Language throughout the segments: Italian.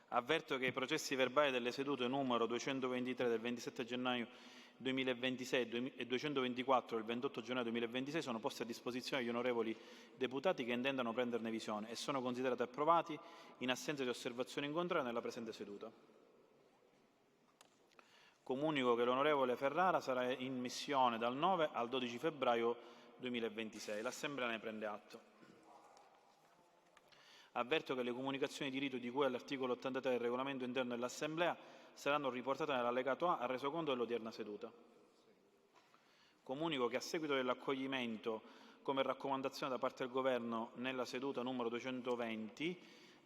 Avverto che i processi verbali delle sedute numero 223 del 27 gennaio 2026 e 224 del 28 gennaio 2026 sono posti a disposizione degli onorevoli deputati che intendano prenderne visione e sono considerati approvati in assenza di osservazioni in contrario nella presente seduta. Comunico che l'onorevole Ferrara sarà in missione dal 9 al 12 febbraio 2026. L'Assemblea ne prende atto. Avverto che le comunicazioni di rito di cui all'articolo 83 del regolamento interno dell'Assemblea saranno riportate nell'allegato A al resoconto dell'odierna seduta. Comunico che a seguito dell'accoglimento come raccomandazione da parte del Governo nella seduta numero 220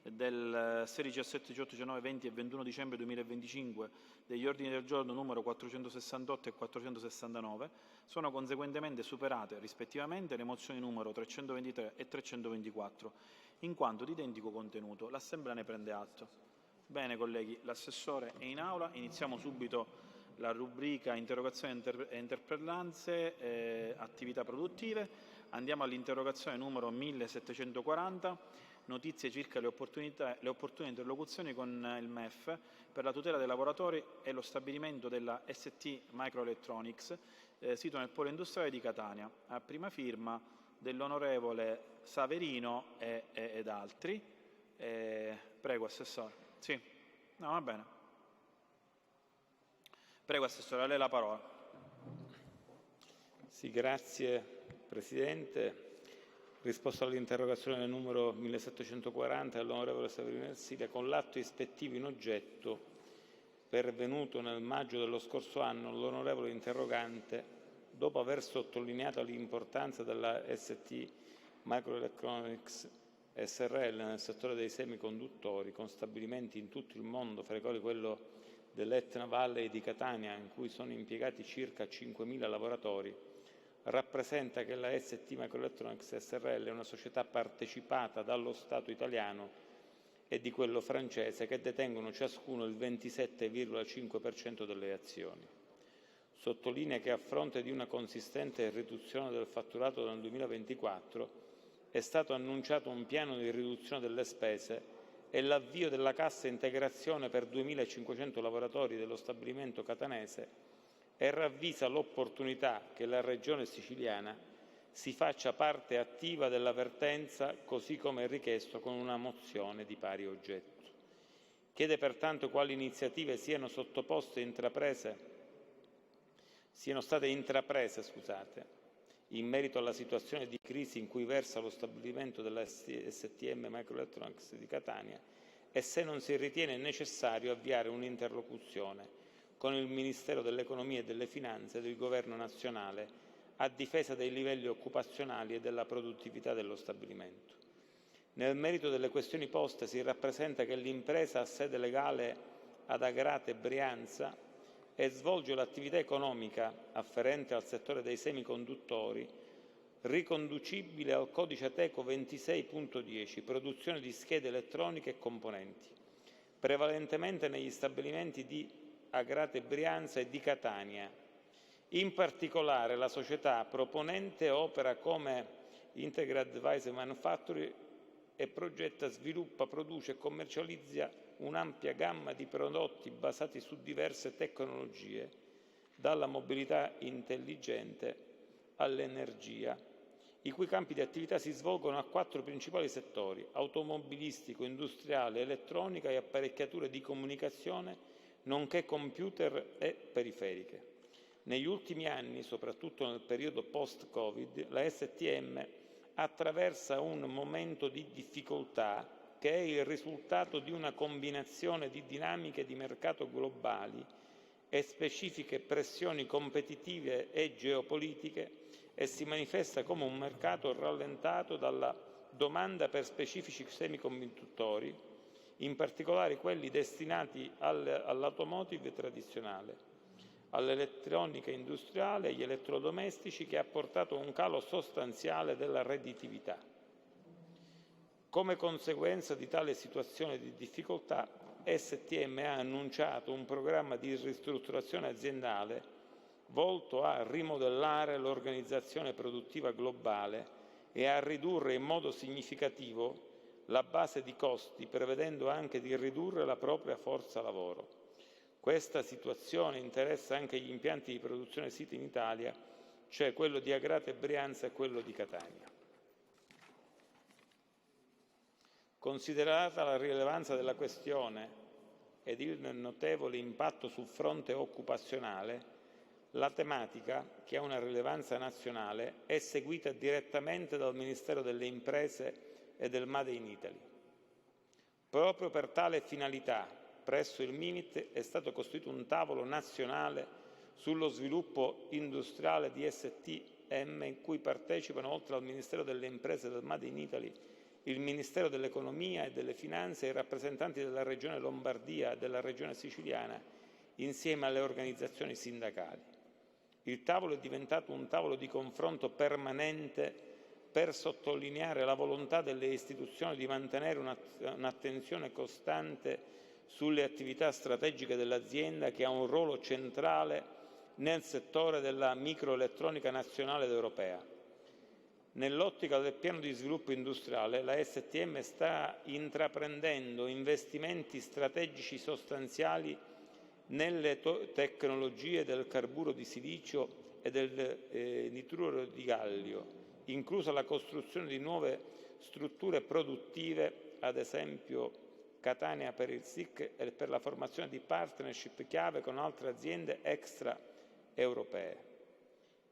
del 16, 17, 18, 19, 20 e 21 dicembre 2025 degli ordini del giorno numero 468 e 469 sono conseguentemente superate rispettivamente le mozioni numero 323 e 324 in quanto di identico contenuto. L'Assemblea ne prende atto. Bene colleghi, l'assessore è in aula, iniziamo subito la rubrica interrogazioni e interpellanze, attività produttive. Andiamo all'interrogazione numero 1740, notizie circa le opportune interlocuzioni con il MEF per la tutela dei lavoratori e lo stabilimento della ST Microelectronics, sito nel polo industriale di Catania, a prima firma dell'onorevole Saverino ed altri. Prego, Assessore. Sì. No, va bene. Prego, Assessore, a lei la parola. Sì, grazie Presidente. Risposto all'interrogazione numero 1740 dell'onorevole Saverino Ersilia, con l'atto ispettivo in oggetto, pervenuto nel maggio dello scorso anno, l'onorevole interrogante, dopo aver sottolineato l'importanza della ST Microelectronics SRL nel settore dei semiconduttori, con stabilimenti in tutto il mondo, fra i quali quello dell'Etna Valley di Catania, in cui sono impiegati circa 5.000 lavoratori, rappresenta che la ST Microelectronics SRL è una società partecipata dallo Stato italiano e di quello francese che detengono ciascuno il 27,5% delle azioni. Sottolinea che a fronte di una consistente riduzione del fatturato nel 2024 è stato annunciato un piano di riduzione delle spese e l'avvio della cassa integrazione per 2.500 lavoratori dello stabilimento catanese e ravvisa l'opportunità che la Regione siciliana si faccia parte attiva della vertenza, così come richiesto con una mozione di pari oggetto. Chiede pertanto quali iniziative siano state intraprese in merito alla situazione di crisi in cui versa lo stabilimento della STM Microelectronics di Catania e se non si ritiene necessario avviare un'interlocuzione con il Ministero dell'Economia e delle Finanze del Governo nazionale a difesa dei livelli occupazionali e della produttività dello stabilimento. Nel merito delle questioni poste si rappresenta che l'impresa ha sede legale ad Agrate Brianza e svolge l'attività economica afferente al settore dei semiconduttori riconducibile al codice Ateco 26.10, produzione di schede elettroniche e componenti, prevalentemente negli stabilimenti di Agrate Brianza e di Catania. In particolare la società proponente opera come Integrated Device Manufacturing e progetta, sviluppa, produce e commercializza un'ampia gamma di prodotti basati su diverse tecnologie, dalla mobilità intelligente all'energia, i cui campi di attività si svolgono a 4 principali settori: automobilistico, industriale, elettronica e apparecchiature di comunicazione, nonché computer e periferiche. Negli ultimi anni, soprattutto nel periodo post-Covid, la STM attraversa un momento di difficoltà che è il risultato di una combinazione di dinamiche di mercato globali e specifiche pressioni competitive e geopolitiche e si manifesta come un mercato rallentato dalla domanda per specifici semiconduttori, in particolare quelli destinati all'automotive tradizionale, all'elettronica industriale e agli elettrodomestici, che ha portato a un calo sostanziale della redditività. Come conseguenza di tale situazione di difficoltà, STM ha annunciato un programma di ristrutturazione aziendale volto a rimodellare l'organizzazione produttiva globale e a ridurre in modo significativo la base di costi, prevedendo anche di ridurre la propria forza lavoro. Questa situazione interessa anche gli impianti di produzione siti in Italia, cioè quello di Agrate e Brianza e quello di Catania. Considerata la rilevanza della questione ed il notevole impatto sul fronte occupazionale, la tematica, che ha una rilevanza nazionale, è seguita direttamente dal Ministero delle Imprese e del Made in Italy. Proprio per tale finalità, presso il MIMIT è stato costituito un tavolo nazionale sullo sviluppo industriale di STM, in cui partecipano, oltre al Ministero delle Imprese e del Made in Italy, il Ministero dell'Economia e delle Finanze e i rappresentanti della Regione Lombardia e della Regione Siciliana, insieme alle organizzazioni sindacali. Il tavolo è diventato un tavolo di confronto permanente per sottolineare la volontà delle istituzioni di mantenere un'attenzione costante sulle attività strategiche dell'azienda, che ha un ruolo centrale nel settore della microelettronica nazionale ed europea. Nell'ottica del piano di sviluppo industriale, la STM sta intraprendendo investimenti strategici sostanziali nelle tecnologie del carburo di silicio e del nitruro di gallio, inclusa la costruzione di nuove strutture produttive, ad esempio Catania per il SIC e per la formazione di partnership chiave con altre aziende extraeuropee.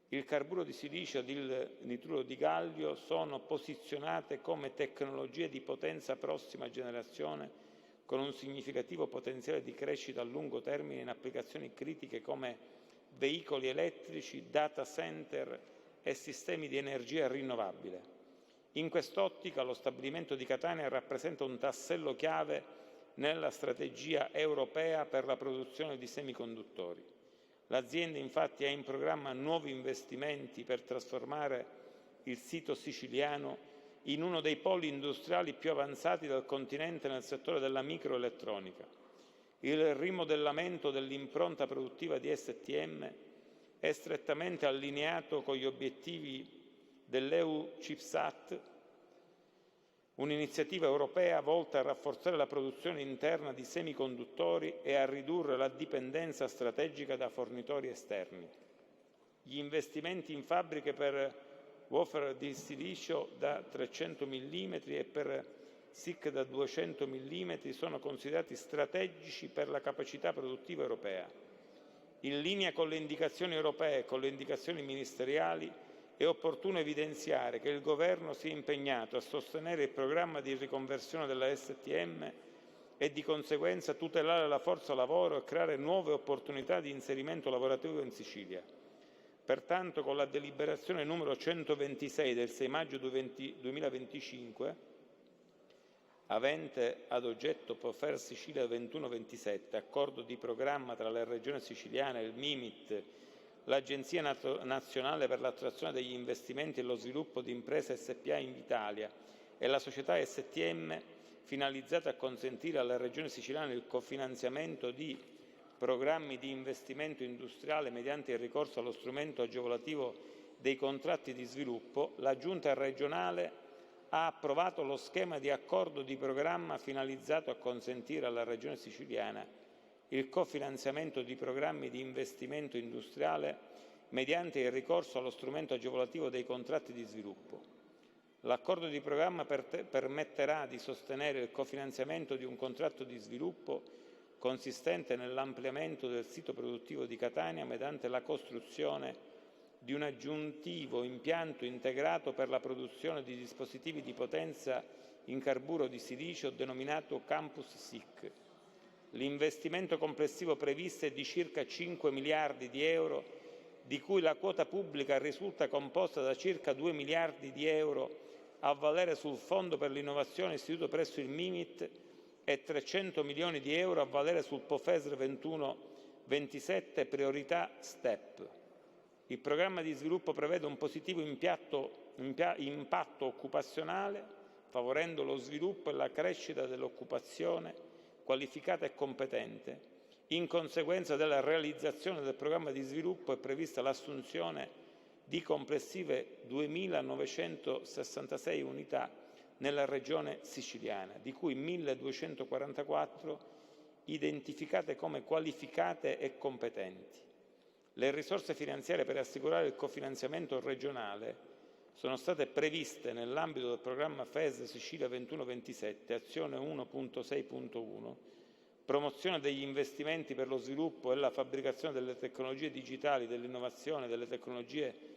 Il carburo di silicio ed il nitruro di gallio sono posizionate come tecnologie di potenza prossima generazione, con un significativo potenziale di crescita a lungo termine in applicazioni critiche come veicoli elettrici, data center e sistemi di energia rinnovabile. In quest'ottica lo stabilimento di Catania rappresenta un tassello chiave nella strategia europea per la produzione di semiconduttori. L'azienda infatti ha in programma nuovi investimenti per trasformare il sito siciliano in uno dei poli industriali più avanzati del continente nel settore della microelettronica. Il rimodellamento dell'impronta produttiva di STM è strettamente allineato con gli obiettivi dell'EU Chips Act, un'iniziativa europea volta a rafforzare la produzione interna di semiconduttori e a ridurre la dipendenza strategica da fornitori esterni. Gli investimenti in fabbriche per wafer di silicio da 300 mm e per SiC da 200 mm sono considerati strategici per la capacità produttiva europea. In linea con le indicazioni europee e con le indicazioni ministeriali, è opportuno evidenziare che il Governo si è impegnato a sostenere il programma di riconversione della STM e di conseguenza tutelare la forza lavoro e creare nuove opportunità di inserimento lavorativo in Sicilia. Pertanto, con la deliberazione numero 126 del 6 maggio 2025, avente ad oggetto Profer Sicilia 21-27, accordo di programma tra la Regione Siciliana, il MIMIT, l'Agenzia Nazionale per l'attrazione degli investimenti e lo sviluppo di imprese SpA in Italia e la società STM, finalizzata a consentire alla Regione Siciliana il cofinanziamento di programmi di investimento industriale mediante il ricorso allo strumento agevolativo dei contratti di sviluppo, la Giunta regionale ha approvato lo schema di accordo di programma finalizzato a consentire alla Regione Siciliana il cofinanziamento di programmi di investimento industriale mediante il ricorso allo strumento agevolativo dei contratti di sviluppo. L'accordo di programma permetterà di sostenere il cofinanziamento di un contratto di sviluppo consistente nell'ampliamento del sito produttivo di Catania mediante la costruzione di un aggiuntivo impianto integrato per la produzione di dispositivi di potenza in carburo di silicio denominato Campus SiC. L'investimento complessivo previsto è di circa 5 miliardi di euro, di cui la quota pubblica risulta composta da circa 2 miliardi di euro a valere sul Fondo per l'innovazione istituito presso il MIMIT e 300 milioni di euro a valere sul POFESR 21-27 priorità STEP. Il programma di sviluppo prevede un positivo impatto occupazionale, favorendo lo sviluppo e la crescita dell'occupazione qualificata e competente. In conseguenza della realizzazione del programma di sviluppo è prevista l'assunzione di complessive 2.966 unità nella regione siciliana, di cui 1.244 identificate come qualificate e competenti. Le risorse finanziarie per assicurare il cofinanziamento regionale sono state previste nell'ambito del programma FES Sicilia 21-27, azione 1.6.1, promozione degli investimenti per lo sviluppo e la fabbricazione delle tecnologie digitali, dell'innovazione, delle tecnologie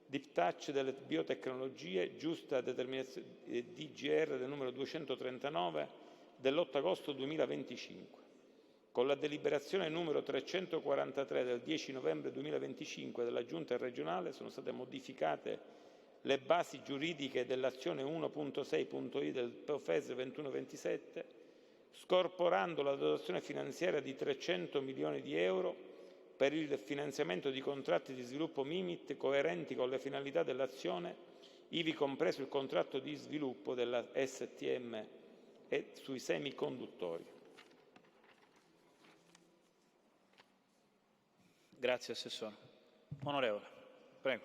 Deep Touch, delle biotecnologie, giusta determinazione DGR del numero 239 dell'8 agosto 2025. Con la deliberazione numero 343 del 10 novembre 2025 della Giunta regionale sono state modificate le basi giuridiche dell'azione 1.6.i del POFES 21-27, scorporando la dotazione finanziaria di 300 milioni di euro per il finanziamento di contratti di sviluppo MIMIT coerenti con le finalità dell'azione, ivi compreso il contratto di sviluppo della STM e sui semiconduttori. Grazie Assessore. Onorevole, prego.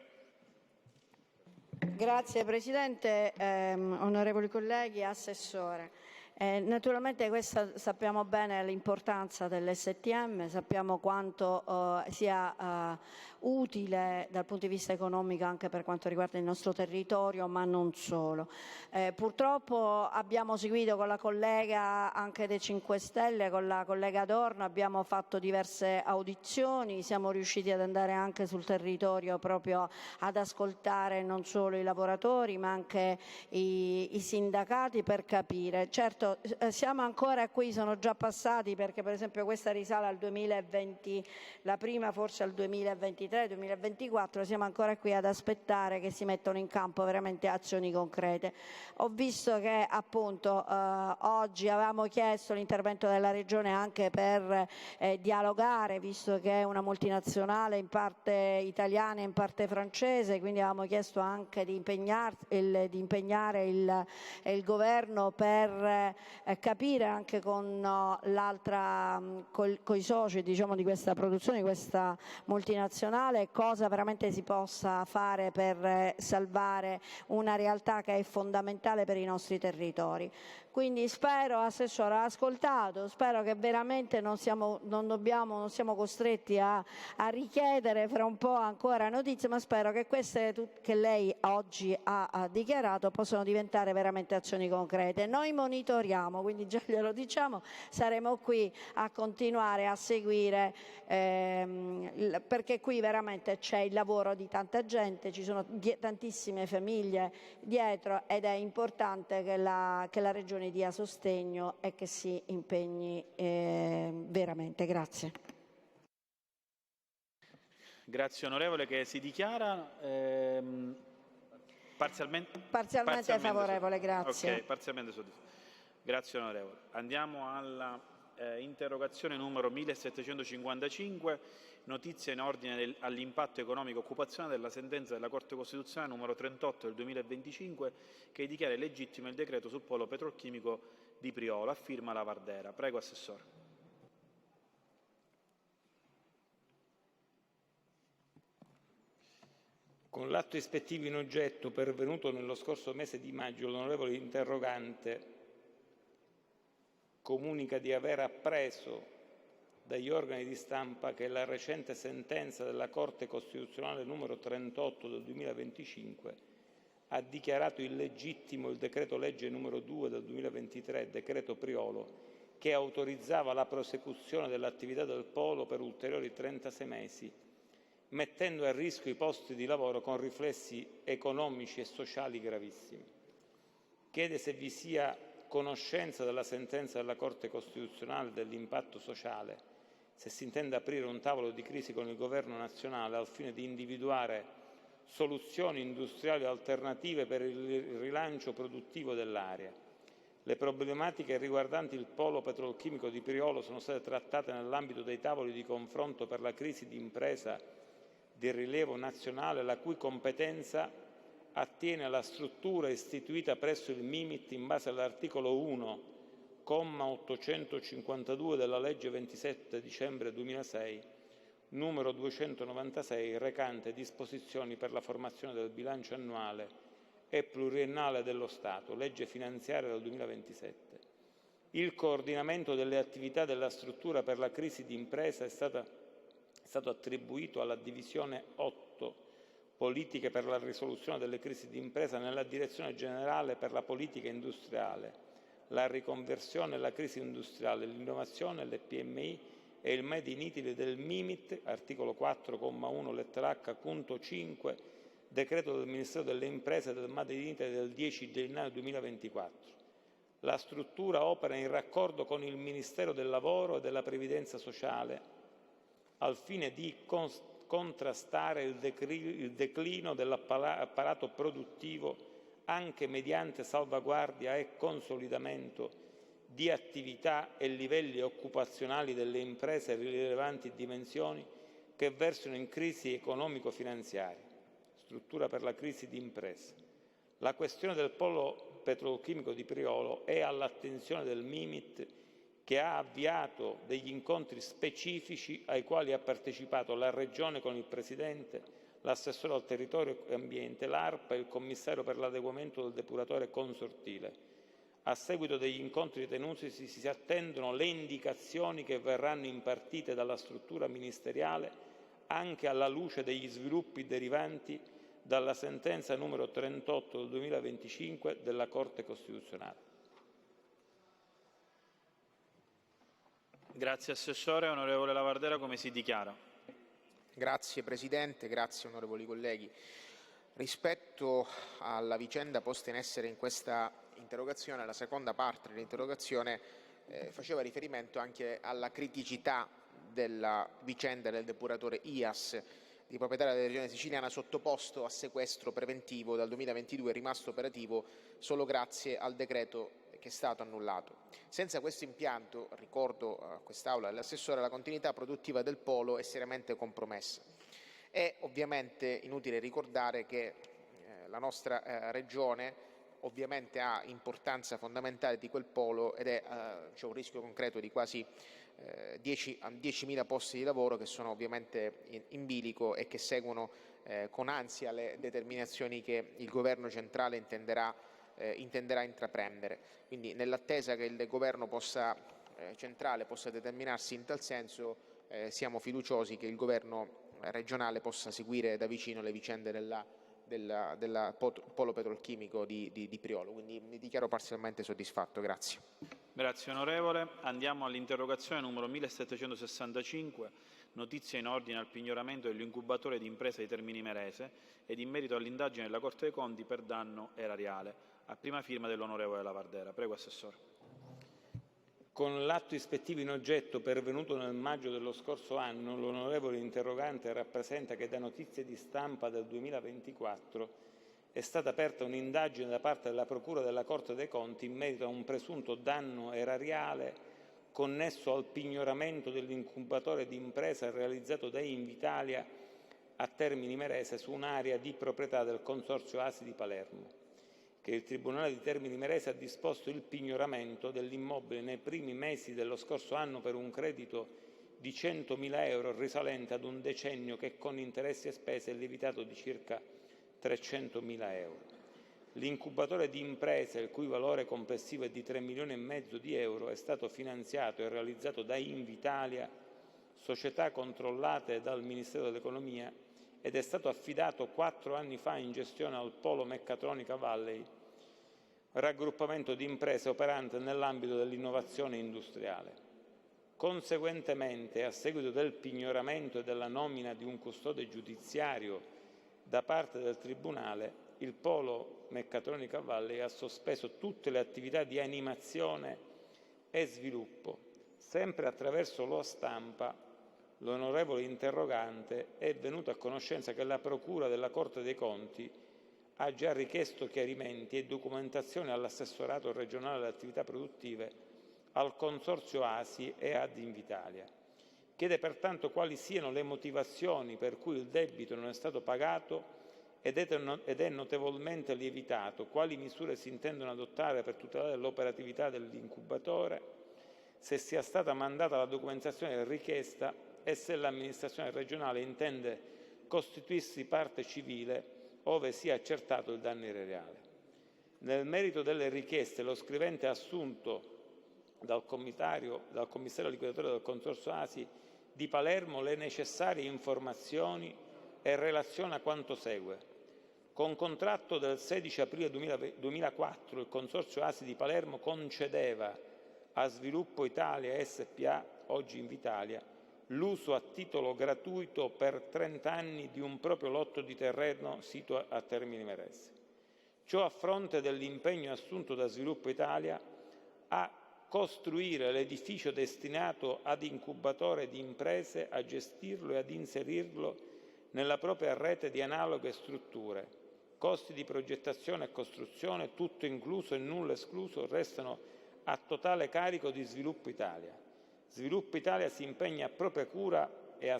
Grazie Presidente, onorevoli colleghi, Assessore. Naturalmente sappiamo bene l'importanza dell'STM, sappiamo quanto sia utile dal punto di vista economico anche per quanto riguarda il nostro territorio, ma non solo. Purtroppo abbiamo seguito con la collega anche dei 5 Stelle, con la collega Adorno, abbiamo fatto diverse audizioni, siamo riusciti ad andare anche sul territorio proprio ad ascoltare non solo i lavoratori ma anche i sindacati per capire. Certo, siamo ancora qui, sono già passati, perché per esempio questa risale al 2020, la prima forse al 2023-2024, siamo ancora qui ad aspettare che si mettano in campo veramente azioni concrete. Ho visto che appunto oggi avevamo chiesto l'intervento della Regione anche per dialogare, visto che è una multinazionale in parte italiana e in parte francese, quindi avevamo chiesto anche di impegnare il Governo per capire anche con i soci, diciamo, di questa produzione, di questa multinazionale, cosa veramente si possa fare per salvare una realtà che è fondamentale per i nostri territori. Quindi spero, Assessore, ha ascoltato, spero che veramente non siamo costretti a richiedere fra un po' ancora notizie, ma spero che queste che lei oggi ha dichiarato possano diventare veramente azioni concrete. Noi monitoriamo, quindi già glielo diciamo, saremo qui a continuare a seguire, perché qui veramente c'è il lavoro di tanta gente, ci sono tantissime famiglie dietro ed è importante che la Regione dia sostegno e che si impegni veramente. Grazie. Grazie onorevole, che si dichiara parzialmente favorevole, grazie. Ok, parzialmente soddisfatto. Grazie onorevole. Andiamo alla interrogazione numero 1755, notizia in ordine all'impatto economico e occupazionale della sentenza della Corte Costituzionale numero 38 del 2025 che dichiara illegittimo il decreto sul polo petrolchimico di Priolo. A firma Lavardera. Prego Assessore. Con l'atto ispettivo in oggetto pervenuto nello scorso mese di maggio, l'onorevole interrogante comunica di aver appreso dagli organi di stampa che la recente sentenza della Corte Costituzionale numero 38 del 2025 ha dichiarato illegittimo il decreto legge numero 2 del 2023, decreto Priolo, che autorizzava la prosecuzione dell'attività del polo per ulteriori 36 mesi, mettendo a rischio i posti di lavoro con riflessi economici e sociali gravissimi. Chiede se vi sia conoscenza della sentenza della Corte Costituzionale dell'impatto sociale, se si intende aprire un tavolo di crisi con il Governo nazionale al fine di individuare soluzioni industriali alternative per il rilancio produttivo dell'area. Le problematiche riguardanti il polo petrolchimico di Priolo sono state trattate nell'ambito dei tavoli di confronto per la crisi di impresa di rilievo nazionale, la cui competenza attiene alla struttura istituita presso il MIMIT in base all'articolo 1, comma 852 della legge 27 dicembre 2006, numero 296, recante disposizioni per la formazione del bilancio annuale e pluriennale dello Stato, legge finanziaria del 2027. Il coordinamento delle attività della struttura per la crisi d'impresa è stato attribuito alla Divisione 8, Politiche per la risoluzione delle crisi d'impresa, nella Direzione Generale per la Politica Industriale, la riconversione e la crisi industriale, l'innovazione, le PMI e il Made in Italy del MIMIT, articolo 4,1 lettera H, punto 5, decreto del Ministero delle Imprese del Made in Italy del 10 gennaio 2024. La struttura opera in raccordo con il Ministero del Lavoro e della Previdenza Sociale al fine di contrastare il declino dell'apparato produttivo anche mediante salvaguardia e consolidamento di attività e livelli occupazionali delle imprese di rilevanti dimensioni che versano in crisi economico-finanziaria. Struttura per la crisi d'impresa. La questione del polo petrolchimico di Priolo è all'attenzione del MIMIT, che ha avviato degli incontri specifici ai quali ha partecipato la Regione con il Presidente, l'assessore al territorio e ambiente, l'ARPA e il commissario per l'adeguamento del depuratore consortile. A seguito degli incontri tenutisi si attendono le indicazioni che verranno impartite dalla struttura ministeriale anche alla luce degli sviluppi derivanti dalla sentenza numero 38 del 2025 della Corte Costituzionale. Grazie Assessore. Onorevole Lavardera, come si dichiara? Grazie Presidente, grazie onorevoli colleghi. Rispetto alla vicenda posta in essere in questa interrogazione, la seconda parte dell'interrogazione faceva riferimento anche alla criticità della vicenda del depuratore IAS di proprietà della Regione Siciliana, sottoposto a sequestro preventivo dal 2022 e rimasto operativo solo grazie al decreto che è stato annullato. Senza questo impianto, ricordo a quest'Aula e all'assessore, la continuità produttiva del polo è seriamente compromessa. È ovviamente inutile ricordare che la nostra Regione ovviamente ha importanza fondamentale di quel polo ed c'è un rischio concreto di quasi 10.000 posti di lavoro che sono ovviamente in bilico e che seguono con ansia le determinazioni che il Governo centrale intenderà intraprendere. Quindi, nell'attesa che il Governo centrale possa determinarsi in tal senso, siamo fiduciosi che il Governo regionale possa seguire da vicino le vicende del polo petrolchimico di Priolo. Quindi mi dichiaro parzialmente soddisfatto. Grazie. Grazie onorevole. Andiamo all'interrogazione numero 1765, notizia in ordine al pignoramento dell'incubatore di impresa di Termini Imerese ed in merito all'indagine della Corte dei Conti per danno erariale, a prima firma dell'onorevole Lavardera. Prego Assessore. Con l'atto ispettivo in oggetto pervenuto nel maggio dello scorso anno, l'onorevole interrogante rappresenta che da notizie di stampa del 2024 è stata aperta un'indagine da parte della Procura della Corte dei Conti in merito a un presunto danno erariale connesso al pignoramento dell'incubatore di impresa realizzato da Invitalia a Termini Imerese su un'area di proprietà del Consorzio ASI di Palermo, che il Tribunale di Termini Imerese ha disposto il pignoramento dell'immobile nei primi mesi dello scorso anno per un credito di 100.000 euro risalente ad un decennio che con interessi e spese è lievitato di circa 300.000 euro. L'incubatore di imprese, il cui valore complessivo è di 3,5 milioni di euro, è stato finanziato e realizzato da Invitalia, società controllate dal Ministero dell'Economia, ed è stato affidato 4 anni fa in gestione al Polo Meccatronica Valley, raggruppamento di imprese operante nell'ambito dell'innovazione industriale. Conseguentemente, a seguito del pignoramento e della nomina di un custode giudiziario da parte del Tribunale, il Polo Meccatronica Valley ha sospeso tutte le attività di animazione e sviluppo. Sempre attraverso lo stampa, l'onorevole interrogante è venuto a conoscenza che la Procura della Corte dei Conti ha già richiesto chiarimenti e documentazione all'assessorato regionale alle attività produttive, al Consorzio ASI e ad Invitalia. Chiede pertanto quali siano le motivazioni per cui il debito non è stato pagato ed è notevolmente lievitato, quali misure si intendono adottare per tutelare l'operatività dell'incubatore, se sia stata mandata la documentazione richiesta e se l'amministrazione regionale intende costituirsi parte civile ove sia accertato il danno irreale. Nel merito delle richieste, lo scrivente ha assunto dal commissario liquidatore del Consorzio ASI di Palermo le necessarie informazioni e relaziona quanto segue. Con contratto del 16 aprile 2004 il Consorzio ASI di Palermo concedeva a Sviluppo Italia SpA, oggi Invitalia, l'uso a titolo gratuito per 30 anni di un proprio lotto di terreno sito a Termini Imerese. Ciò a fronte dell'impegno assunto da Sviluppo Italia a costruire l'edificio destinato ad incubatore di imprese, a gestirlo e ad inserirlo nella propria rete di analoghe strutture. Costi di progettazione e costruzione, tutto incluso e nulla escluso, restano a totale carico di Sviluppo Italia. Sviluppo Italia si impegna a propria cura e a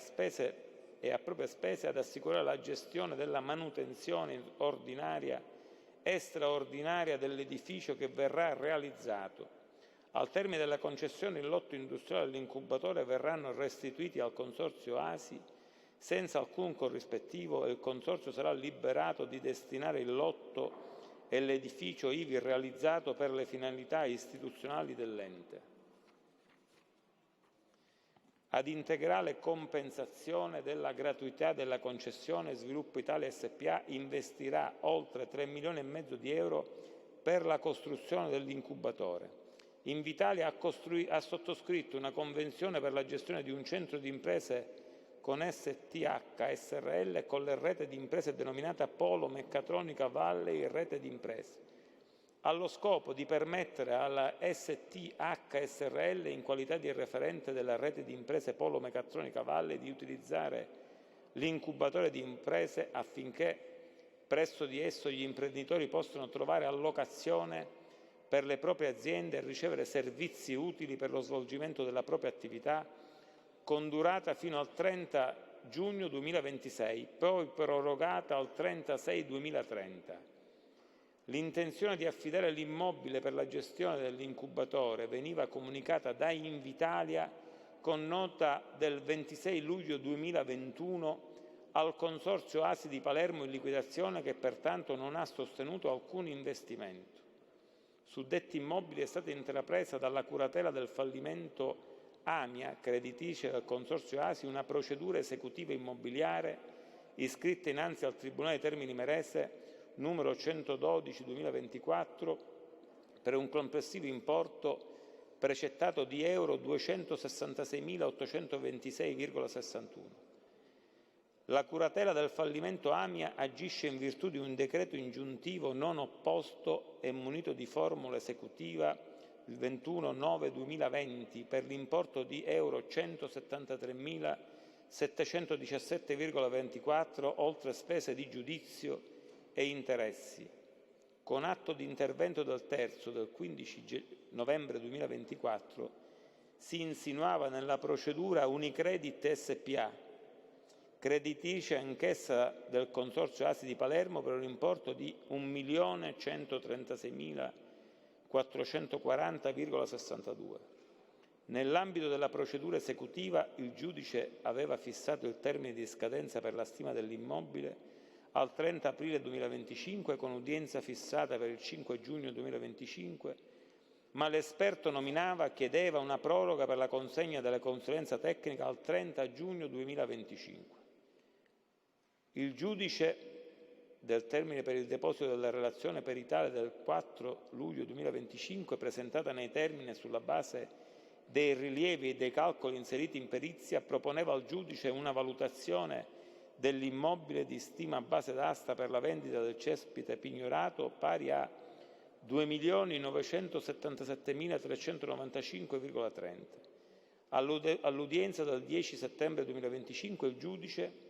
proprie spese ad assicurare la gestione della manutenzione ordinaria e straordinaria dell'edificio che verrà realizzato. Al termine della concessione, il lotto industriale dell'incubatore verranno restituiti al Consorzio ASI senza alcun corrispettivo e il Consorzio sarà liberato di destinare il lotto e l'edificio ivi realizzato per le finalità istituzionali dell'ente. Ad integrale compensazione della gratuità della concessione, Sviluppo Italia SpA investirà oltre 3,5 milioni di euro per la costruzione dell'incubatore. Invitalia ha sottoscritto una convenzione per la gestione di un centro di imprese con STH SRL e con la rete di imprese denominata Polo Meccatronica Valley Rete di Imprese, allo scopo di permettere alla STH SRL, in qualità di referente della rete di imprese Polo Meccatronica Valley, di utilizzare l'incubatore di imprese affinché presso di esso gli imprenditori possano trovare allocazione per le proprie aziende e ricevere servizi utili per lo svolgimento della propria attività, con durata fino al 30 giugno 2026, poi prorogata al 30/6/2030. L'intenzione di affidare l'immobile per la gestione dell'incubatore veniva comunicata da Invitalia con nota del 26 luglio 2021 al Consorzio ASI di Palermo in liquidazione, che pertanto non ha sostenuto alcun investimento. Su detti immobili è stata intrapresa dalla curatela del fallimento AMIA, creditrice del Consorzio ASI, una procedura esecutiva immobiliare iscritta innanzi al Tribunale Termini Imerese numero 112/2024 per un complessivo importo precettato di euro 266.826,61. La curatela del fallimento AMIA agisce in virtù di un decreto ingiuntivo non opposto e munito di formula esecutiva il 21/9/2020 per l'importo di euro 173.717,24 oltre spese di giudizio e interessi. Con atto di intervento del terzo del 15 novembre 2024 si insinuava nella procedura Unicredit SpA, creditrice anch'essa del Consorzio ASI di Palermo, per un importo di 1.136.440,62. Nell'ambito della procedura esecutiva, il giudice aveva fissato il termine di scadenza per la stima dell'immobile al 30 aprile 2025, con udienza fissata per il 5 giugno 2025, ma l'esperto chiedeva una proroga per la consegna della consulenza tecnica al 30 giugno 2025. Il giudice del termine per il deposito della relazione peritale del 4 luglio 2025, presentata nei termini e sulla base dei rilievi e dei calcoli inseriti in perizia, proponeva al giudice una valutazione dell'immobile di stima base d'asta per la vendita del cespite pignorato pari a 2.977.395,30. All'udienza del 10 settembre 2025 il giudice,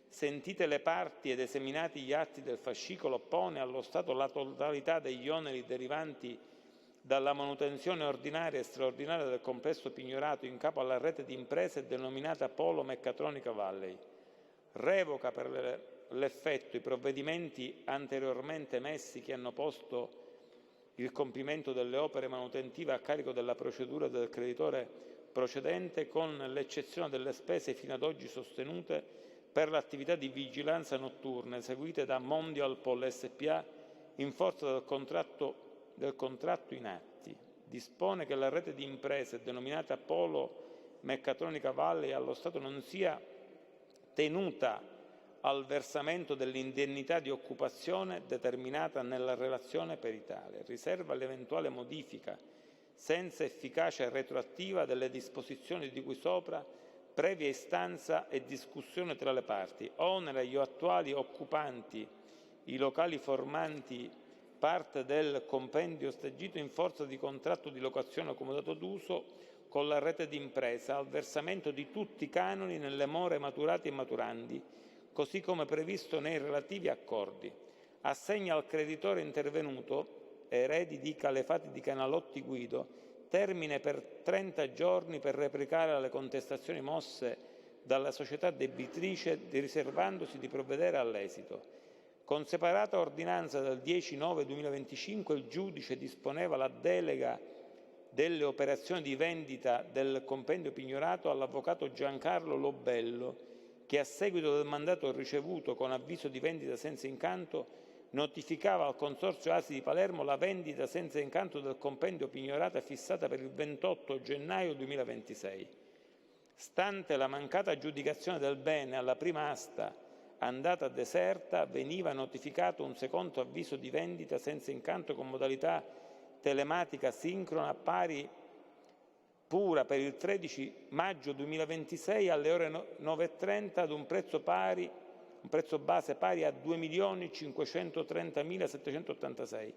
sentite le parti ed esaminati gli atti del fascicolo, pone allo Stato la totalità degli oneri derivanti dalla manutenzione ordinaria e straordinaria del complesso pignorato in capo alla rete di imprese denominata Polo Meccatronica Valley. Revoca per l'effetto i provvedimenti anteriormente emessi che hanno posto il compimento delle opere manutentive a carico della procedura del creditore procedente, con l'eccezione delle spese fino ad oggi sostenute per l'attività di vigilanza notturna eseguite da Mondial Pole SpA in forza del contratto in atti. Dispone che la rete di imprese denominata Polo Meccatronica Valley allo Stato non sia tenuta al versamento dell'indennità di occupazione determinata nella relazione peritale. Riserva l'eventuale modifica senza efficacia retroattiva delle disposizioni di cui sopra, previa istanza e discussione tra le parti. Onera gli attuali occupanti i locali formanti parte del compendio stagito in forza di contratto di locazione o comodato d'uso con la rete d'impresa al versamento di tutti i canoni nelle more maturati e maturandi, così come previsto nei relativi accordi. Assegna al creditore intervenuto, eredi di Calefati di Canalotti Guido, termine per 30 giorni per replicare alle contestazioni mosse dalla società debitrice, riservandosi di provvedere all'esito. Con separata ordinanza del 10/9/2025 il giudice disponeva la delega delle operazioni di vendita del compendio pignorato all'avvocato Giancarlo Lobello, che a seguito del mandato ricevuto con avviso di vendita senza incanto notificava al Consorzio ASI di Palermo la vendita senza incanto del compendio pignorato fissata per il 28 gennaio 2026. Stante la mancata aggiudicazione del bene alla prima asta andata deserta, veniva notificato un secondo avviso di vendita senza incanto con modalità telematica sincrona pari pura per il 13 maggio 2026 alle ore 9:30 ad un prezzo base pari a 2.530.786,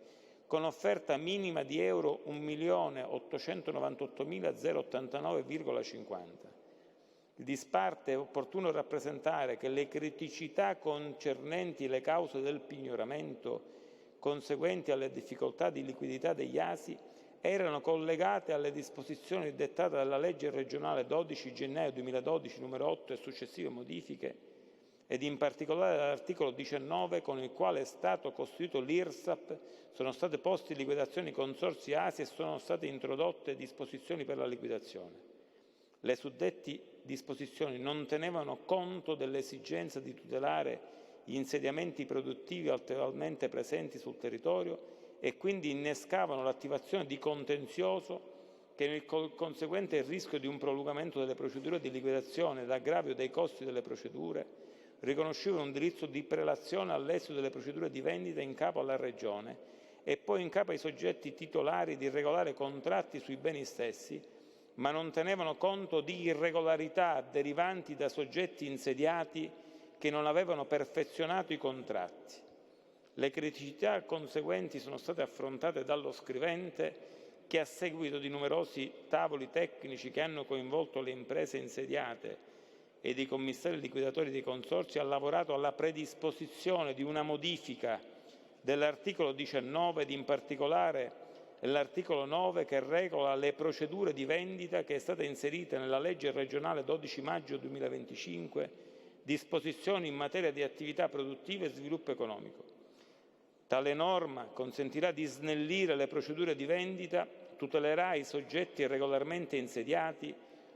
con offerta minima di euro 1.898.089,50. Il disparte è opportuno rappresentare che le criticità concernenti le cause del pignoramento conseguenti alle difficoltà di liquidità degli ASI erano collegate alle disposizioni dettate dalla legge regionale 12 gennaio 2012 numero 8 e successive modifiche, ed in particolare dall'articolo 19 con il quale è stato costituito l'IRSAP, sono state poste in liquidazione i consorzi ASI e sono state introdotte disposizioni per la liquidazione. Le suddette disposizioni non tenevano conto dell'esigenza di tutelare gli insediamenti produttivi attualmente presenti sul territorio e quindi innescavano l'attivazione di contenzioso che, nel conseguente rischio di un prolungamento delle procedure di liquidazione ed aggravio dei costi delle procedure, riconoscevano un diritto di prelazione all'esito delle procedure di vendita in capo alla Regione e poi in capo ai soggetti titolari di regolare contratti sui beni stessi, ma non tenevano conto di irregolarità derivanti da soggetti insediati che non avevano perfezionato i contratti. Le criticità conseguenti sono state affrontate dallo scrivente che, a seguito di numerosi tavoli tecnici che hanno coinvolto le imprese insediate ed i commissari liquidatori dei consorzi, ha lavorato alla predisposizione di una modifica dell'articolo 19 ed in particolare l'articolo 9 che regola le procedure di vendita, che è stata inserita nella legge regionale 12 maggio 2025, disposizioni in materia di attività produttive e sviluppo economico. Tale norma consentirà di snellire le procedure di vendita, tutelerà i soggetti regolarmente insediati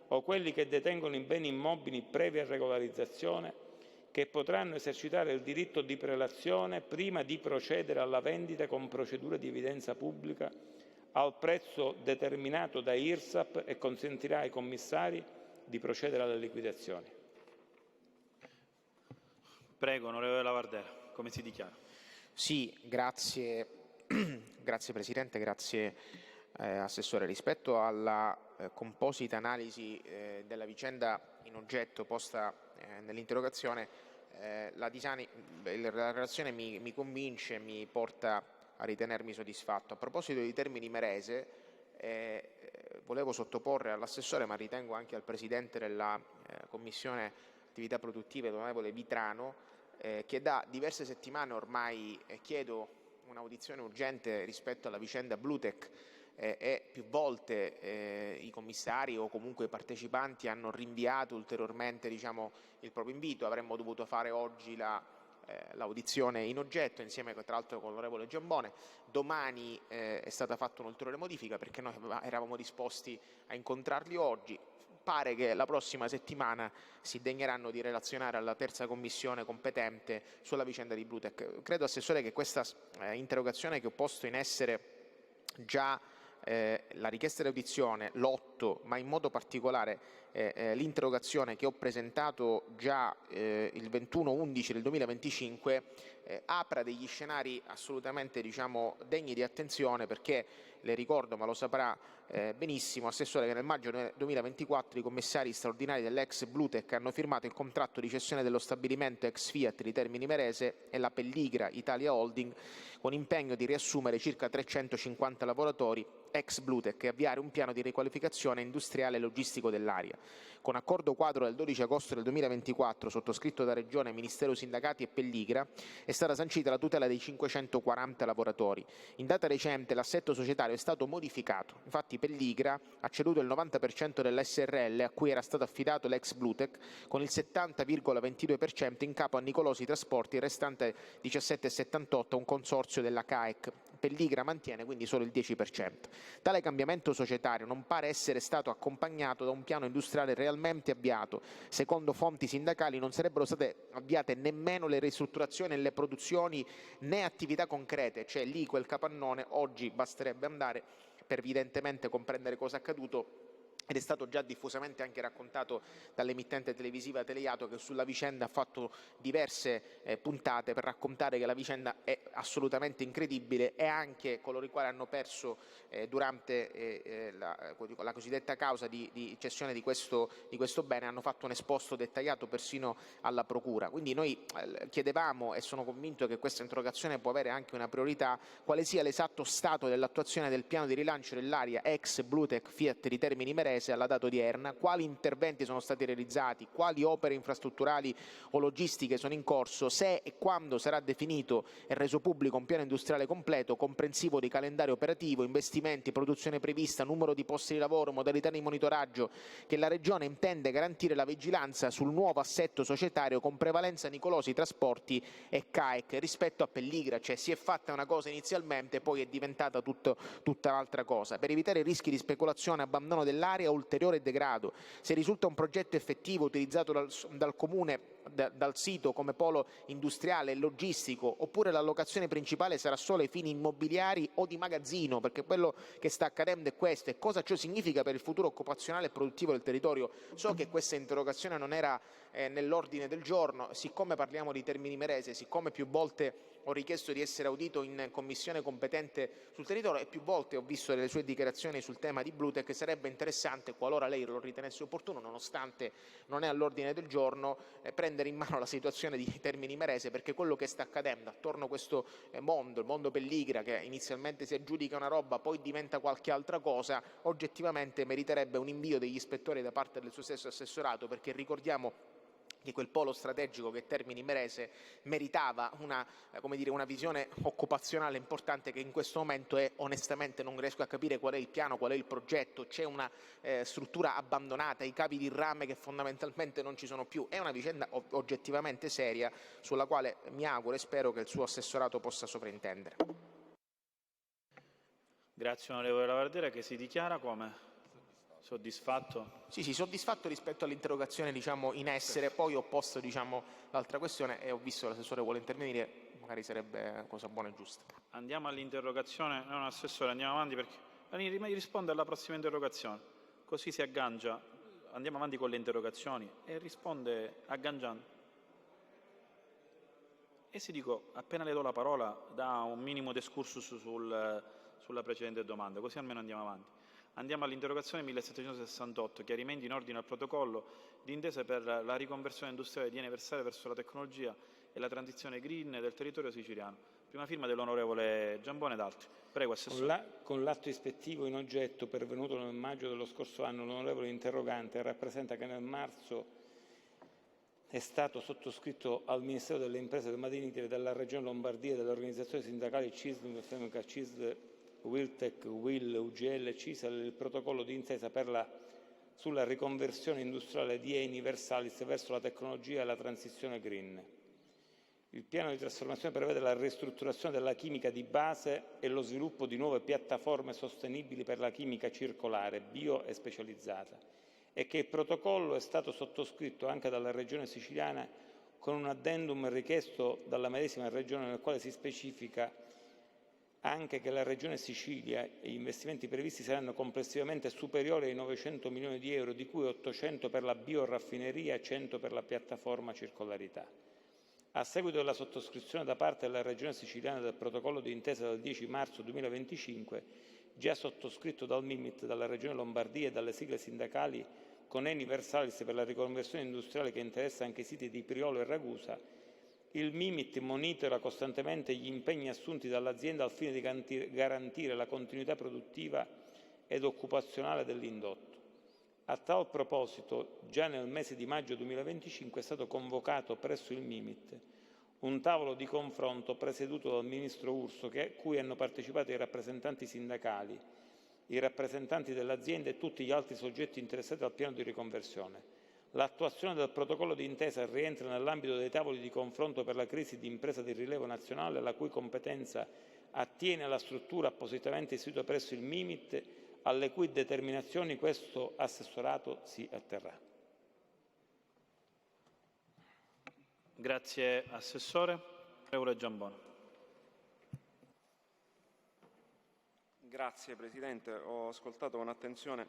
o quelli che detengono i beni immobili previa regolarizzazione, che potranno esercitare il diritto di prelazione prima di procedere alla vendita con procedure di evidenza pubblica al prezzo determinato da IRSAP e consentirà ai commissari di procedere alle liquidazioni. Prego, onorevole Lavardera, come si dichiara? Sì, grazie, grazie Presidente, grazie Assessore. Rispetto alla composita analisi della vicenda in oggetto posta nell'interrogazione, la relazione mi convince e mi porta a ritenermi soddisfatto. A proposito di Termini Imerese, volevo sottoporre all'Assessore, ma ritengo anche al Presidente della Commissione Attività Produttive, l'onorevole Vitrano, che da diverse settimane ormai chiedo un'audizione urgente rispetto alla vicenda Bluetech e più volte i commissari o comunque i partecipanti hanno rinviato ulteriormente il proprio invito. Avremmo dovuto fare oggi la l'audizione in oggetto, insieme tra l'altro con l'onorevole Giambone. Domani è stata fatta un'ulteriore modifica perché noi eravamo disposti a incontrarli oggi. Pare che la prossima settimana si degneranno di relazionare alla terza commissione competente sulla vicenda di Blutech. Credo, Assessore, che questa interrogazione che ho posto in essere già la richiesta di audizione, l'8, ma in modo particolare l'interrogazione che ho presentato già il 21/11 del 2025 apra degli scenari assolutamente degni di attenzione, perché le ricordo, ma lo saprà benissimo, Assessore, che nel maggio 2024 i commissari straordinari dell'ex Blutech hanno firmato il contratto di cessione dello stabilimento ex Fiat di Termini Imerese e la Pelligra Italia Holding, con impegno di riassumere circa 350 lavoratori ex Blutech e avviare un piano di riqualificazione industriale e logistico dell'area. Con accordo quadro del 12 agosto del 2024, sottoscritto da Regione, Ministero, sindacati e Pelligra, è stata sancita la tutela dei 540 lavoratori. In data recente l'assetto societario è stato modificato. Infatti Pelligra ha ceduto il 90% dell'SRL a cui era stato affidato l'ex Blutech, con il 70,22% in capo a Nicolosi Trasporti e il restante 17,78% a un consorzio della CAEC. Pelligra mantiene quindi solo il 10%. Tale cambiamento societario non pare essere stato accompagnato da un piano industriale realmente avviato. Secondo fonti sindacali non sarebbero state avviate nemmeno le ristrutturazioni e le produzioni né attività concrete, cioè lì quel capannone oggi basterebbe andare per evidentemente comprendere cosa è accaduto. Ed è stato già diffusamente anche raccontato dall'emittente televisiva Teleiato, che sulla vicenda ha fatto diverse puntate per raccontare che la vicenda è assolutamente incredibile, e anche coloro i quali hanno perso durante la cosiddetta causa di cessione di questo bene hanno fatto un esposto dettagliato persino alla Procura. Quindi noi chiedevamo, e sono convinto che questa interrogazione può avere anche una priorità, quale sia l'esatto stato dell'attuazione del piano di rilancio dell'area ex Blutech Fiat di Termini Imerese alla data odierna, quali interventi sono stati realizzati, quali opere infrastrutturali o logistiche sono in corso, se e quando sarà definito e reso pubblico un piano industriale completo, comprensivo di calendario operativo, investimenti, produzione prevista, numero di posti di lavoro, modalità di monitoraggio, che la Regione intende garantire la vigilanza sul nuovo assetto societario con prevalenza Nicolosi Trasporti e CAEC rispetto a Pelligra. Cioè si è fatta una cosa inizialmente, poi è diventata tutta un'altra cosa. Per evitare i rischi di speculazione e abbandono dell'area, ulteriore degrado, se risulta un progetto effettivo utilizzato dal Comune, dal sito come polo industriale e logistico, oppure l'allocazione principale sarà solo ai fini immobiliari o di magazzino, perché quello che sta accadendo è questo, e cosa ciò significa per il futuro occupazionale e produttivo del territorio. So che questa interrogazione non era nell'ordine del giorno, siccome parliamo di Termini Imerese, siccome più volte ho richiesto di essere audito in commissione competente sul territorio e più volte ho visto le sue dichiarazioni sul tema di Blutech, sarebbe interessante, qualora lei lo ritenesse opportuno, nonostante non è all'ordine del giorno, prendere in mano la situazione di Termini Imerese, perché quello che sta accadendo attorno a questo mondo, il mondo Pelligra, che inizialmente si aggiudica una roba, poi diventa qualche altra cosa, oggettivamente meriterebbe un invio degli ispettori da parte del suo stesso assessorato, perché ricordiamo che quel polo strategico che è Termini Imerese meritava una visione occupazionale importante, che in questo momento onestamente non riesco a capire qual è il piano, qual è il progetto. C'è una struttura abbandonata, i cavi di rame che fondamentalmente non ci sono più. È una vicenda oggettivamente seria, sulla quale mi auguro e spero che il suo assessorato possa sovrintendere. Grazie onorevole Lavardera, che si dichiara come soddisfatto. Sì, soddisfatto rispetto all'interrogazione in essere. Poi ho posto l'altra questione e ho visto che l'assessore vuole intervenire, magari sarebbe cosa buona e giusta. Andiamo all'interrogazione, no, assessore, andiamo avanti perché risponde alla prossima interrogazione, così si aggancia. Andiamo avanti con le interrogazioni e risponde agganciando. E si dico, appena le do la parola, dà un minimo d'escursus sulla precedente domanda, così almeno andiamo avanti. Andiamo all'interrogazione 1768, chiarimenti in ordine al protocollo d'intesa per la riconversione industriale di Eni Versale verso la tecnologia e la transizione green del territorio siciliano. Prima firma dell'onorevole Giambone ed altri. Prego, Assessore. Con l'atto ispettivo in oggetto pervenuto nel maggio dello scorso anno, l'onorevole interrogante rappresenta che nel marzo è stato sottoscritto al Ministero delle Imprese del Made in Italy, della Regione Lombardia e delle organizzazioni sindacali CISL, FEMCA, CISL, Wiltec, WIL, UGL, CISL, il protocollo d'intesa sulla riconversione industriale di Eni Versalis verso la tecnologia e la transizione green. Il piano di trasformazione prevede la ristrutturazione della chimica di base e lo sviluppo di nuove piattaforme sostenibili per la chimica circolare, bio e specializzata, e che il protocollo è stato sottoscritto anche dalla Regione Siciliana con un addendum richiesto dalla medesima Regione, nel quale si specifica anche che la Regione Sicilia e gli investimenti previsti saranno complessivamente superiori ai 900 milioni di euro, di cui 800 per la bioraffineria e 100 per la piattaforma circolarità. A seguito della sottoscrizione da parte della Regione Siciliana del protocollo di intesa del 10 marzo 2025, già sottoscritto dal Mimit, dalla Regione Lombardia e dalle sigle sindacali con Eni Versalis per la riconversione industriale che interessa anche i siti di Priolo e Ragusa, il Mimit monitora costantemente gli impegni assunti dall'azienda al fine di garantire la continuità produttiva ed occupazionale dell'indotto. A tal proposito, già nel mese di maggio 2025 è stato convocato presso il Mimit un tavolo di confronto presieduto dal Ministro Urso, cui hanno partecipato i rappresentanti sindacali, i rappresentanti dell'azienda e tutti gli altri soggetti interessati al piano di riconversione. L'attuazione del protocollo di intesa rientra nell'ambito dei tavoli di confronto per la crisi di impresa di rilievo nazionale, la cui competenza attiene alla struttura appositamente istituita presso il Mimit, alle cui determinazioni questo assessorato si atterrà. Grazie Assessore. Onorevole Giambona. Grazie Presidente, ho ascoltato con attenzione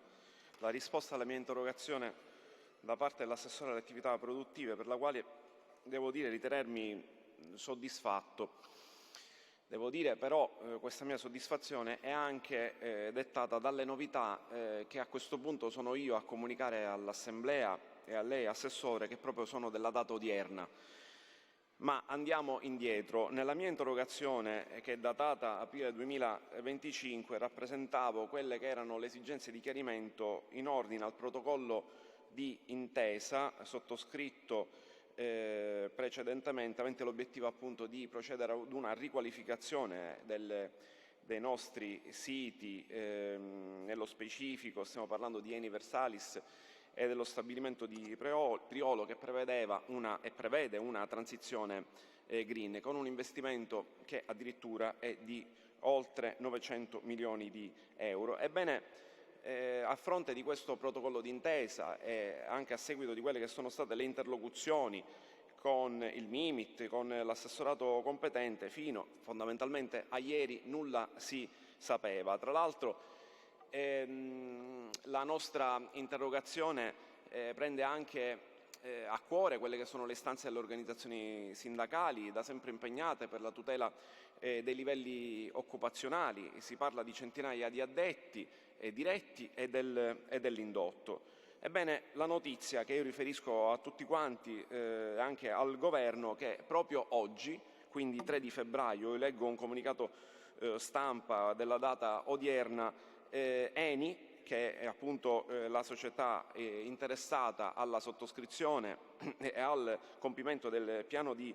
la risposta alla mia interrogazione da parte dell'assessore alle attività produttive, per la quale devo dire ritenermi soddisfatto. Devo dire però questa mia soddisfazione è anche dettata dalle novità che a questo punto sono io a comunicare all'Assemblea e a lei Assessore, che proprio sono della data odierna. Ma andiamo indietro. Nella mia interrogazione, che è datata aprile 2025, rappresentavo quelle che erano le esigenze di chiarimento in ordine al protocollo di intesa sottoscritto precedentemente, avente l'obiettivo appunto di procedere ad una riqualificazione dei nostri siti, nello specifico stiamo parlando di Eni Versalis e dello stabilimento di Priolo, che prevedeva e prevede una transizione green con un investimento che addirittura è di oltre 900 milioni di euro. Ebbene, a fronte di questo protocollo d'intesa e anche a seguito di quelle che sono state le interlocuzioni con il Mimit, con l'assessorato competente, fino fondamentalmente a ieri nulla si sapeva. Tra l'altro la nostra interrogazione prende anche a cuore quelle che sono le istanze delle organizzazioni sindacali, da sempre impegnate per la tutela dei livelli occupazionali. Si parla di centinaia di addetti diretti e dell'indotto. Ebbene, la notizia che io riferisco a tutti quanti, anche al Governo, che proprio oggi, quindi 3 di febbraio, io leggo un comunicato stampa della data odierna, Eni, che è appunto la società interessata alla sottoscrizione e al compimento del piano di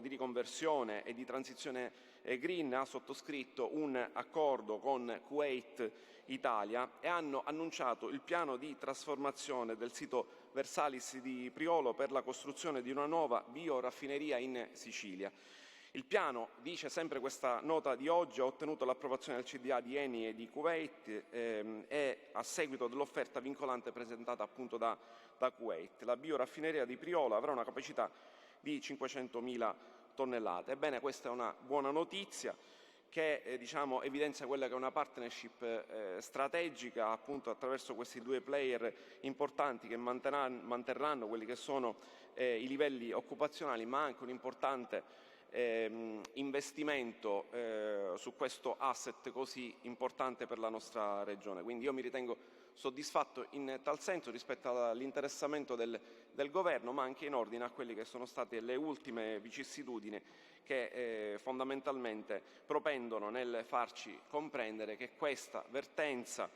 riconversione e di transizione green, ha sottoscritto un accordo con Kuwait Italia e hanno annunciato il piano di trasformazione del sito Versalis di Priolo per la costruzione di una nuova bioraffineria in Sicilia. Il piano, dice sempre questa nota di oggi, ha ottenuto l'approvazione del CDA di Eni e di Kuwait e a seguito dell'offerta vincolante presentata appunto da Kuwait. La bioraffineria di Priolo avrà una capacità di 500.000 tonnellate. Ebbene, questa è una buona notizia che evidenzia quella che è una partnership strategica appunto attraverso questi 2 player importanti che manterranno quelli che sono i livelli occupazionali, ma anche un importante investimento su questo asset così importante per la nostra regione. Quindi io mi ritengo soddisfatto in tal senso rispetto all'interessamento del Governo, ma anche in ordine a quelle che sono state le ultime vicissitudini che fondamentalmente propendono nel farci comprendere che questa vertenza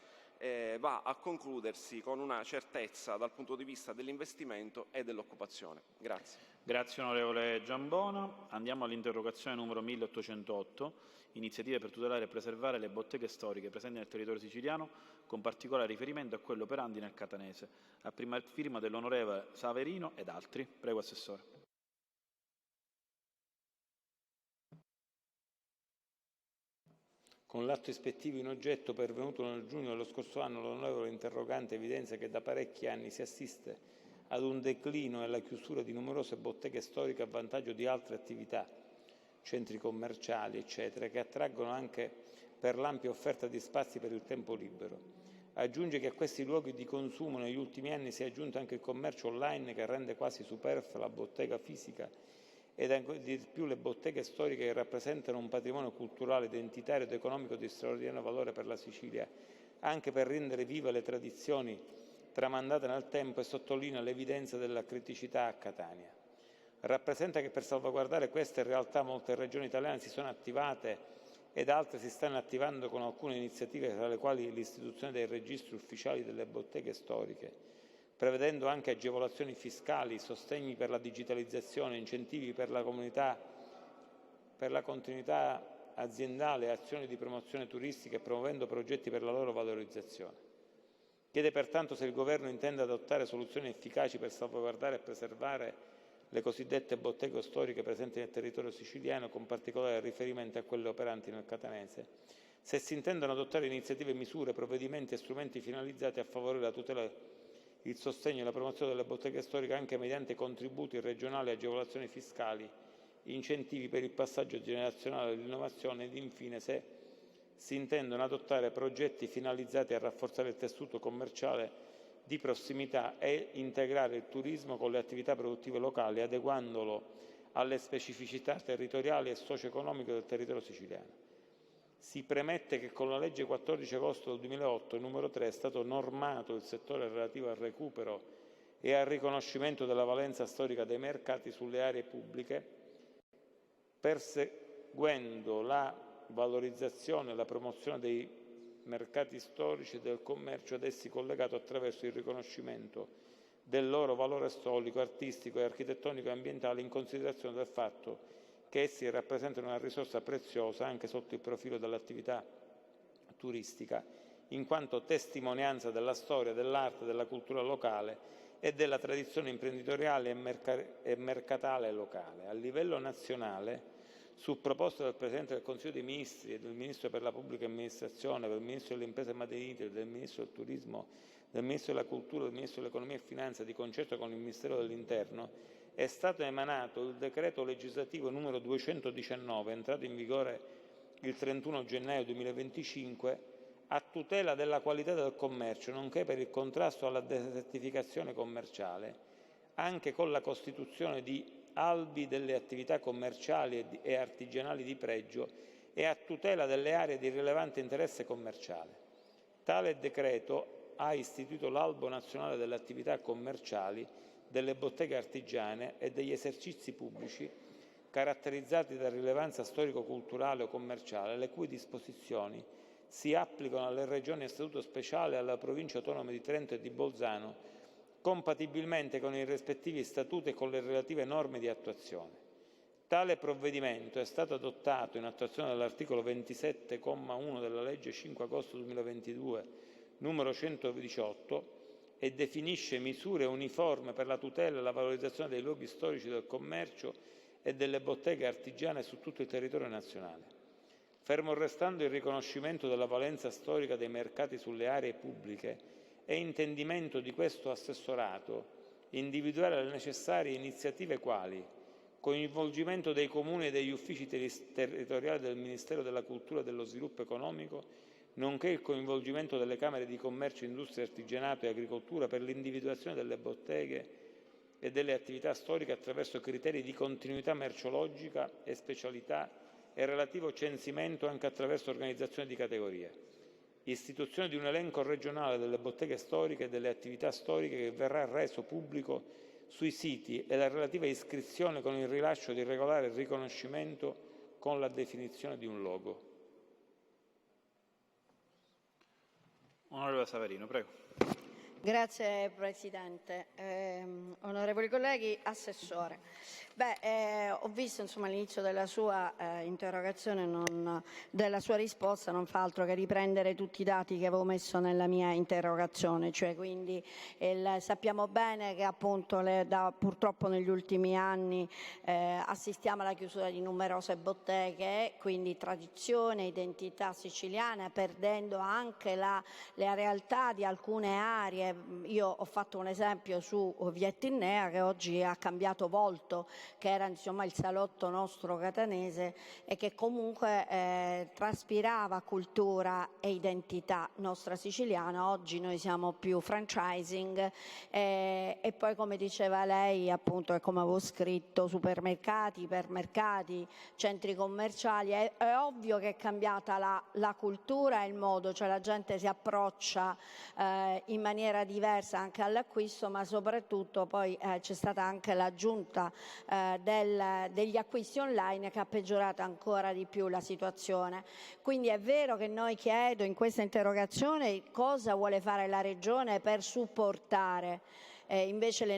va a concludersi con una certezza dal punto di vista dell'investimento e dell'occupazione. Grazie. Grazie onorevole Giambona. Andiamo all'interrogazione numero 1808, iniziative per tutelare e preservare le botteghe storiche presenti nel territorio siciliano, con particolare riferimento a quelle operanti nel catanese, a prima firma dell'onorevole Saverino ed altri. Prego Assessore. Con l'atto ispettivo in oggetto, pervenuto nel giugno dello scorso anno, l'onorevole interrogante evidenzia che da parecchi anni si assiste ad un declino e alla chiusura di numerose botteghe storiche a vantaggio di altre attività, centri commerciali, eccetera, che attraggono anche per l'ampia offerta di spazi per il tempo libero. Aggiunge che a questi luoghi di consumo negli ultimi anni si è aggiunto anche il commercio online che rende quasi superflua la bottega fisica ed ancora di più le botteghe storiche che rappresentano un patrimonio culturale, identitario ed economico di straordinario valore per la Sicilia, anche per rendere vive le tradizioni tramandate nel tempo, e sottolinea l'evidenza della criticità a Catania. Rappresenta che per salvaguardare queste realtà molte regioni italiane si sono attivate ed altre si stanno attivando con alcune iniziative, tra le quali l'istituzione dei registri ufficiali delle botteghe storiche, prevedendo anche agevolazioni fiscali, sostegni per la digitalizzazione, incentivi per la continuità aziendale e azioni di promozione turistica e promuovendo progetti per la loro valorizzazione. Chiede pertanto se il Governo intende adottare soluzioni efficaci per salvaguardare e preservare le cosiddette botteghe storiche presenti nel territorio siciliano, con particolare riferimento a quelle operanti nel catanese, se si intendono adottare iniziative, misure, provvedimenti e strumenti finalizzati a favorire la tutela, il sostegno e la promozione delle botteghe storiche anche mediante contributi regionali, agevolazioni fiscali, incentivi per il passaggio generazionale e l'innovazione ed infine se si intendono adottare progetti finalizzati a rafforzare il tessuto commerciale di prossimità e integrare il turismo con le attività produttive locali, adeguandolo alle specificità territoriali e socio-economiche del territorio siciliano. Si premette che con la legge 14 agosto del 2008, numero 3, è stato normato il settore relativo al recupero e al riconoscimento della valenza storica dei mercati sulle aree pubbliche, perseguendo la valorizzazione e la promozione dei mercati storici e del commercio ad essi collegato attraverso il riconoscimento del loro valore storico, artistico e architettonico e ambientale, in considerazione del fatto che essi rappresentano una risorsa preziosa anche sotto il profilo dell'attività turistica, in quanto testimonianza della storia, dell'arte, della cultura locale e della tradizione imprenditoriale e mercatale locale. A livello nazionale, su proposta del Presidente del Consiglio dei Ministri e del Ministro per la Pubblica Amministrazione, del Ministro delle Imprese e Made in Italy, del Ministro del Turismo, del Ministro della Cultura, del Ministro dell'Economia e Finanza, di concerto con il Ministero dell'Interno, è stato emanato il decreto legislativo numero 219, entrato in vigore il 31 gennaio 2025, a tutela della qualità del commercio, nonché per il contrasto alla desertificazione commerciale, anche con la costituzione di albi delle attività commerciali e artigianali di pregio e a tutela delle aree di rilevante interesse commerciale. Tale decreto ha istituito l'Albo nazionale delle attività commerciali, delle botteghe artigiane e degli esercizi pubblici caratterizzati da rilevanza storico-culturale o commerciale, le cui disposizioni si applicano alle regioni a statuto speciale e alle province autonome di Trento e di Bolzano, compatibilmente con i rispettivi statuti e con le relative norme di attuazione. Tale provvedimento è stato adottato in attuazione dell'articolo 27,1 della legge 5 agosto 2022 numero 118 e definisce misure uniformi per la tutela e la valorizzazione dei luoghi storici del commercio e delle botteghe artigiane su tutto il territorio nazionale. Fermo restando il riconoscimento della valenza storica dei mercati sulle aree pubbliche, è intendimento di questo assessorato individuare le necessarie iniziative quali coinvolgimento dei comuni e degli uffici territoriali del Ministero della Cultura e dello Sviluppo Economico, nonché il coinvolgimento delle Camere di Commercio, Industria, Artigianato e Agricoltura per l'individuazione delle botteghe e delle attività storiche attraverso criteri di continuità merceologica e specialità e relativo censimento anche attraverso organizzazioni di categorie. Istituzione di un elenco regionale delle botteghe storiche e delle attività storiche che verrà reso pubblico sui siti e la relativa iscrizione con il rilascio di regolare riconoscimento con la definizione di un logo. Onorevole Savarino, prego. Grazie Presidente. Onorevoli colleghi, Assessore. Ho visto all'inizio della sua interrogazione, della sua risposta, non fa altro che riprendere tutti i dati che avevo messo nella mia interrogazione, quindi sappiamo bene che appunto purtroppo negli ultimi anni assistiamo alla chiusura di numerose botteghe, quindi tradizione, identità siciliana, perdendo anche la realtà di alcune aree. Io ho fatto un esempio su Via Etnea, che oggi ha cambiato volto, che era il salotto nostro catanese e che comunque traspirava cultura e identità nostra siciliana. Oggi noi siamo più franchising e poi, come diceva lei, appunto, e come avevo scritto, supermercati, ipermercati, centri commerciali. È ovvio che è cambiata la cultura e il modo, la gente si approccia in maniera diversa anche all'acquisto, ma soprattutto poi c'è stata anche l'aggiunta degli acquisti online, che ha peggiorato ancora di più la situazione. Quindi è vero che noi chiedo in questa interrogazione cosa vuole fare la Regione per supportare invece la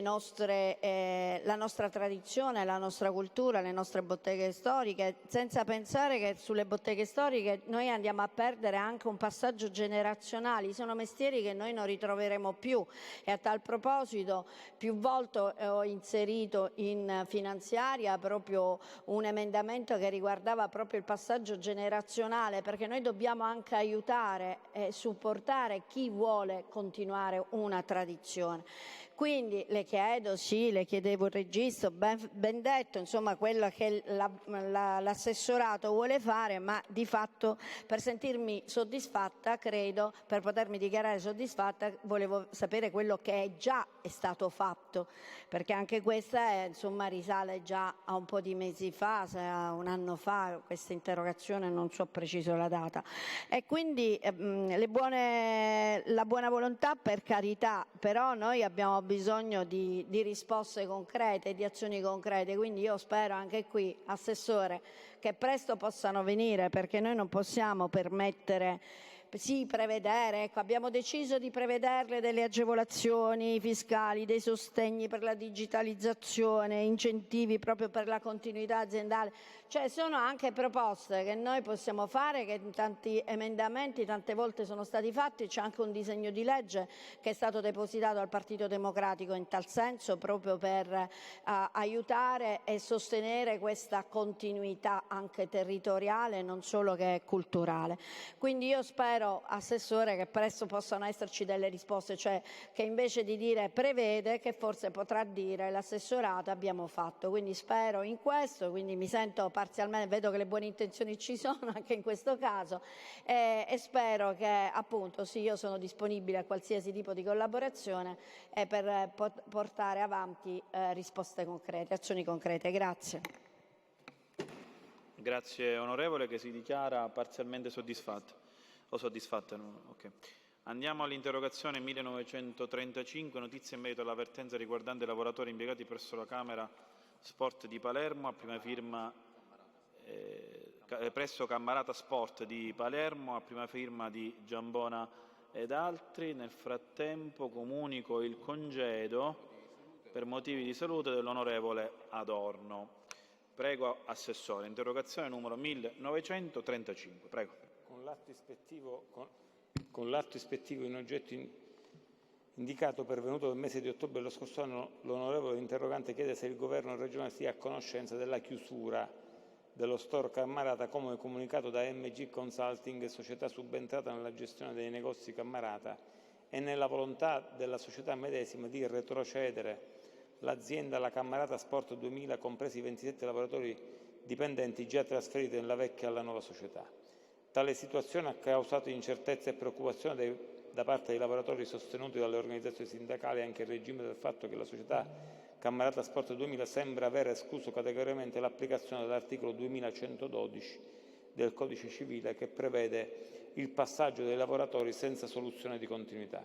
nostra tradizione, la nostra cultura, le nostre botteghe storiche, senza pensare che sulle botteghe storiche noi andiamo a perdere anche un passaggio generazionale. Sono mestieri che noi non ritroveremo più, e a tal proposito più volte ho inserito in finanziaria proprio un emendamento che riguardava proprio il passaggio generazionale, perché noi dobbiamo anche aiutare e supportare chi vuole continuare una tradizione. Quindi le chiedo, le chiedevo il registro, ben detto, quello che l'assessorato vuole fare, ma di fatto per sentirmi soddisfatta, credo, per potermi dichiarare soddisfatta, volevo sapere quello che già è stato fatto, perché anche questa risale già a un po' di mesi fa, a un anno fa, questa interrogazione, non so preciso la data. E quindi la buona volontà, per carità, però noi abbiamo bisogno di risposte concrete, di azioni concrete. Quindi io spero anche qui, Assessore, che presto possano venire, perché noi non possiamo permettere prevedere, abbiamo deciso di prevederle delle agevolazioni fiscali, dei sostegni per la digitalizzazione, incentivi proprio per la continuità aziendale. Sono anche proposte che noi possiamo fare, che in tanti emendamenti tante volte sono stati fatti. C'è anche un disegno di legge che è stato depositato al Partito Democratico in tal senso, proprio per aiutare e sostenere questa continuità anche territoriale, non solo che culturale. Quindi io spero, Assessore, che presto possano esserci delle risposte, che invece di dire prevede, che forse potrà dire l'assessorato abbiamo fatto. Quindi spero in questo, quindi mi sento parzialmente, vedo che le buone intenzioni ci sono anche in questo caso, e spero che appunto io sono disponibile a qualsiasi tipo di collaborazione per portare avanti risposte concrete, azioni concrete. Grazie. Grazie onorevole, che si dichiara parzialmente soddisfatta. O soddisfatta? No? Okay. Andiamo all'interrogazione 1935, notizie in merito all'avvertenza riguardante i lavoratori impiegati presso la Camera Sport di Palermo, a prima firma presso Cammarata Sport di Palermo, a prima firma di Giambona ed altri. Nel frattempo comunico il congedo per motivi di salute dell'onorevole Adorno. Prego, Assessore. Interrogazione numero 1935. Prego. Con l'atto ispettivo in oggetto indicato, pervenuto nel mese di ottobre dello scorso anno, l'onorevole interrogante chiede se il Governo regionale sia a conoscenza della chiusura dello store Cammarata, come comunicato da MG Consulting, società subentrata nella gestione dei negozi Cammarata, e nella volontà della società medesima di retrocedere l'azienda alla Cammarata Sport 2000, compresi i 27 lavoratori dipendenti già trasferiti nella vecchia alla nuova società. Tale situazione ha causato incertezza e preoccupazione da parte dei lavoratori, sostenuti dalle organizzazioni sindacali, anche in regime del fatto che la società Cammarata Sport 2000 sembra aver escluso categoricamente l'applicazione dell'articolo 2112 del Codice Civile, che prevede il passaggio dei lavoratori senza soluzione di continuità.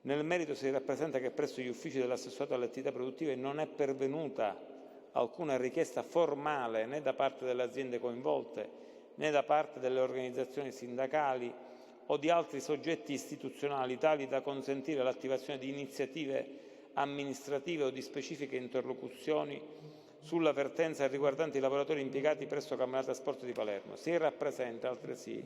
Nel merito si rappresenta che presso gli uffici dell'assessorato alle attività produttive non è pervenuta alcuna richiesta formale né da parte delle aziende coinvolte, né da parte delle organizzazioni sindacali o di altri soggetti istituzionali tali da consentire l'attivazione di iniziative amministrative o di specifiche interlocuzioni sulla vertenza riguardante i lavoratori impiegati presso Camera Trasporto di Palermo. Si rappresenta altresì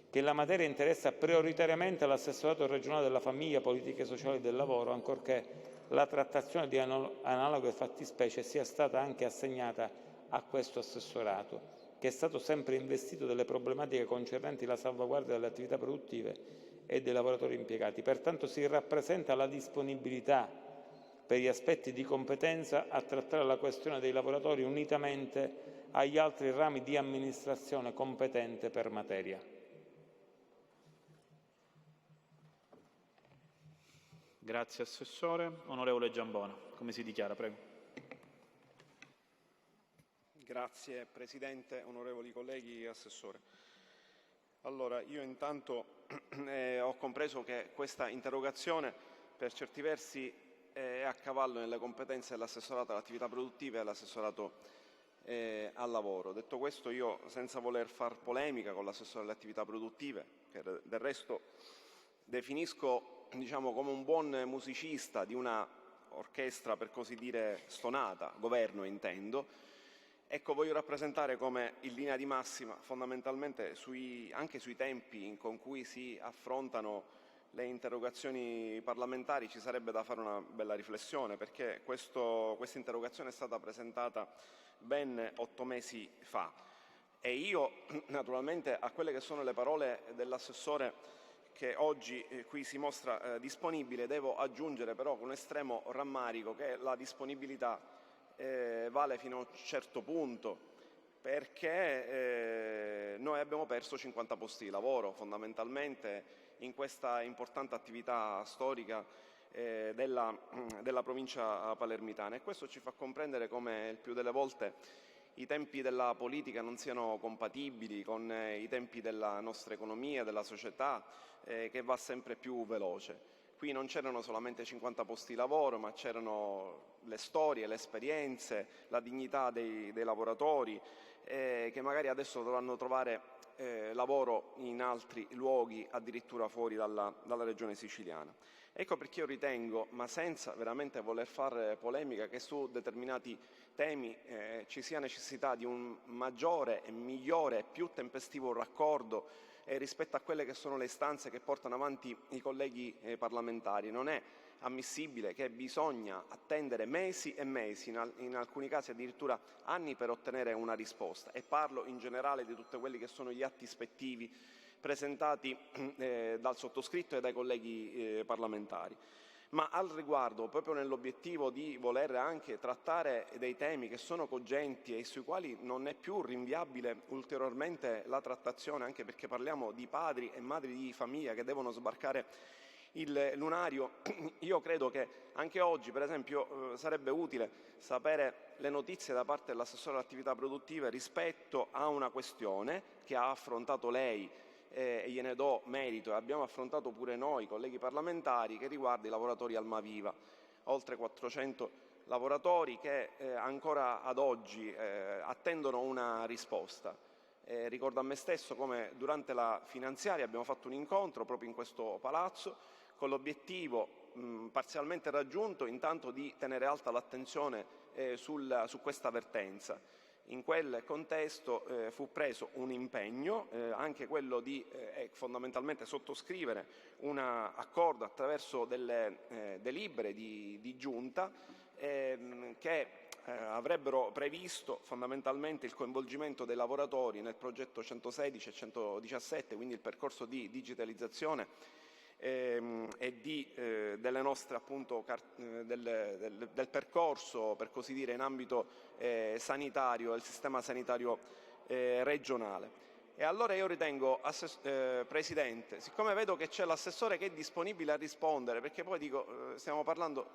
che la materia interessa prioritariamente l'assessorato regionale della famiglia, politiche sociali e del lavoro, ancorché la trattazione di analoghe fattispecie sia stata anche assegnata a questo assessorato, che è stato sempre investito delle problematiche concernenti la salvaguardia delle attività produttive e dei lavoratori impiegati. Pertanto si rappresenta la disponibilità per gli aspetti di competenza a trattare la questione dei lavoratori unitamente agli altri rami di amministrazione competente per materia. Grazie Assessore. Onorevole Giambona, come si dichiara? Prego. Grazie Presidente, onorevoli colleghi, Assessore. Allora, io intanto ho compreso che questa interrogazione per certi versi è a cavallo nelle competenze dell'assessorato all'attività produttiva e dell'assessorato al lavoro. Detto questo, io senza voler far polemica con l'assessore alle attività produttive, che del resto definisco come un buon musicista di una orchestra per così dire stonata, governo intendo, ecco, voglio rappresentare come in linea di massima fondamentalmente anche sui tempi con cui si affrontano le interrogazioni parlamentari ci sarebbe da fare una bella riflessione, perché questa interrogazione è stata presentata ben 8 mesi fa e io naturalmente a quelle che sono le parole dell'assessore che oggi qui si mostra disponibile, devo aggiungere però con estremo rammarico che la disponibilità vale fino a un certo punto, perché noi abbiamo perso 50 posti di lavoro fondamentalmente in questa importante attività storica della provincia palermitana, e questo ci fa comprendere come il più delle volte i tempi della politica non siano compatibili con i tempi della nostra economia, della società, che va sempre più veloce. Qui non c'erano solamente 50 posti di lavoro, ma c'erano le storie, le esperienze, la dignità dei lavoratori che magari adesso dovranno trovare lavoro in altri luoghi, addirittura fuori dalla regione siciliana. Ecco perché io ritengo, ma senza veramente voler fare polemica, che su determinati temi ci sia necessità di un maggiore e migliore e più tempestivo raccordo rispetto a quelle che sono le istanze che portano avanti i colleghi parlamentari. Non è ammissibile che bisogna attendere mesi e mesi, in alcuni casi addirittura anni, per ottenere una risposta, e parlo in generale di tutti quelli che sono gli atti ispettivi presentati dal sottoscritto e dai colleghi parlamentari. Ma al riguardo, proprio nell'obiettivo di voler anche trattare dei temi che sono cogenti e sui quali non è più rinviabile ulteriormente la trattazione, anche perché parliamo di padri e madri di famiglia che devono sbarcare il lunario, io credo che anche oggi, per esempio, sarebbe utile sapere le notizie da parte dell'assessore alle attività produttive rispetto a una questione che ha affrontato lei e gliene do merito, e abbiamo affrontato pure noi, colleghi parlamentari, che riguarda i lavoratori Almaviva. Oltre 400 lavoratori che ancora ad oggi attendono una risposta. Ricordo a me stesso come durante la finanziaria abbiamo fatto un incontro proprio in questo palazzo con l'obiettivo parzialmente raggiunto intanto di tenere alta l'attenzione su questa vertenza. In quel contesto fu preso un impegno, anche quello di fondamentalmente sottoscrivere un accordo attraverso delle delibere di giunta che avrebbero previsto fondamentalmente il coinvolgimento dei lavoratori nel progetto 116 e 117, quindi il percorso di digitalizzazione e delle nostre appunto del percorso, per così dire, in ambito sanitario, del sistema sanitario regionale. E allora io ritengo, Presidente, siccome vedo che c'è l'assessore che è disponibile a rispondere, perché poi dico, stiamo parlando,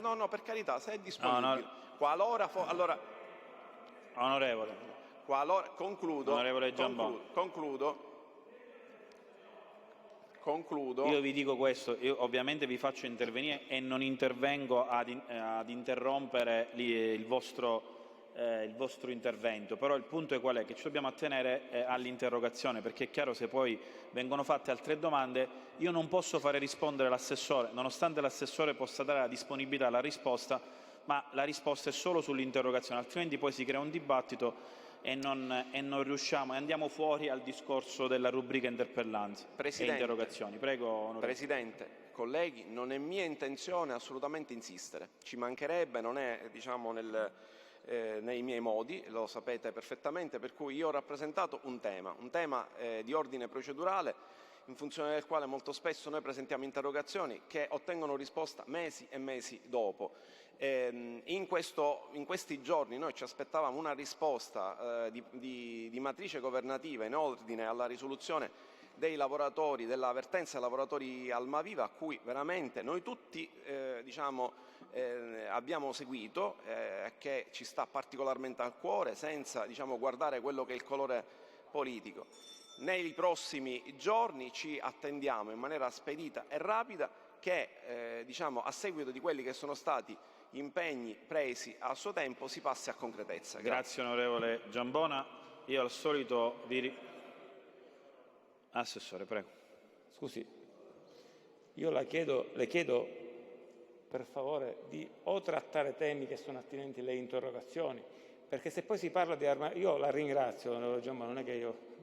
no, per carità, se è disponibile, qualora allora, Onorevole. Qualora, concludo. Onorevole Giambon. Concludo. Io vi dico questo, io ovviamente vi faccio intervenire e non intervengo ad interrompere il vostro intervento, però il punto è qual è? Che ci dobbiamo attenere all'interrogazione, perché è chiaro, se poi vengono fatte altre domande io non posso fare rispondere l'assessore, nonostante l'assessore possa dare la disponibilità alla risposta, ma la risposta è solo sull'interrogazione, altrimenti poi si crea un dibattito e non riusciamo, e andiamo fuori al discorso della rubrica interpellanze e interrogazioni. Prego, onorevole. Presidente, colleghi, non è mia intenzione assolutamente insistere, ci mancherebbe, non è nei miei modi, lo sapete perfettamente, per cui io ho rappresentato un tema di ordine procedurale, in funzione del quale molto spesso noi presentiamo interrogazioni che ottengono risposta mesi e mesi dopo. In questi giorni noi ci aspettavamo una risposta di matrice governativa in ordine alla risoluzione dei lavoratori, della vertenza dei lavoratori Almaviva, a cui veramente noi tutti abbiamo seguito, che ci sta particolarmente al cuore, senza guardare quello che è il colore politico. Nei prossimi giorni ci attendiamo in maniera spedita e rapida che a seguito di quelli che sono stati impegni presi a suo tempo si passi a concretezza. Grazie onorevole Giambona. Io al solito Assessore, prego. Scusi, io le chiedo per favore di o trattare temi che sono attinenti alle interrogazioni, perché se poi si parla di io la ringrazio, onorevole Giambona, non è che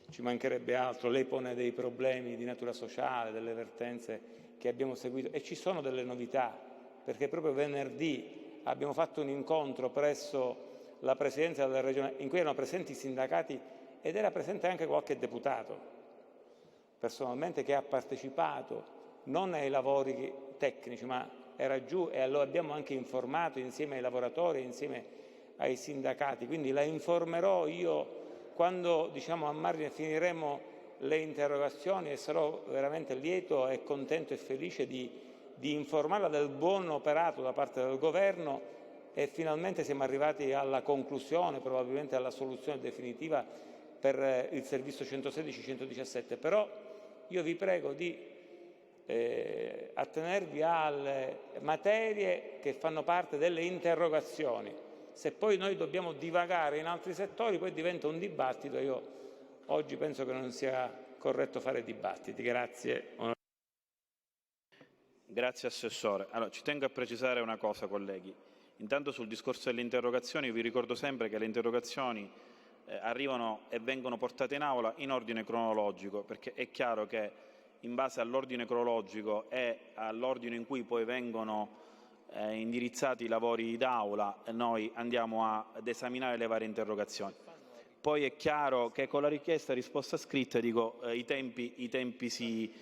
ci mancherebbe altro, lei pone dei problemi di natura sociale, delle vertenze che abbiamo seguito e ci sono delle novità, perché proprio venerdì abbiamo fatto un incontro presso la Presidenza della Regione in cui erano presenti i sindacati ed era presente anche qualche deputato, personalmente, che ha partecipato non ai lavori tecnici, ma era giù e lo abbiamo anche informato insieme ai lavoratori, insieme ai sindacati. Quindi la informerò io quando a margine finiremo le interrogazioni e sarò veramente lieto e contento e felice di informarla del buon operato da parte del Governo e finalmente siamo arrivati alla conclusione, probabilmente alla soluzione definitiva per il servizio 116-117. Però io vi prego di attenervi alle materie che fanno parte delle interrogazioni. Se poi noi dobbiamo divagare in altri settori, poi diventa un dibattito. Io oggi penso che non sia corretto fare dibattiti. Grazie. Grazie Assessore. Allora, ci tengo a precisare una cosa, colleghi. Intanto sul discorso delle interrogazioni vi ricordo sempre che le interrogazioni arrivano e vengono portate in aula in ordine cronologico, perché è chiaro che in base all'ordine cronologico e all'ordine in cui poi vengono indirizzati i lavori d'aula, noi andiamo ad esaminare le varie interrogazioni. Poi è chiaro che con la richiesta di risposta scritta i tempi si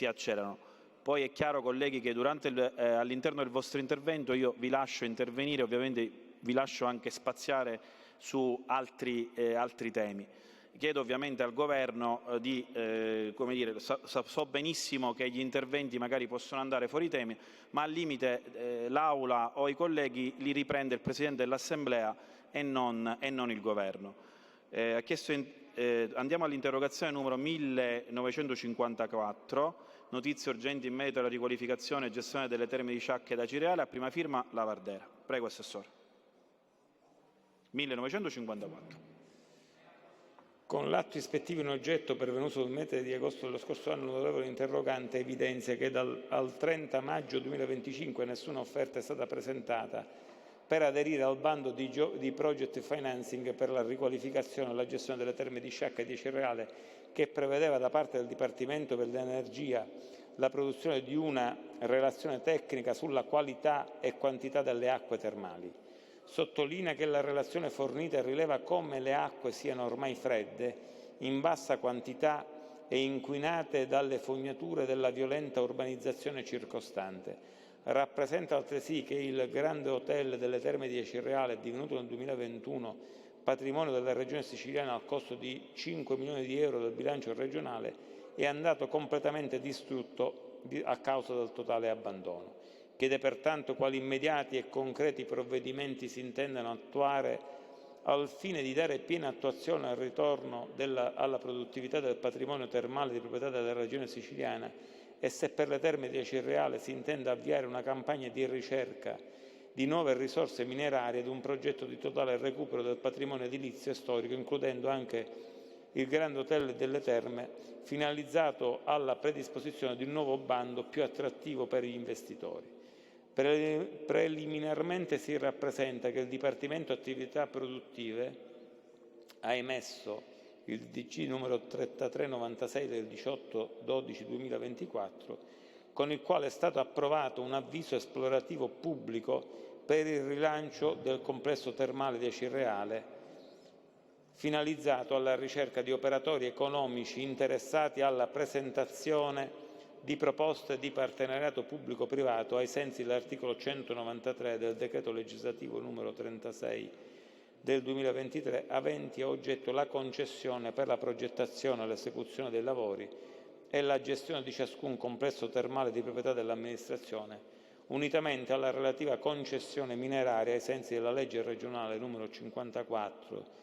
accelerano. Poi è chiaro, colleghi, che all'interno del vostro intervento io vi lascio intervenire, ovviamente vi lascio anche spaziare su altri temi. Chiedo ovviamente al Governo so benissimo che gli interventi magari possono andare fuori temi, ma al limite l'Aula o i colleghi li riprende il Presidente dell'Assemblea e non il Governo. Andiamo all'interrogazione numero 1954, notizie urgenti in merito alla riqualificazione e gestione delle terme di Sciacca da Cireale, a prima firma Lavardera. Prego, Assessore. 1954. Con l'atto ispettivo in oggetto pervenuto il mese di agosto dello scorso anno, l'onorevole interrogante evidenzia che al 30 maggio 2025 nessuna offerta è stata presentata per aderire al bando di project financing per la riqualificazione e la gestione delle terme di Sciacca e di Cireale, che prevedeva da parte del Dipartimento per l'Energia la produzione di una relazione tecnica sulla qualità e quantità delle acque termali. Sottolinea che la relazione fornita rileva come le acque siano ormai fredde, in bassa quantità e inquinate dalle fognature della violenta urbanizzazione circostante. Rappresenta altresì che il Grande Hotel delle Terme di Cireale, divenuto nel 2021 patrimonio della Regione Siciliana al costo di 5 milioni di euro del bilancio regionale, è andato completamente distrutto a causa del totale abbandono. Chiede pertanto quali immediati e concreti provvedimenti si intendano attuare al fine di dare piena attuazione al ritorno alla produttività del patrimonio termale di proprietà della Regione Siciliana e se per le terme di Cireale si intende avviare una campagna di ricerca di nuove risorse minerarie ed un progetto di totale recupero del patrimonio edilizio e storico, includendo anche il Grande Hotel delle Terme, finalizzato alla predisposizione di un nuovo bando più attrattivo per gli investitori. Preliminarmente si rappresenta che il Dipartimento Attività Produttive ha emesso il DG numero 3396 del 18/12/2024, con il quale è stato approvato un avviso esplorativo pubblico per il rilancio del complesso termale di Acireale, finalizzato alla ricerca di operatori economici interessati alla presentazione di proposte di partenariato pubblico-privato ai sensi dell'articolo 193 del decreto legislativo numero 36 del 2023, aventi a oggetto la concessione per la progettazione e l'esecuzione dei lavori e la gestione di ciascun complesso termale di proprietà dell'amministrazione, unitamente alla relativa concessione mineraria ai sensi della legge regionale numero 54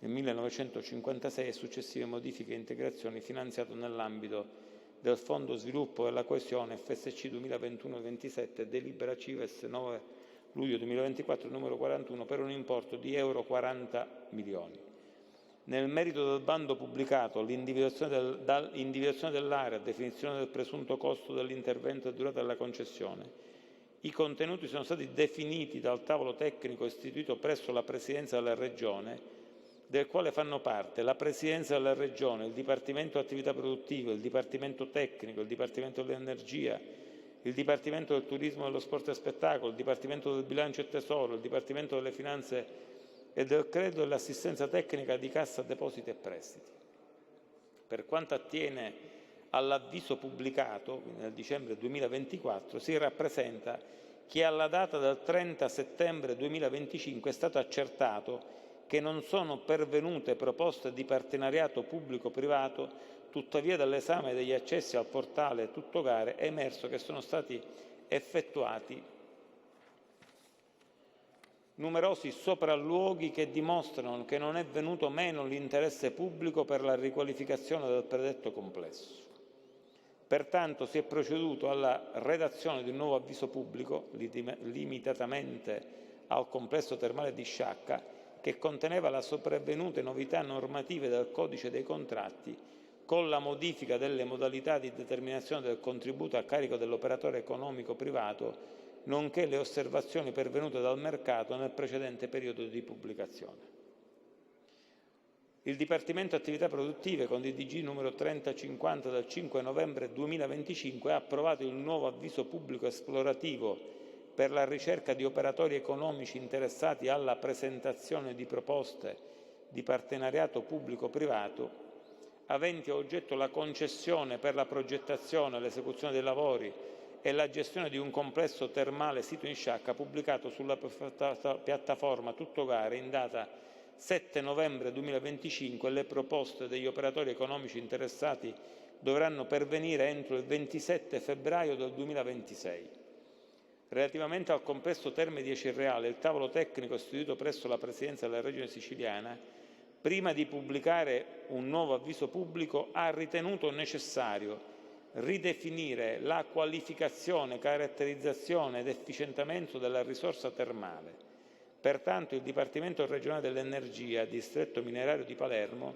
del 1956 e successive modifiche e integrazioni, finanziato nell'ambito del Fondo Sviluppo e la Coesione FSC 2021-27, delibera CIVES 9 luglio 2024 numero 41, per un importo di euro 40 milioni. Nel merito del bando pubblicato, l'individuazione dell'area, definizione del presunto costo dell'intervento e durata della concessione, i contenuti sono stati definiti dal tavolo tecnico istituito presso la Presidenza della Regione, del quale fanno parte la Presidenza della Regione, il Dipartimento Attività Produttive, il Dipartimento Tecnico, il Dipartimento dell'Energia, il Dipartimento del Turismo, dello Sport e Spettacolo, il Dipartimento del Bilancio e Tesoro, il Dipartimento delle Finanze e del Credito e l'assistenza tecnica di Cassa Depositi e Prestiti. Per quanto attiene all'avviso pubblicato nel dicembre 2024, si rappresenta che alla data del 30 settembre 2025 è stato accertato che non sono pervenute proposte di partenariato pubblico-privato, tuttavia dall'esame degli accessi al portale Tuttogare è emerso che sono stati effettuati numerosi sopralluoghi che dimostrano che non è venuto meno l'interesse pubblico per la riqualificazione del predetto complesso. Pertanto si è proceduto alla redazione di un nuovo avviso pubblico, limitatamente al complesso termale di Sciacca, che conteneva le sopravvenute novità normative del Codice dei contratti, con la modifica delle modalità di determinazione del contributo a carico dell'operatore economico privato, nonché le osservazioni pervenute dal mercato nel precedente periodo di pubblicazione. Il Dipartimento Attività Produttive, con DDG numero 3050 del 5 novembre 2025, ha approvato il nuovo avviso pubblico esplorativo per la ricerca di operatori economici interessati alla presentazione di proposte di partenariato pubblico-privato, aventi a oggetto la concessione per la progettazione, l'esecuzione dei lavori e la gestione di un complesso termale sito in Sciacca, pubblicato sulla piattaforma Tuttogare in data 7 novembre 2025. Le proposte degli operatori economici interessati dovranno pervenire entro il 27 febbraio del 2026. Relativamente al complesso Terme di Acireale, il tavolo tecnico istituito presso la Presidenza della Regione Siciliana, prima di pubblicare un nuovo avviso pubblico, ha ritenuto necessario ridefinire la qualificazione, caratterizzazione ed efficientamento della risorsa termale. Pertanto il Dipartimento regionale dell'Energia, Distretto Minerario di Palermo,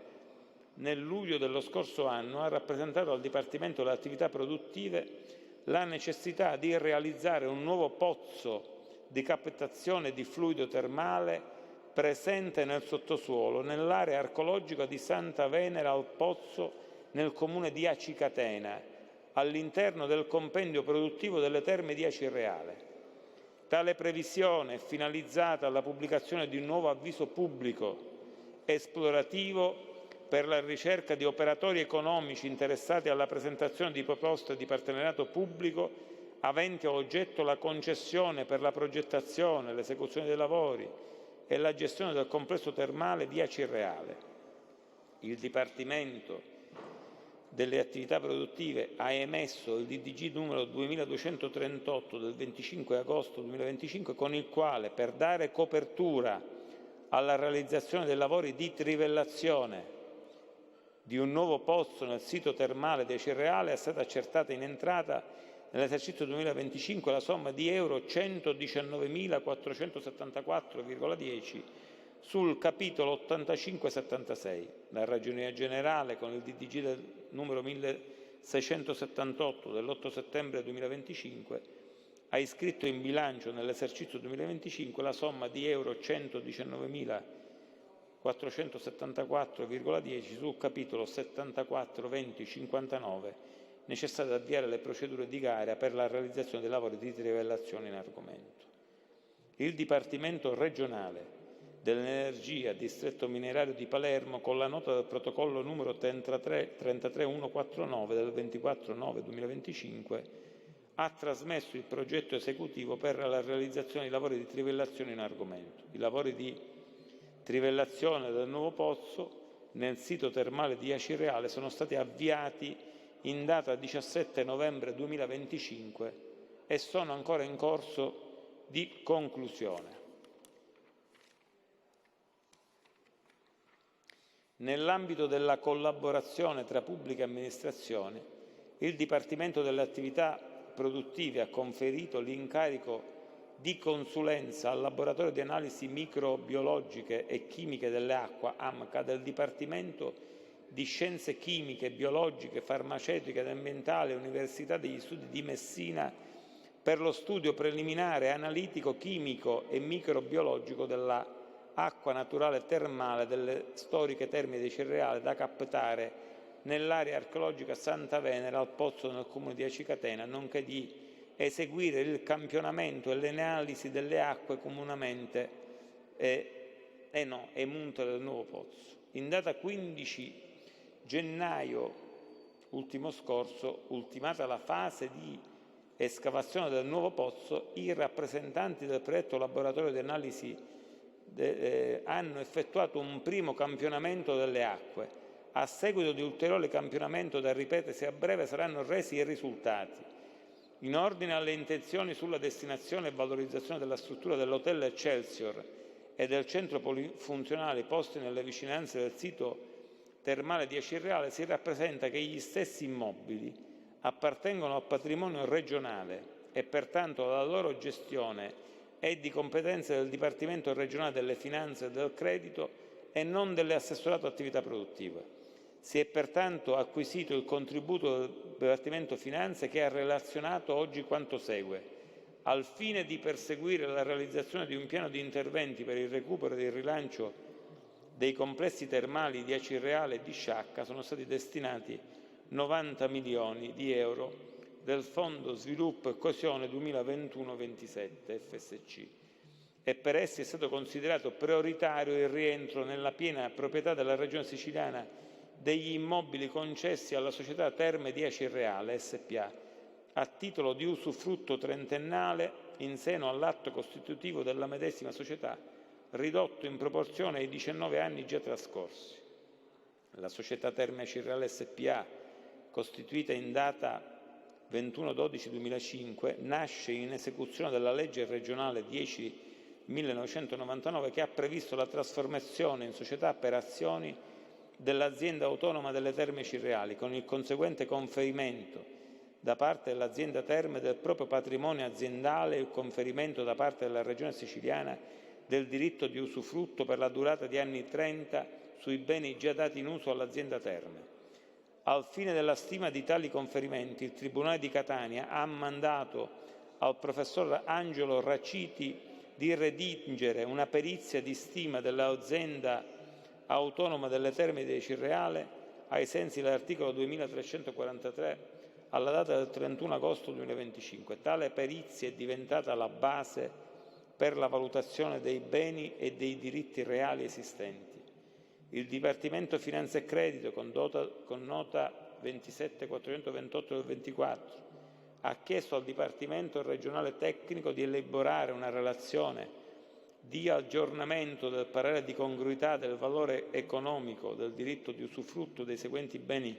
nel luglio dello scorso anno ha rappresentato al Dipartimento delle Attività Produttive la necessità di realizzare un nuovo pozzo di captazione di fluido termale presente nel sottosuolo, nell'area archeologica di Santa Venera al Pozzo, nel comune di Acicatena, all'interno del compendio produttivo delle Terme di Acireale. Tale previsione è finalizzata alla pubblicazione di un nuovo avviso pubblico esplorativo per la ricerca di operatori economici interessati alla presentazione di proposte di partenariato pubblico aventi a oggetto la concessione per la progettazione, l'esecuzione dei lavori e la gestione del complesso termale di Acireale. Il Dipartimento delle Attività Produttive ha emesso il DDG numero 2238 del 25 agosto 2025, con il quale, per dare copertura alla realizzazione dei lavori di trivellazione di un nuovo pozzo nel sito termale di Acireale, è stata accertata in entrata nell'esercizio 2025 la somma di euro 119.474,10 sul capitolo 8576. La Ragioneria Generale, con il DDG del numero 1678 dell'8 settembre 2025, ha iscritto in bilancio nell'esercizio 2025 la somma di euro 119.474,10 sul capitolo 742059 necessario ad avviare le procedure di gara per la realizzazione dei lavori di trivellazione in argomento. Il Dipartimento regionale dell'Energia, Distretto Minerario di Palermo, con la nota del protocollo numero 33149 del 24/9/2025, ha trasmesso il progetto esecutivo per la realizzazione dei lavori di trivellazione in argomento. I lavori di trivellazione del nuovo pozzo nel sito termale di Acireale sono stati avviati in data 17 novembre 2025 e sono ancora in corso di conclusione. Nell'ambito della collaborazione tra pubbliche amministrazioni, il Dipartimento delle Attività Produttive ha conferito l'incarico di consulenza al Laboratorio di Analisi Microbiologiche e Chimiche delle Acque, AMCA, del Dipartimento di Scienze Chimiche, Biologiche, Farmaceutiche ed Ambientali, Università degli Studi di Messina, per lo studio preliminare analitico, chimico e microbiologico della acqua naturale termale delle storiche terme dei Cereali da captare nell'area archeologica Santa Venera al pozzo nel comune di Acicatena, nonché di eseguire il campionamento e le analisi delle acque comunemente emunte del nuovo pozzo. In data 15 gennaio ultimo scorso, ultimata la fase di escavazione del nuovo pozzo, i rappresentanti del predetto laboratorio di analisi hanno effettuato un primo campionamento delle acque. A seguito di ulteriore campionamento da ripetersi a breve saranno resi i risultati. In ordine alle intenzioni sulla destinazione e valorizzazione della struttura dell'Hotel Excelsior e del centro polifunzionale posti nelle vicinanze del sito termale di Acireale, si rappresenta che gli stessi immobili appartengono al patrimonio regionale e pertanto la loro gestione è di competenza del Dipartimento regionale delle Finanze e del Credito e non dell'assessorato attività produttive. Si è pertanto acquisito il contributo del Dipartimento Finanze, che ha relazionato oggi quanto segue. Al fine di perseguire la realizzazione di un piano di interventi per il recupero e il rilancio dei complessi termali di Acireale e di Sciacca, sono stati destinati 90 milioni di euro del Fondo Sviluppo e Coesione 2021-27 FSC, e per essi è stato considerato prioritario il rientro nella piena proprietà della Regione Siciliana degli immobili concessi alla società Terme di Acireale SpA a titolo di usufrutto trentennale in seno all'atto costitutivo della medesima società, ridotto in proporzione ai 19 anni già trascorsi. La società Terme Acireale SpA, costituita in data 21/12/2005, nasce in esecuzione della legge regionale 10/1999, che ha previsto la trasformazione in società per azioni dell'azienda autonoma delle Terme Acireali, con il conseguente conferimento da parte dell'azienda Terme del proprio patrimonio aziendale e il conferimento da parte della Regione Siciliana del diritto di usufrutto per la durata di anni 30 sui beni già dati in uso all'azienda Terme. Al fine della stima di tali conferimenti, il Tribunale di Catania ha mandato al professor Angelo Raciti di redigere una perizia di stima dell'azienda autonoma delle Terme di Acireale ai sensi dell'articolo 2343 alla data del 31 agosto 2025. Tale perizia è diventata la base per la valutazione dei beni e dei diritti reali esistenti. Il Dipartimento Finanza e Credito, con nota 27428 del 24, ha chiesto al Dipartimento regionale tecnico di elaborare una relazione di aggiornamento del parere di congruità del valore economico del diritto di usufrutto dei seguenti beni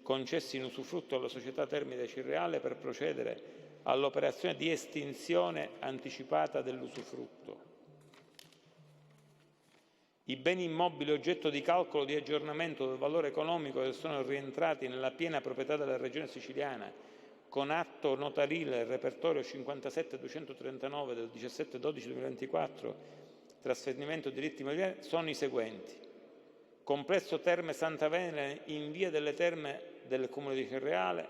concessi in usufrutto alla società Terme di Acireale per procedere all'operazione di estinzione anticipata dell'usufrutto. I beni immobili oggetto di calcolo di aggiornamento del valore economico che sono rientrati nella piena proprietà della Regione Siciliana con atto notarile repertorio 57239 del 17/12/2024, trasferimento diritti immobiliari, sono i seguenti. Complesso Terme Santa Venera in via delle Terme del Comune di Acireale,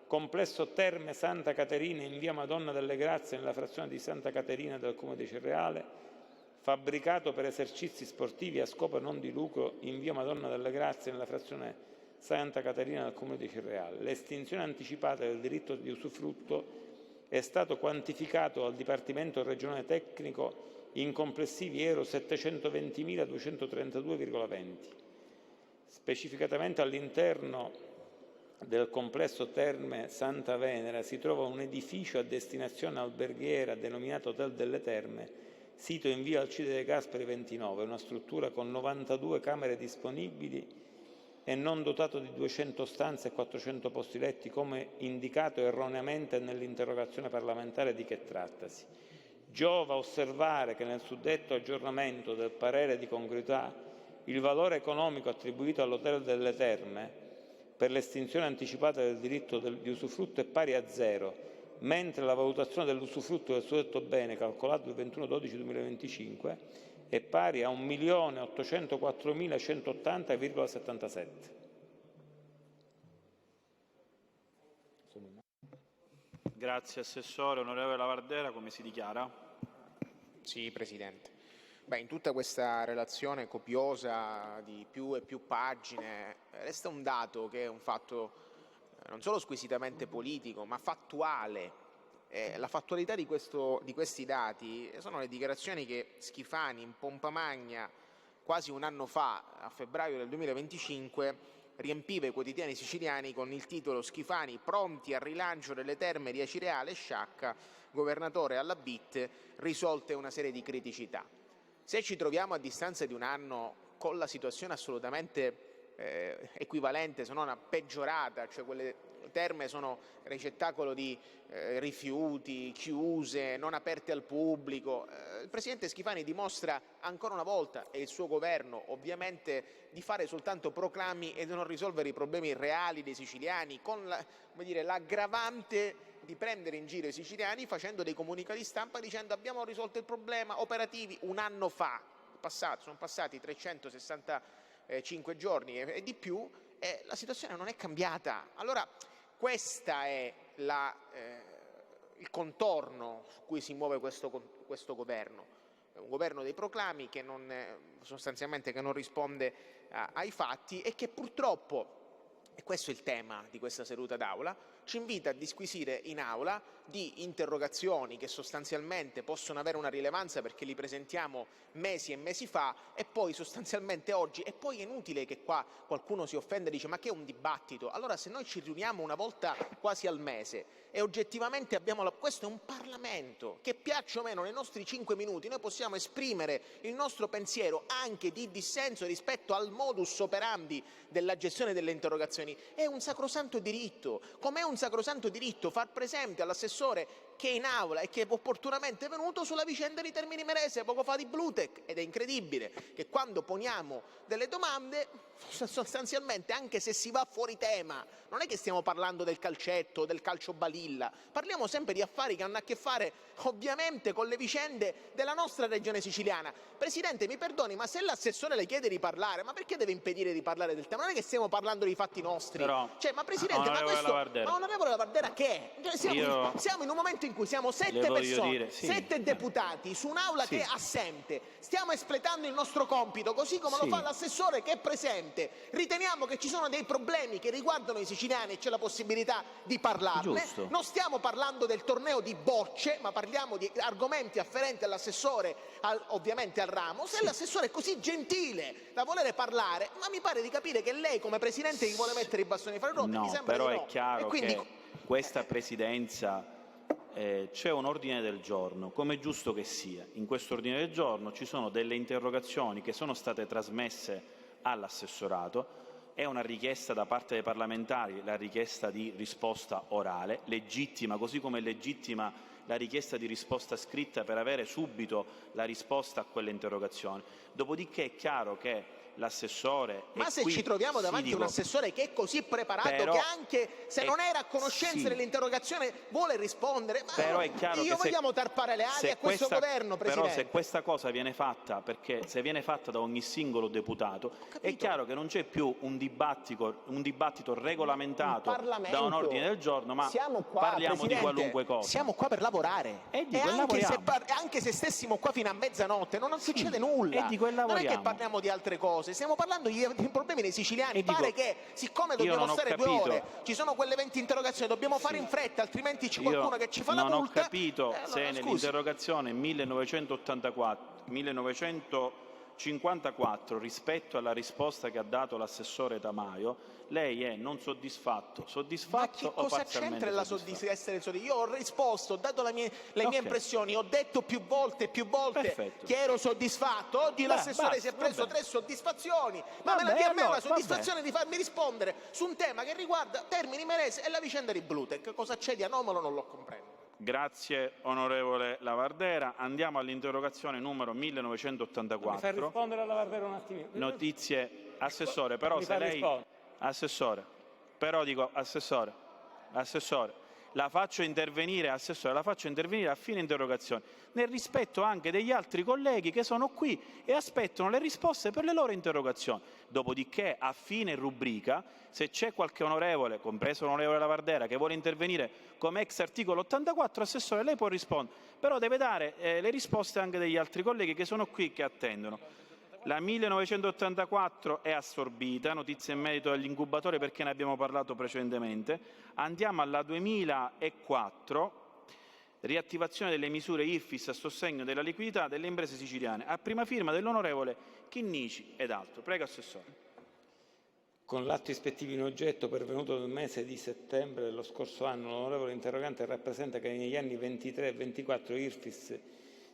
complesso Terme Santa Caterina in via Madonna delle Grazie nella frazione di Santa Caterina del Comune di Cirreale, fabbricato per esercizi sportivi a scopo non di lucro in via Madonna delle Grazie nella frazione Santa Caterina del Comune di Cirreale. L'estinzione anticipata del diritto di usufrutto è stato quantificato dal Dipartimento regionale tecnico in complessivi euro 720.232,20. Specificatamente all'interno del complesso Terme Santa Venera si trova un edificio a destinazione alberghiera denominato Hotel delle Terme, sito in via Alcide De Gasperi 29, una struttura con 92 camere disponibili e non dotato di 200 stanze e 400 posti letti, come indicato erroneamente nell'interrogazione parlamentare di che trattasi. Giova osservare che nel suddetto aggiornamento del parere di congruità il valore economico attribuito all'Hotel delle Terme per l'estinzione anticipata del diritto di usufrutto è pari a 0, mentre la valutazione dell'usufrutto del suddetto bene, calcolato il 21/12/2025, è pari a 1.804.180,77. Grazie Assessore. Onorevole Lavardera, come si dichiara? Sì, Presidente. In tutta questa relazione copiosa di più e più pagine resta un dato che è un fatto non solo squisitamente politico, ma fattuale. La fattualità di questi dati sono le dichiarazioni che Schifani in pompa magna quasi un anno fa, a febbraio del 2025, riempiva i quotidiani siciliani con il titolo «Schifani pronti al rilancio delle terme di Acireale e Sciacca, governatore alla BIT, risolte una serie di criticità». Se ci troviamo a distanza di un anno con la situazione assolutamente equivalente, se non peggiorata, cioè quelle terme sono ricettacolo di rifiuti, chiuse, non aperte al pubblico, il Presidente Schifani dimostra ancora una volta, e il suo governo ovviamente, di fare soltanto proclami e di non risolvere i problemi reali dei siciliani, con l'aggravante di prendere in giro i siciliani facendo dei comunicati stampa dicendo abbiamo risolto il problema, operativi. Un anno fa, sono passati 365 giorni e di più, e la situazione non è cambiata. Allora questo è il contorno su cui si muove questo governo. È un governo dei proclami che sostanzialmente non risponde ai fatti e che purtroppo, e questo è il tema di questa seduta d'Aula, ci invita a disquisire in Aula di interrogazioni che sostanzialmente possono avere una rilevanza perché li presentiamo mesi e mesi fa e poi sostanzialmente oggi, e poi è inutile che qua qualcuno si offenda e dice ma che è un dibattito. Allora se noi ci riuniamo una volta quasi al mese e oggettivamente questo è un Parlamento, che piaccia o meno nei nostri 5 minuti noi possiamo esprimere il nostro pensiero anche di dissenso rispetto al modus operandi della gestione delle interrogazioni. È un sacrosanto diritto, come è un sacrosanto diritto far presente all'assessore che è in aula e che è opportunamente venuto sulla vicenda di Termini Imerese poco fa di Blutec, ed è incredibile che quando poniamo delle domande sostanzialmente, anche se si va fuori tema, non è che stiamo parlando del calcetto, del calcio balilla, parliamo sempre di affari che hanno a che fare ovviamente con le vicende della nostra regione siciliana. Presidente, mi perdoni, ma se l'assessore le chiede di parlare, ma perché deve impedire di parlare del tema? Non è che stiamo parlando dei fatti nostri. Però, ma Presidente, ma onorevole Lavardera che è? Siamo in un momento in cui siamo 7 persone, 7 deputati su un'aula che è assente. Stiamo espletando il nostro compito, così come lo fa l'assessore che è presente. Riteniamo che ci sono dei problemi che riguardano i siciliani e c'è la possibilità di parlarne. Giusto. Non stiamo parlando del torneo di bocce, ma parliamo di argomenti afferenti all'assessore, ovviamente al ramo. Se l'assessore è così gentile da volere parlare, ma mi pare di capire che lei come Presidente gli vuole mettere i bastoni fra le ruote. No, però è chiaro che questa Presidenza c'è un ordine del giorno, come è giusto che sia. In questo ordine del giorno ci sono delle interrogazioni che sono state trasmesse all'assessorato, è una richiesta da parte dei parlamentari, la richiesta di risposta orale, legittima, così come è legittima la richiesta di risposta scritta per avere subito la risposta a quelle interrogazioni. Dopodiché è chiaro che l'assessore. Ma se ci troviamo davanti a un assessore che è così preparato, però, che anche se non era a conoscenza sì, dell'interrogazione vuole rispondere, ma però è chiaro che vogliamo tarpare le ali a questo governo, Presidente? Però se questa cosa viene fatta, perché se viene fatta da ogni singolo deputato, è chiaro che non c'è più un dibattito regolamentato da un ordine del giorno, ma parliamo di qualunque cosa. Siamo qua per lavorare E anche se stessimo qua fino a mezzanotte non succede nulla. Non è che parliamo di altre cose, stiamo parlando di problemi dei siciliani. Pare che siccome dobbiamo stare 2 ore, ci sono quelle 20 interrogazioni, dobbiamo fare in fretta, altrimenti c'è qualcuno che ci fa la multa. Non ho capito se nell'interrogazione 1954 rispetto alla risposta che ha dato l'assessore Tamaio lei è non soddisfatto, o parzialmente cosa c'entra essere soddisfatto? Io ho risposto, ho dato le mie impressioni, ho detto più volte Perfetto. che ero soddisfatto. Oggi l'assessore si è preso 3 soddisfazioni, ma me la dia a me la soddisfazione di farmi rispondere su un tema che riguarda Termini Imerese e la vicenda di Blutech. Cosa c'è di anomalo non lo comprendo. Grazie onorevole Lavardera. Andiamo all'interrogazione numero 1984. Mi fa rispondere a Lavardera un attimino. Notizie, assessore, però se lei... Assessore, la faccio intervenire, assessore, a fine interrogazione, nel rispetto anche degli altri colleghi che sono qui e aspettano le risposte per le loro interrogazioni. Dopodiché, a fine rubrica, se c'è qualche onorevole, compreso l'onorevole Lavardera, che vuole intervenire come ex articolo 84, assessore, lei può rispondere, però deve dare le risposte anche degli altri colleghi che sono qui, che attendono. La 1984 è assorbita, notizie in merito agli incubatori perché ne abbiamo parlato precedentemente. Andiamo alla 2004, riattivazione delle misure IRFIS a sostegno della liquidità delle imprese siciliane, a prima firma dell'onorevole Chinnici ed altro. Prego, assessore. Con l'atto ispettivo in oggetto pervenuto nel mese di settembre dello scorso anno, l'onorevole interrogante rappresenta che negli anni 23 e 24 IRFIS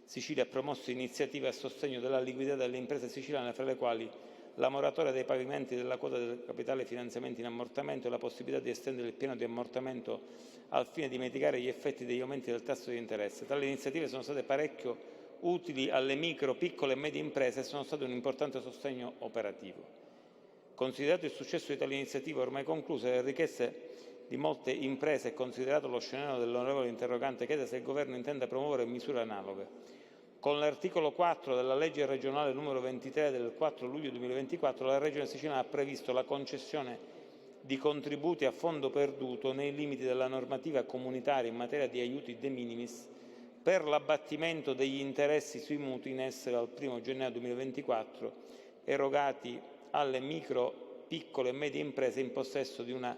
Sicilia ha promosso iniziative a sostegno della liquidità delle imprese siciliane, fra le quali la moratoria dei pagamenti della quota del capitale finanziamenti in ammortamento e la possibilità di estendere il piano di ammortamento al fine di mitigare gli effetti degli aumenti del tasso di interesse. Tali iniziative sono state parecchio utili alle micro, piccole e medie imprese e sono state un importante sostegno operativo. Considerato il successo di tali iniziative ormai concluse, le richieste di molte imprese e considerato lo scenario dell'onorevole interrogante, chiede se il Governo intenda promuovere misure analoghe. Con l'articolo 4 della legge regionale numero 23 del 4 luglio 2024, la Regione Siciliana ha previsto la concessione di contributi a fondo perduto nei limiti della normativa comunitaria in materia di aiuti de minimis per l'abbattimento degli interessi sui mutui in essere al 1 gennaio 2024 erogati alle micro, piccole e medie imprese in possesso di una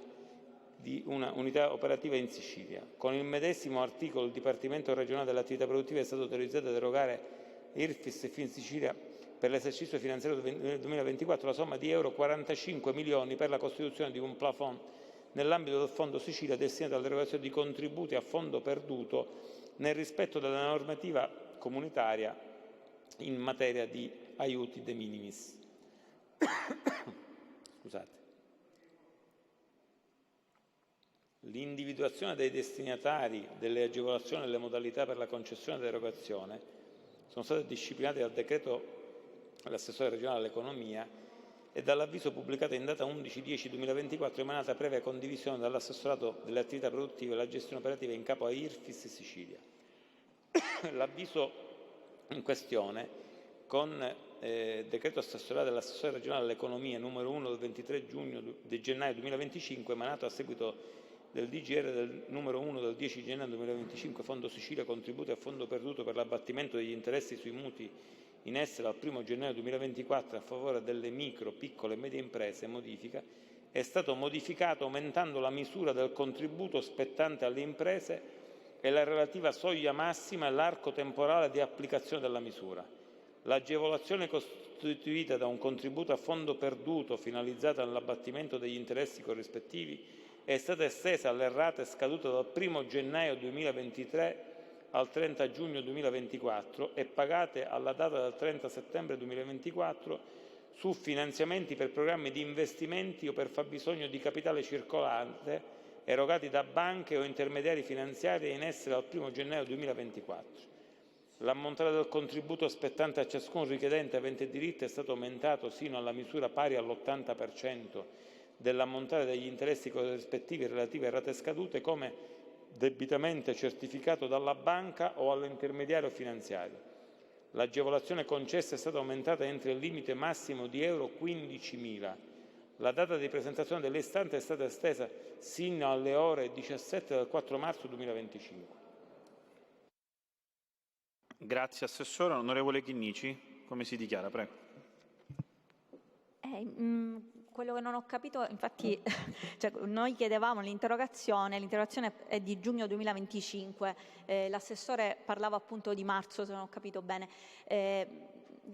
unità operativa in Sicilia. Con il medesimo articolo il Dipartimento regionale delle attività produttive è stato autorizzato ad erogare IRFIS in Sicilia per l'esercizio finanziario 2024 la somma di euro 45 milioni per la costituzione di un plafond nell'ambito del Fondo Sicilia destinato all'erogazione di contributi a fondo perduto nel rispetto della normativa comunitaria in materia di aiuti de minimis. Scusate. L'individuazione dei destinatari delle agevolazioni e le modalità per la concessione dell'erogazione sono state disciplinate dal decreto dell'assessore regionale all'economia e dall'avviso pubblicato in data 11/10/2024 emanata previa condivisione dall'assessorato delle attività produttive e la gestione operativa in capo a IRFIS Sicilia. L'avviso in questione, con decreto assessorato dell'assessore regionale all'economia numero 1 del 23 gennaio 2025, emanato a seguito del DGR del numero 1 del 10 gennaio 2025, Fondo Sicilia, contributi a fondo perduto per l'abbattimento degli interessi sui mutui in essere al 1 gennaio 2024 a favore delle micro, piccole e medie imprese, modifica, è stato modificato aumentando la misura del contributo spettante alle imprese e la relativa soglia massima e l'arco temporale di applicazione della misura. L'agevolazione costituita da un contributo a fondo perduto finalizzata all'abbattimento degli interessi corrispettivi è stata estesa alle rate scadute dal 1 gennaio 2023 al 30 giugno 2024 e pagate alla data del 30 settembre 2024 su finanziamenti per programmi di investimenti o per fabbisogno di capitale circolante erogati da banche o intermediari finanziari in essere al 1 gennaio 2024. L'ammontare del contributo spettante a ciascun richiedente avente diritto è stato aumentato sino alla misura pari all'80% dell'ammontare degli interessi corrispettivi relativi a rate scadute, come debitamente certificato dalla banca o all'intermediario finanziario. L'agevolazione concessa è stata aumentata entro il limite massimo di euro 15.000. La data di presentazione delle istanze è stata estesa sino alle ore 17 del 4 marzo 2025. Grazie Assessore. Onorevole Chinnici, come si dichiara? Prego. Quello che non ho capito, infatti, cioè, noi chiedevamo l'interrogazione è di giugno 2025, l'assessore parlava appunto di marzo, se non ho capito bene,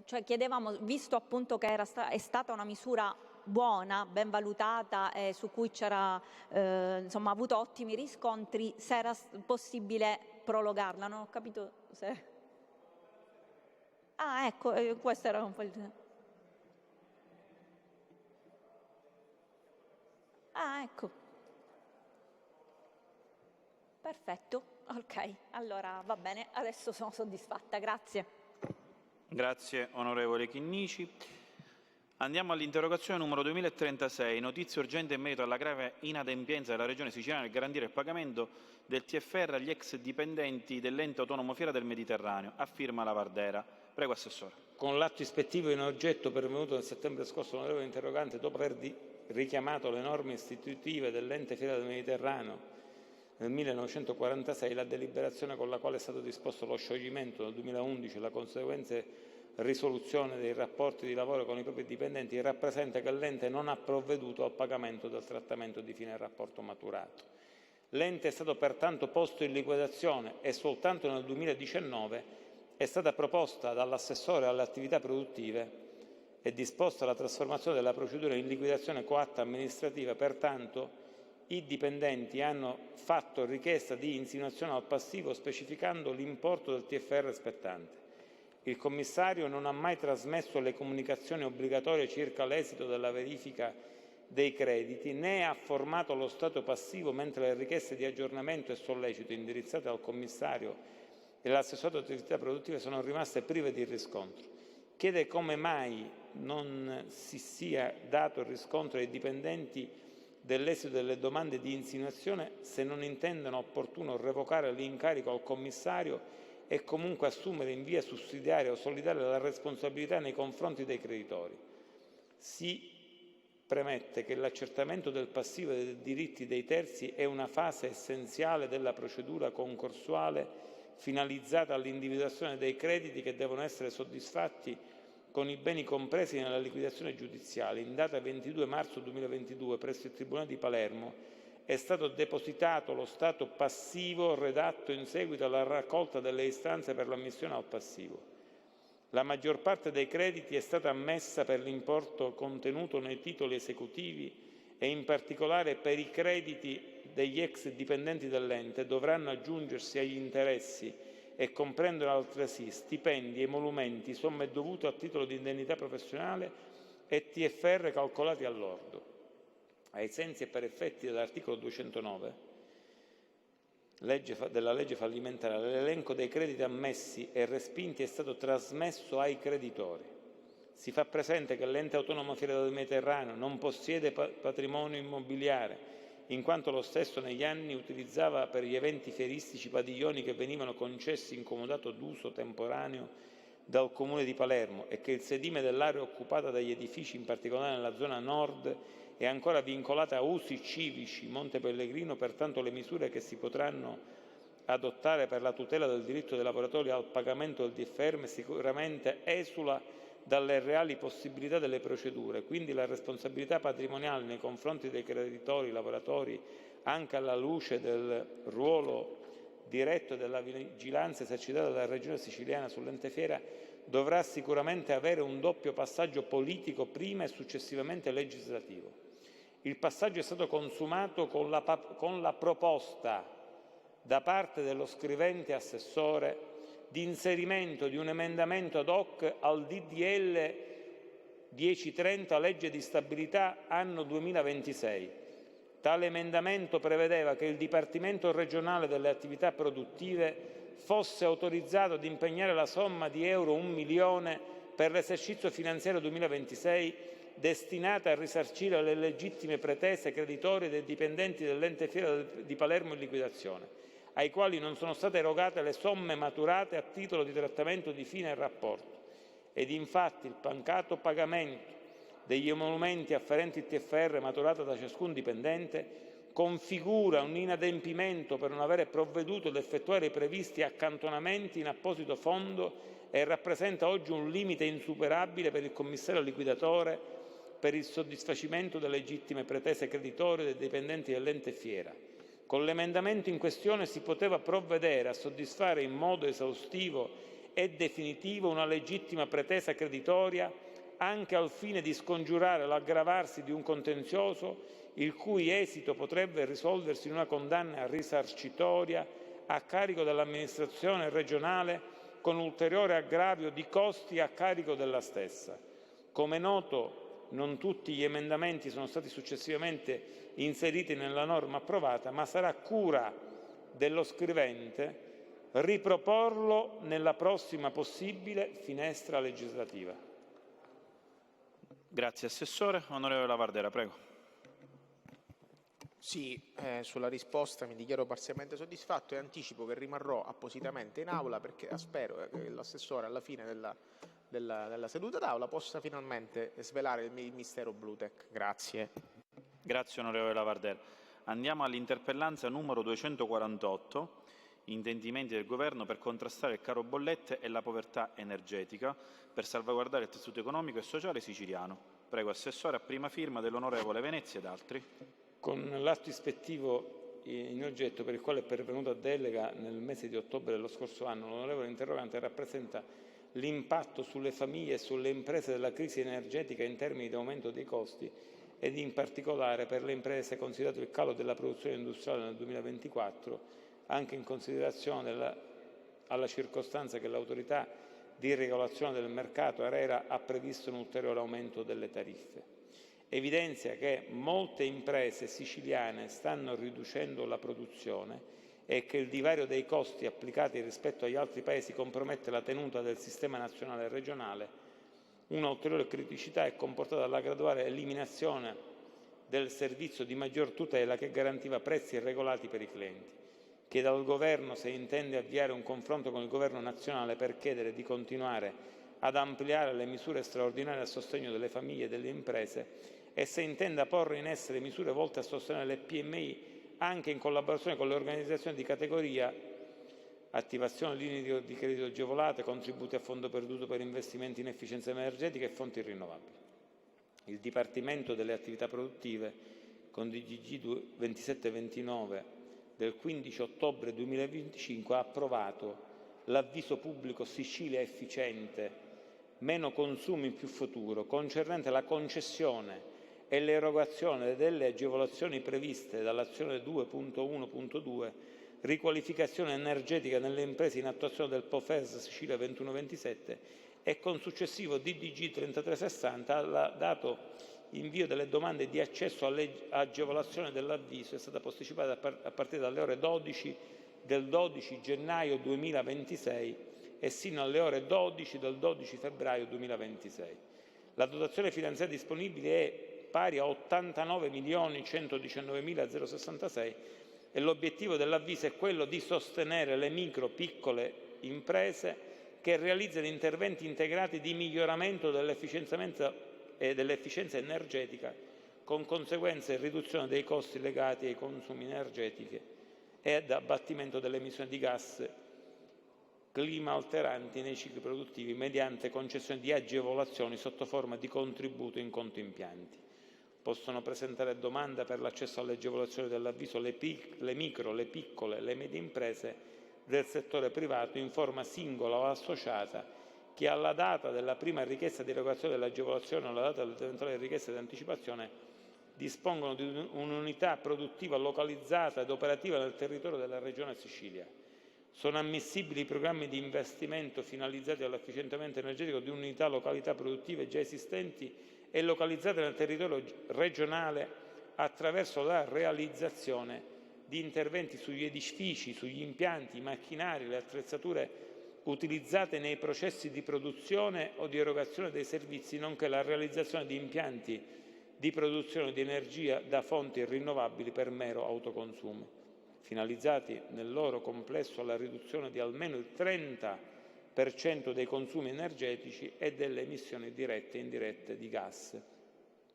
cioè chiedevamo, visto appunto che è stata una misura buona, ben valutata e su cui c'era insomma avuto ottimi riscontri, se era possibile prorogarla. Non ho capito se... Ah, ecco, questo era un po' il... Ah, ecco. Perfetto, ok, allora va bene, adesso sono soddisfatta, grazie. Grazie onorevole Chinnici. Andiamo all'interrogazione numero 2036, notizia urgente in merito alla grave inadempienza della Regione Siciliana nel garantire il pagamento del TFR agli ex dipendenti dell'ente autonomo Fiera del Mediterraneo, a firma Lavardera. Prego Assessore. Con l'atto ispettivo in oggetto pervenuto nel settembre scorso, l'onorevole interrogante, dopo aver richiamato le norme istitutive dell'ente Fiera del Mediterraneo nel 1946, la deliberazione con la quale è stato disposto lo scioglimento nel 2011 e la conseguente risoluzione dei rapporti di lavoro con i propri dipendenti rappresenta che l'ente non ha provveduto al pagamento del trattamento di fine rapporto maturato. L'ente è stato pertanto posto in liquidazione e soltanto nel 2019 è stata proposta dall'assessore alle attività produttive e disposta la trasformazione della procedura in liquidazione coatta amministrativa. Pertanto i dipendenti hanno fatto richiesta di insinuazione al passivo specificando l'importo del TFR spettante. Il commissario non ha mai trasmesso le comunicazioni obbligatorie circa l'esito della verifica dei crediti, né ha formato lo stato passivo, mentre le richieste di aggiornamento e sollecito indirizzate al commissario e all'assessore alle attività produttive sono rimaste prive di riscontro. Chiede come mai non si sia dato il riscontro ai dipendenti dell'esito delle domande di insinuazione, se non intendono opportuno revocare l'incarico al commissario e comunque assumere in via sussidiaria o solidale la responsabilità nei confronti dei creditori. Si premette che l'accertamento del passivo e dei diritti dei terzi è una fase essenziale della procedura concorsuale finalizzata all'individuazione dei crediti che devono essere soddisfatti con i beni compresi nella liquidazione giudiziale. In data 22 marzo 2022 presso il Tribunale di Palermo è stato depositato lo stato passivo redatto in seguito alla raccolta delle istanze per l'ammissione al passivo. La maggior parte dei crediti è stata ammessa per l'importo contenuto nei titoli esecutivi e in particolare per i crediti degli ex dipendenti dell'ente dovranno aggiungersi agli interessi e comprendono altresì stipendi, emolumenti, somme dovute a titolo di indennità professionale e TFR calcolati all'ordo. Ai sensi e per effetti dell'articolo 209 della legge fallimentare, l'elenco dei crediti ammessi e respinti è stato trasmesso ai creditori. Si fa presente che l'ente autonomo Fiera del Mediterraneo non possiede patrimonio immobiliare, in quanto lo stesso negli anni utilizzava per gli eventi fieristici padiglioni che venivano concessi in comodato d'uso temporaneo dal Comune di Palermo e che il sedime dell'area occupata dagli edifici, in particolare nella zona nord, è ancora vincolata a usi civici Monte Pellegrino. Pertanto le misure che si potranno adottare per la tutela del diritto dei lavoratori al pagamento del TFR sicuramente esula dalle reali possibilità delle procedure, quindi la responsabilità patrimoniale nei confronti dei creditori lavoratori, anche alla luce del ruolo diretto della vigilanza esercitata dalla Regione Siciliana sull'ente Fiera, dovrà sicuramente avere un doppio passaggio politico prima e successivamente legislativo. Il passaggio è stato consumato con la proposta da parte dello scrivente assessore di inserimento di un emendamento ad hoc al DDL 1030 legge di stabilità anno 2026, Tale emendamento prevedeva che il Dipartimento regionale delle attività produttive fosse autorizzato ad impegnare la somma di euro 1 milione per l'esercizio finanziario 2026 destinata a risarcire le legittime pretese creditorie dei dipendenti dell'ente fiera di Palermo in liquidazione, ai quali non sono state erogate le somme maturate a titolo di trattamento di fine rapporto. Ed infatti il mancato pagamento degli emolumenti afferenti il TFR maturato da ciascun dipendente configura un inadempimento per non avere provveduto ad effettuare i previsti accantonamenti in apposito fondo e rappresenta oggi un limite insuperabile per il commissario liquidatore per il soddisfacimento delle legittime pretese creditorie dei dipendenti dell'ente fiera. Con l'emendamento in questione si poteva provvedere a soddisfare in modo esaustivo e definitivo una legittima pretesa creditoria anche al fine di scongiurare l'aggravarsi di un contenzioso il cui esito potrebbe risolversi in una condanna risarcitoria a carico dell'amministrazione regionale con ulteriore aggravio di costi a carico della stessa. Come noto, non tutti gli emendamenti sono stati successivamente inseriti nella norma approvata, ma sarà cura dello scrivente riproporlo nella prossima possibile finestra legislativa. Grazie Assessore. Onorevole Lavardera, prego. Sì, sulla risposta mi dichiaro parzialmente soddisfatto e anticipo che rimarrò appositamente in aula perché spero che l'assessore alla fine della seduta d'aula possa finalmente svelare il mistero Bluetech. Grazie. Grazie onorevole Lavardera. Andiamo all'interpellanza numero 248, intendimenti del Governo per contrastare il caro bollette e la povertà energetica, per salvaguardare il tessuto economico e sociale siciliano. Prego Assessore, a prima firma dell'onorevole Venezia ed altri. Con l'atto ispettivo in oggetto, per il quale è pervenuta delega nel mese di ottobre dello scorso anno, l'onorevole interrogante rappresenta l'impatto sulle famiglie e sulle imprese della crisi energetica in termini di aumento dei costi ed in particolare per le imprese considerato il calo della produzione industriale nel 2024, anche in considerazione alla circostanza che l'autorità di regolazione del mercato ARERA ha previsto un ulteriore aumento delle tariffe. Evidenzia che molte imprese siciliane stanno riducendo la produzione e che il divario dei costi applicati rispetto agli altri paesi compromette la tenuta del sistema nazionale e regionale. Una ulteriore criticità è comportata dalla graduale eliminazione del servizio di maggior tutela che garantiva prezzi regolati per i clienti. Chiede al Governo se intende avviare un confronto con il Governo nazionale per chiedere di continuare ad ampliare le misure straordinarie a sostegno delle famiglie e delle imprese e se intenda porre in essere misure volte a sostenere le PMI anche in collaborazione con le organizzazioni di categoria, attivazione linee di credito agevolate, contributi a fondo perduto per investimenti in efficienza energetica e fonti rinnovabili. Il Dipartimento delle attività produttive, con DGG 2729 del 15 ottobre 2025, ha approvato l'avviso pubblico Sicilia Efficiente, meno consumi più futuro, concernente la concessione e l'erogazione delle agevolazioni previste dall'azione 2.1.2 riqualificazione energetica nelle imprese in attuazione del POFES Sicilia 2127 e con successivo DDG 3360 ha dato invio delle domande di accesso alle agevolazioni dell'avviso è stata posticipata a partire dalle ore 12 del 12 gennaio 2026 e sino alle ore 12 del 12 febbraio 2026. La dotazione finanziaria disponibile è pari a 89.119.066 e l'obiettivo dell'avviso è quello di sostenere le micro-piccole imprese che realizzano interventi integrati di miglioramento dell'efficienza energetica con conseguenze riduzione dei costi legati ai consumi energetici e ad abbattimento delle emissioni di gas clima alteranti nei cicli produttivi mediante concessione di agevolazioni sotto forma di contributo in conto impianti. Possono presentare domanda per l'accesso alle agevolazioni dell'avviso le micro, le piccole, le medie imprese del settore privato in forma singola o associata che alla data della prima richiesta di erogazione dell'agevolazione o alla data dell'eventuale richiesta di anticipazione dispongono di un'unità produttiva localizzata ed operativa nel territorio della Regione Sicilia. Sono ammissibili i programmi di investimento finalizzati all'efficientamento energetico di unità località produttive già esistenti e localizzate nel territorio regionale attraverso la realizzazione di interventi sugli edifici, sugli impianti, i macchinari, le attrezzature utilizzate nei processi di produzione o di erogazione dei servizi, nonché la realizzazione di impianti di produzione di energia da fonti rinnovabili per mero autoconsumo, finalizzati nel loro complesso alla riduzione di almeno il 30% dei consumi energetici e delle emissioni dirette e indirette di gas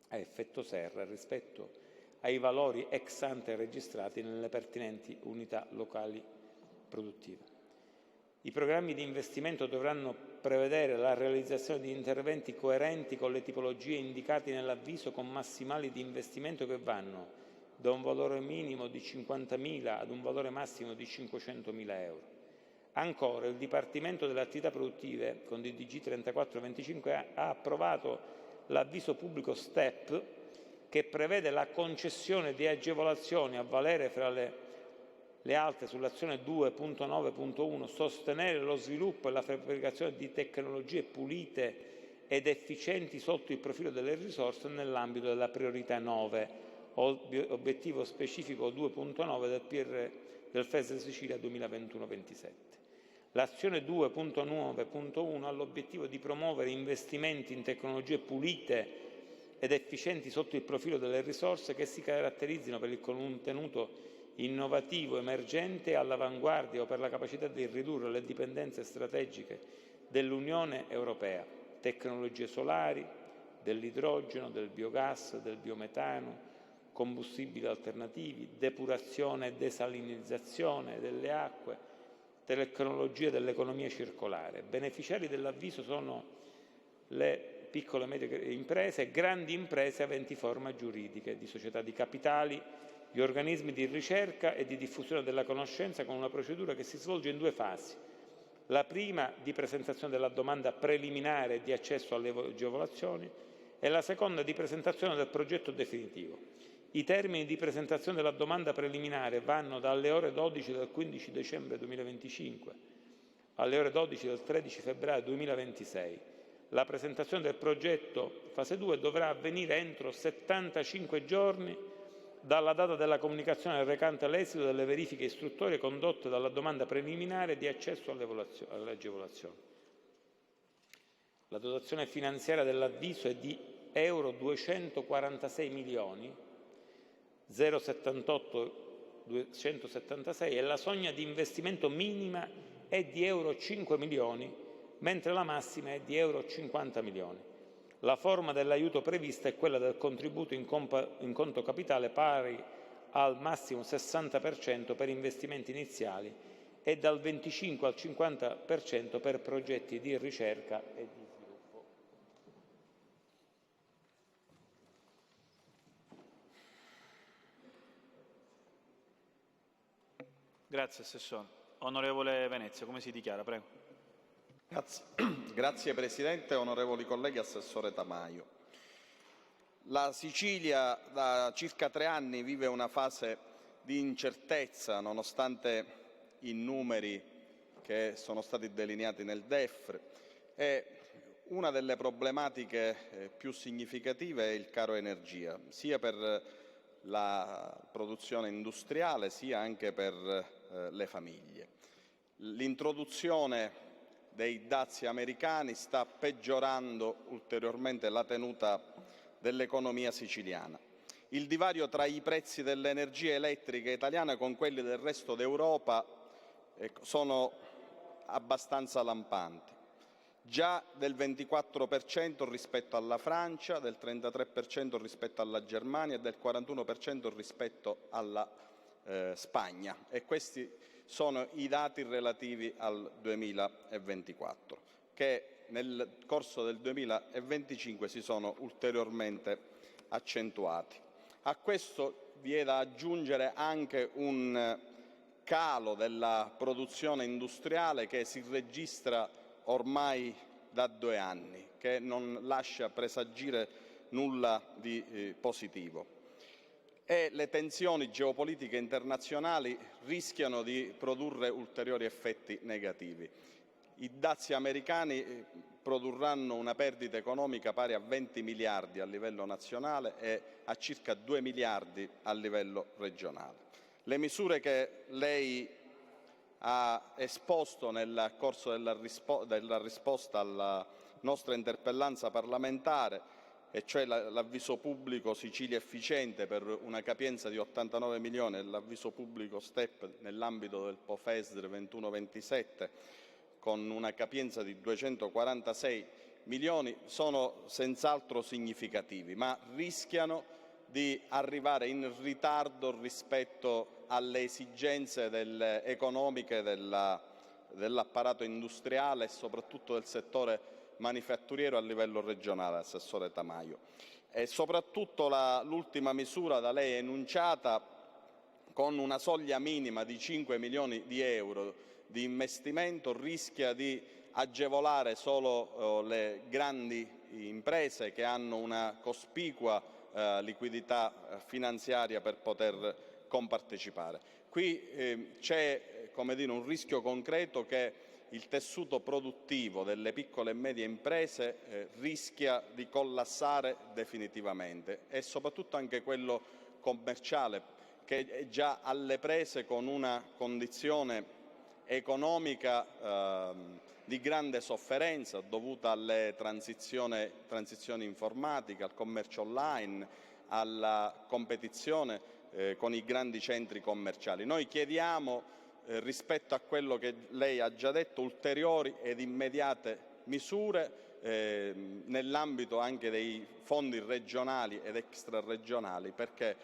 a effetto serra rispetto ai valori ex ante registrati nelle pertinenti unità locali produttive. I programmi di investimento dovranno prevedere la realizzazione di interventi coerenti con le tipologie indicate nell'avviso, con massimali di investimento che vanno da un valore minimo di 50.000 ad un valore massimo di 500.000 euro. Ancora, il Dipartimento delle Attività Produttive, con DDG 3425, ha approvato l'avviso pubblico STEP, che prevede la concessione di agevolazioni a valere fra le altre sull'azione 2.9.1 sostenere lo sviluppo e la fabbricazione di tecnologie pulite ed efficienti sotto il profilo delle risorse nell'ambito della priorità 9, obiettivo specifico 2.9 del FES Sicilia 2021-27. L'azione 2.9.1 ha l'obiettivo di promuovere investimenti in tecnologie pulite ed efficienti sotto il profilo delle risorse che si caratterizzino per il contenuto innovativo, emergente e all'avanguardia o per la capacità di ridurre le dipendenze strategiche dell'Unione Europea, tecnologie solari, dell'idrogeno, del biogas, del biometano, combustibili alternativi, depurazione e desalinizzazione delle acque, tecnologie dell'economia circolare. Beneficiari dell'avviso sono le piccole e medie imprese e grandi imprese aventi forma giuridiche di società di capitali, gli organismi di ricerca e di diffusione della conoscenza, con una procedura che si svolge in 2 fasi. La prima di presentazione della domanda preliminare di accesso alle agevolazioni e la seconda di presentazione del progetto definitivo. I termini di presentazione della domanda preliminare vanno dalle ore 12 del 15 dicembre 2025 alle ore 12 del 13 febbraio 2026. La presentazione del progetto fase 2 dovrà avvenire entro 75 giorni dalla data della comunicazione recante l'esito delle verifiche istruttorie condotte dalla domanda preliminare di accesso alle agevolazioni. La dotazione finanziaria dell'avviso è di euro 246.078.276 e la soglia di investimento minima è di euro 5 milioni, mentre la massima è di euro 50 milioni. La forma dell'aiuto prevista è quella del contributo in conto capitale pari al massimo 60% per investimenti iniziali e dal 25 al 50% per progetti di ricerca e di sviluppo. Grazie Assessore. Onorevole Venezia, come si dichiara? Prego. Grazie Presidente, onorevoli colleghi, Assessore Tamaio. La Sicilia da circa 3 anni vive una fase di incertezza nonostante i numeri che sono stati delineati nel DEF e una delle problematiche più significative è il caro energia, sia per la produzione industriale sia anche per le famiglie. L'introduzione dei dazi americani sta peggiorando ulteriormente la tenuta dell'economia siciliana. Il divario tra i prezzi dell'energia elettrica italiana con quelli del resto d'Europa sono abbastanza lampanti, già del 24% rispetto alla Francia, del 33% rispetto alla Germania e del 41% rispetto alla Spagna. E questi sono i dati relativi al 2024, che nel corso del 2025 si sono ulteriormente accentuati. A questo vi è da aggiungere anche un calo della produzione industriale che si registra ormai da 2 anni, che non lascia presagire nulla di positivo. E le tensioni geopolitiche internazionali rischiano di produrre ulteriori effetti negativi. I dazi americani produrranno una perdita economica pari a 20 miliardi a livello nazionale e a circa 2 miliardi a livello regionale. Le misure che lei ha esposto nel corso della risposta alla nostra interpellanza parlamentare, e cioè l'avviso pubblico Sicilia Efficiente per una capienza di 89 milioni e l'avviso pubblico STEP nell'ambito del POFESR 21-27 con una capienza di 246 milioni, sono senz'altro significativi, ma rischiano di arrivare in ritardo rispetto alle esigenze economiche dell'apparato industriale e soprattutto del settore manifatturiero a livello regionale, Assessore Tamaio. E soprattutto l'ultima misura da lei enunciata, con una soglia minima di 5 milioni di euro di investimento, rischia di agevolare solo le grandi imprese che hanno una cospicua liquidità finanziaria per poter compartecipare. Qui c'è, come dire, un rischio concreto che il tessuto produttivo delle piccole e medie imprese rischia di collassare definitivamente, e soprattutto anche quello commerciale, che è già alle prese con una condizione economica di grande sofferenza dovuta alle transizioni informatiche, al commercio online, alla competizione con i grandi centri commerciali. Noi chiediamo, rispetto a quello che lei ha già detto, ulteriori ed immediate misure nell'ambito anche dei fondi regionali ed extraregionali, perché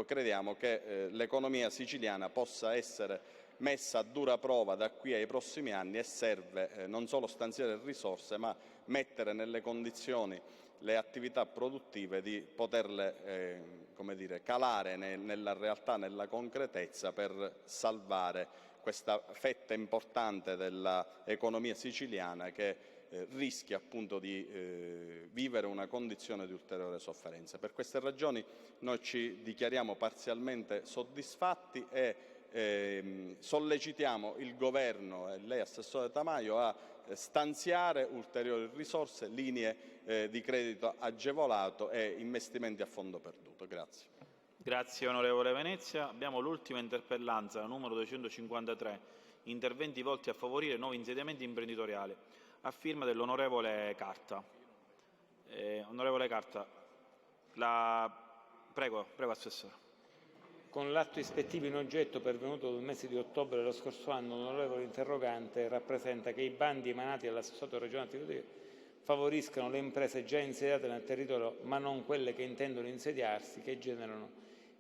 crediamo che l'economia siciliana possa essere messa a dura prova da qui ai prossimi anni, e serve non solo stanziare risorse, ma mettere nelle condizioni le attività produttive di poterle calare nella realtà, nella concretezza, per salvare questa fetta importante dell'economia siciliana che rischia appunto di vivere una condizione di ulteriore sofferenza. Per queste ragioni noi ci dichiariamo parzialmente soddisfatti e sollecitiamo il Governo e lei, Assessore Tamaio, a stanziare ulteriori risorse, linee di credito agevolato e investimenti a fondo perduto. Grazie. Grazie onorevole Venezia. Abbiamo l'ultima interpellanza, la numero 253, interventi volti a favorire nuovi insediamenti imprenditoriali, a firma dell'onorevole Carta. Onorevole Carta, prego Assessore. Con l'atto ispettivo in oggetto pervenuto nel mese di ottobre dello scorso anno, l'onorevole interrogante rappresenta che i bandi emanati dall'assessorato regionale territoriale favoriscano le imprese già insediate nel territorio, ma non quelle che intendono insediarsi, che generano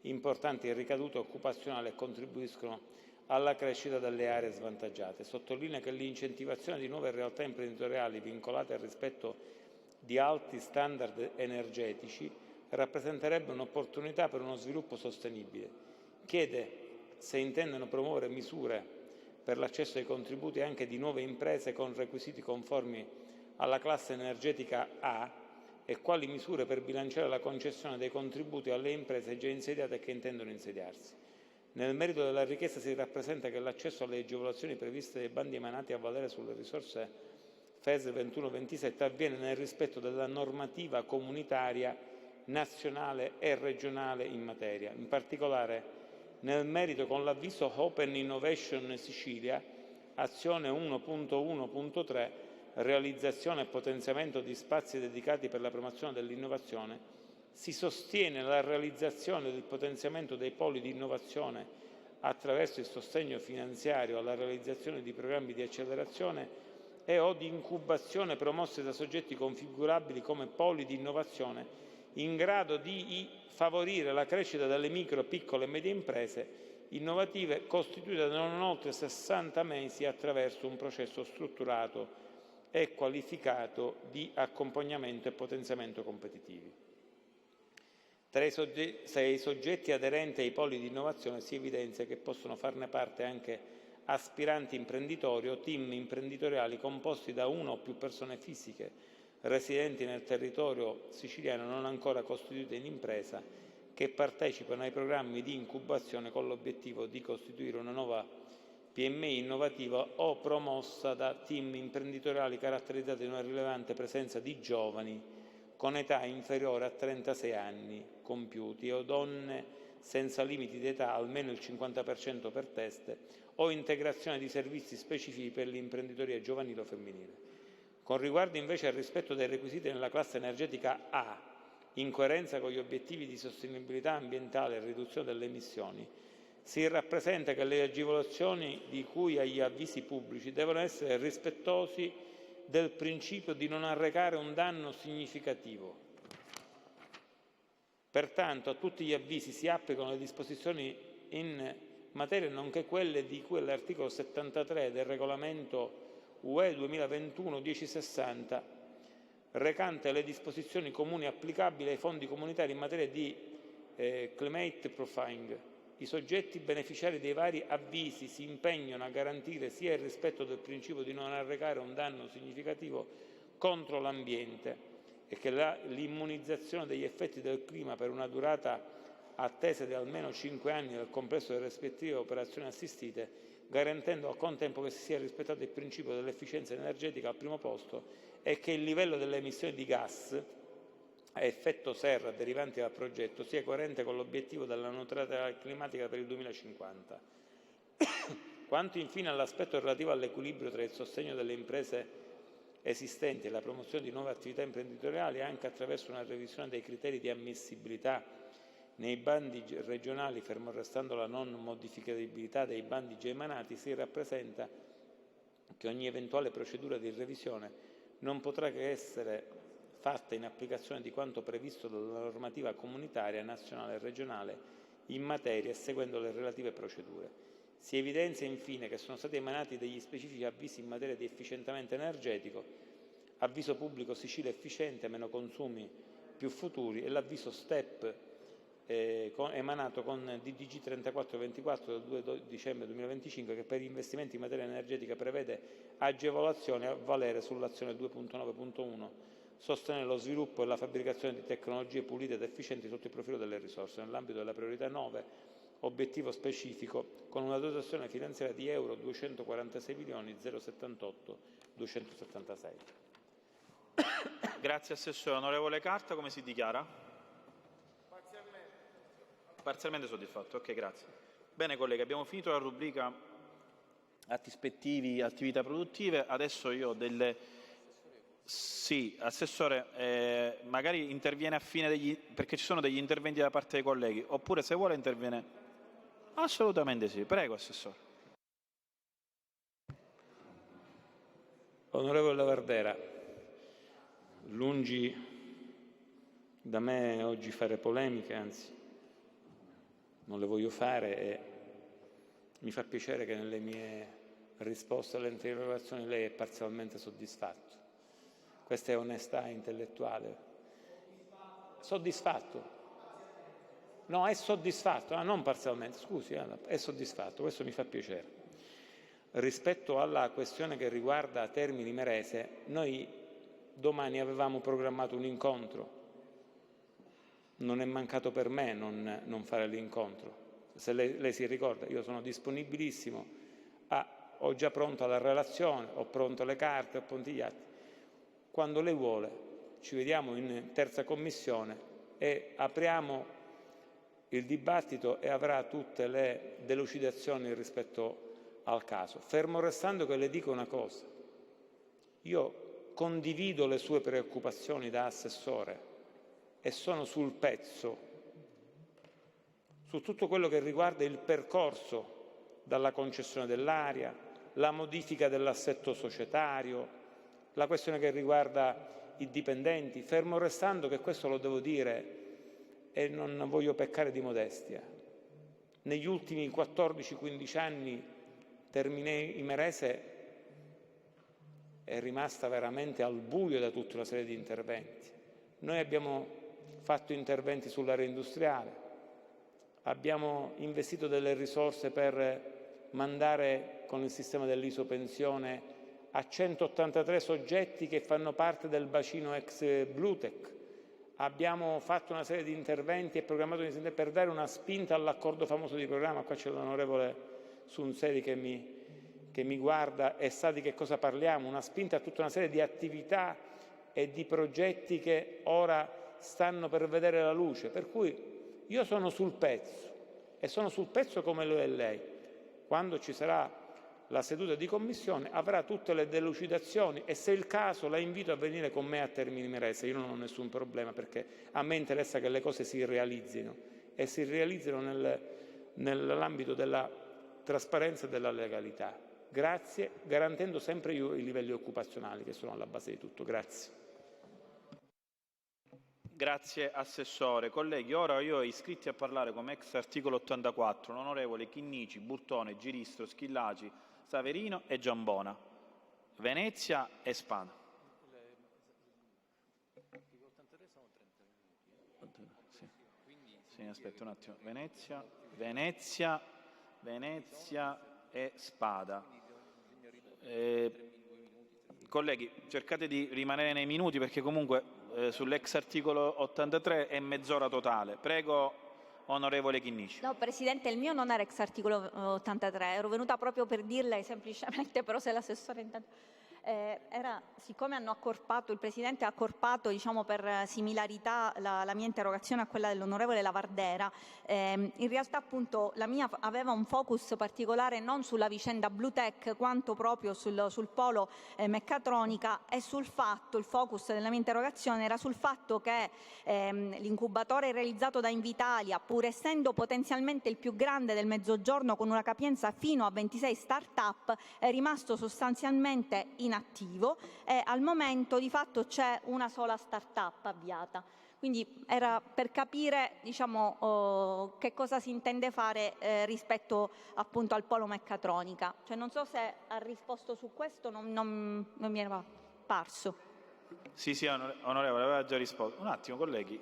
importanti ricadute occupazionali e contribuiscono alla crescita delle aree svantaggiate. Sottolinea che l'incentivazione di nuove realtà imprenditoriali vincolate al rispetto di alti standard energetici rappresenterebbe un'opportunità per uno sviluppo sostenibile. Chiede se intendono promuovere misure per l'accesso ai contributi anche di nuove imprese con requisiti conformi alla classe energetica A e quali misure per bilanciare la concessione dei contributi alle imprese già insediate e che intendono insediarsi. Nel merito della richiesta si rappresenta che l'accesso alle agevolazioni previste dai bandi emanati a valere sulle risorse FES 21-27 avviene nel rispetto della normativa comunitaria, nazionale e regionale in materia. In particolare, nel merito, con l'avviso Open Innovation Sicilia, azione 1.1.3, realizzazione e potenziamento di spazi dedicati per la promozione dell'innovazione, si sostiene la realizzazione del potenziamento dei poli di innovazione attraverso il sostegno finanziario alla realizzazione di programmi di accelerazione e/o di incubazione promossi da soggetti configurabili come poli di innovazione in grado di favorire la crescita delle micro, piccole e medie imprese innovative costituite da non oltre 60 mesi attraverso un processo strutturato e qualificato di accompagnamento e potenziamento competitivi. Tra i soggetti aderenti ai poli di innovazione si evidenzia che possono farne parte anche aspiranti imprenditori o team imprenditoriali composti da una o più persone fisiche residenti nel territorio siciliano non ancora costituite in impresa, che partecipano ai programmi di incubazione con l'obiettivo di costituire una nuova PMI innovativa o promossa da team imprenditoriali caratterizzati da una rilevante presenza di giovani con età inferiore a 36 anni compiuti o donne senza limiti di età, almeno il 50% per teste, o integrazione di servizi specifici per l'imprenditoria giovanile o femminile. Con riguardo invece al rispetto dei requisiti nella classe energetica A, in coerenza con gli obiettivi di sostenibilità ambientale e riduzione delle emissioni, si rappresenta che le agevolazioni di cui agli avvisi pubblici devono essere rispettosi del principio di non arrecare un danno significativo. Pertanto a tutti gli avvisi si applicano le disposizioni in materia nonché quelle di cui all'articolo 73 del regolamento UE 2021-1060 recante le disposizioni comuni applicabili ai fondi comunitari in materia di climate profiling. I soggetti beneficiari dei vari avvisi si impegnano a garantire sia il rispetto del principio di non arrecare un danno significativo contro l'ambiente e che l'immunizzazione degli effetti del clima per una durata attesa di almeno 5 anni nel complesso delle rispettive operazioni assistite, garantendo al contempo che si sia rispettato il principio dell'efficienza energetica al primo posto e che il livello delle emissioni di gas a effetto serra derivanti dal progetto sia coerente con l'obiettivo della neutralità climatica per il 2050. Quanto infine all'aspetto relativo all'equilibrio tra il sostegno delle imprese esistenti e la promozione di nuove attività imprenditoriali, anche attraverso una revisione dei criteri di ammissibilità nei bandi regionali, fermo restando la non modificabilità dei bandi già emanati, si rappresenta che ogni eventuale procedura di revisione non potrà che essere fatta in applicazione di quanto previsto dalla normativa comunitaria, nazionale e regionale in materia e seguendo le relative procedure. Si evidenzia infine che sono stati emanati degli specifici avvisi in materia di efficientamento energetico, avviso pubblico Sicilia efficiente, meno consumi, più futuri e l'avviso STEP emanato con DDG 3424 del 2 dicembre 2025 che per gli investimenti in materia energetica prevede agevolazioni a valere sull'azione 2.9.1 sostenere lo sviluppo e la fabbricazione di tecnologie pulite ed efficienti sotto il profilo delle risorse, nell'ambito della priorità 9, obiettivo specifico, con una dotazione finanziaria di euro 246.078.276. Grazie Assessore. Onorevole Carta, come si dichiara? Parzialmente soddisfatto. Ok, grazie. Bene colleghi, abbiamo finito la rubrica atti ispettivi, attività produttive. Adesso io ho delle... Sì, Assessore, magari interviene a fine perché ci sono degli interventi da parte dei colleghi, oppure se vuole interviene... Assolutamente sì. Prego, Assessore. Onorevole Lavardera, lungi da me oggi fare polemiche, anzi non le voglio fare e mi fa piacere che nelle mie risposte alle interrogazioni lei è parzialmente soddisfatto. Questa è onestà intellettuale. Soddisfatto? No, è soddisfatto, non parzialmente, scusi, è soddisfatto, questo mi fa piacere. Rispetto alla questione che riguarda Termini Imerese, noi domani avevamo programmato un incontro. Non è mancato per me non fare l'incontro. Se lei si ricorda, io sono disponibilissimo, ho già pronta la relazione, ho pronto le carte, ho pronti gli atti. Quando lei vuole ci vediamo in terza commissione e apriamo il dibattito e avrà tutte le delucidazioni rispetto al caso. Fermo restando che le dico una cosa, io condivido le sue preoccupazioni da assessore e sono sul pezzo su tutto quello che riguarda il percorso dalla concessione dell'area, la modifica dell'assetto societario, la questione che riguarda i dipendenti, fermo restando che questo lo devo dire e non voglio peccare di modestia. Negli ultimi 14-15 anni Termini Imerese è rimasta veramente al buio da tutta una serie di interventi. Noi abbiamo fatto interventi sull'area industriale, abbiamo investito delle risorse per mandare con il sistema dell'ISO pensione a 183 soggetti che fanno parte del bacino ex Bluetech. Abbiamo fatto una serie di interventi e programmato per dare una spinta all'accordo famoso di programma. Qua c'è l'onorevole Sunseri che mi che mi guarda e sa di che cosa parliamo, una spinta a tutta una serie di attività e di progetti che ora stanno per vedere la luce, per cui io sono sul pezzo e sono sul pezzo come lo è lei. Quando ci sarà la seduta di commissione avrà tutte le delucidazioni e se è il caso la invito a venire con me a Termini Imerese, io non ho nessun problema perché a me interessa che le cose si realizzino e si realizzino nell'ambito della trasparenza e della legalità. Grazie, garantendo sempre i livelli occupazionali che sono alla base di tutto. Grazie. Grazie Assessore. Colleghi, ora io ho iscritti a parlare come ex articolo 84 l'onorevole Chinnici, Burtone, Giristro, Schillaci, Saverino e Giambona, Venezia e Spada. Sì, aspetta un attimo. Venezia e Spada. Colleghi, cercate di rimanere nei minuti perché comunque sull'ex articolo 83 è mezz'ora totale. Prego, onorevole Chinnici. No, Presidente, il mio non era ex articolo 83, ero venuta proprio per dirle semplicemente, però se l'assessore intanto... siccome hanno accorpato, il Presidente ha accorpato diciamo, per similarità la mia interrogazione a quella dell'onorevole Lavardera, in realtà appunto la mia aveva un focus particolare non sulla vicenda Bluetech quanto proprio sul polo meccatronica e sul fatto, il focus della mia interrogazione era sul fatto che l'incubatore realizzato da Invitalia, pur essendo potenzialmente il più grande del Mezzogiorno con una capienza fino a 26 start-up, è rimasto sostanzialmente inattivo e al momento di fatto c'è una sola start-up avviata. Quindi era per capire diciamo, che cosa si intende fare rispetto appunto al polo meccatronica. Cioè, non so se ha risposto su questo, non mi era parso. Sì, onorevole, aveva già risposto. Un attimo, colleghi.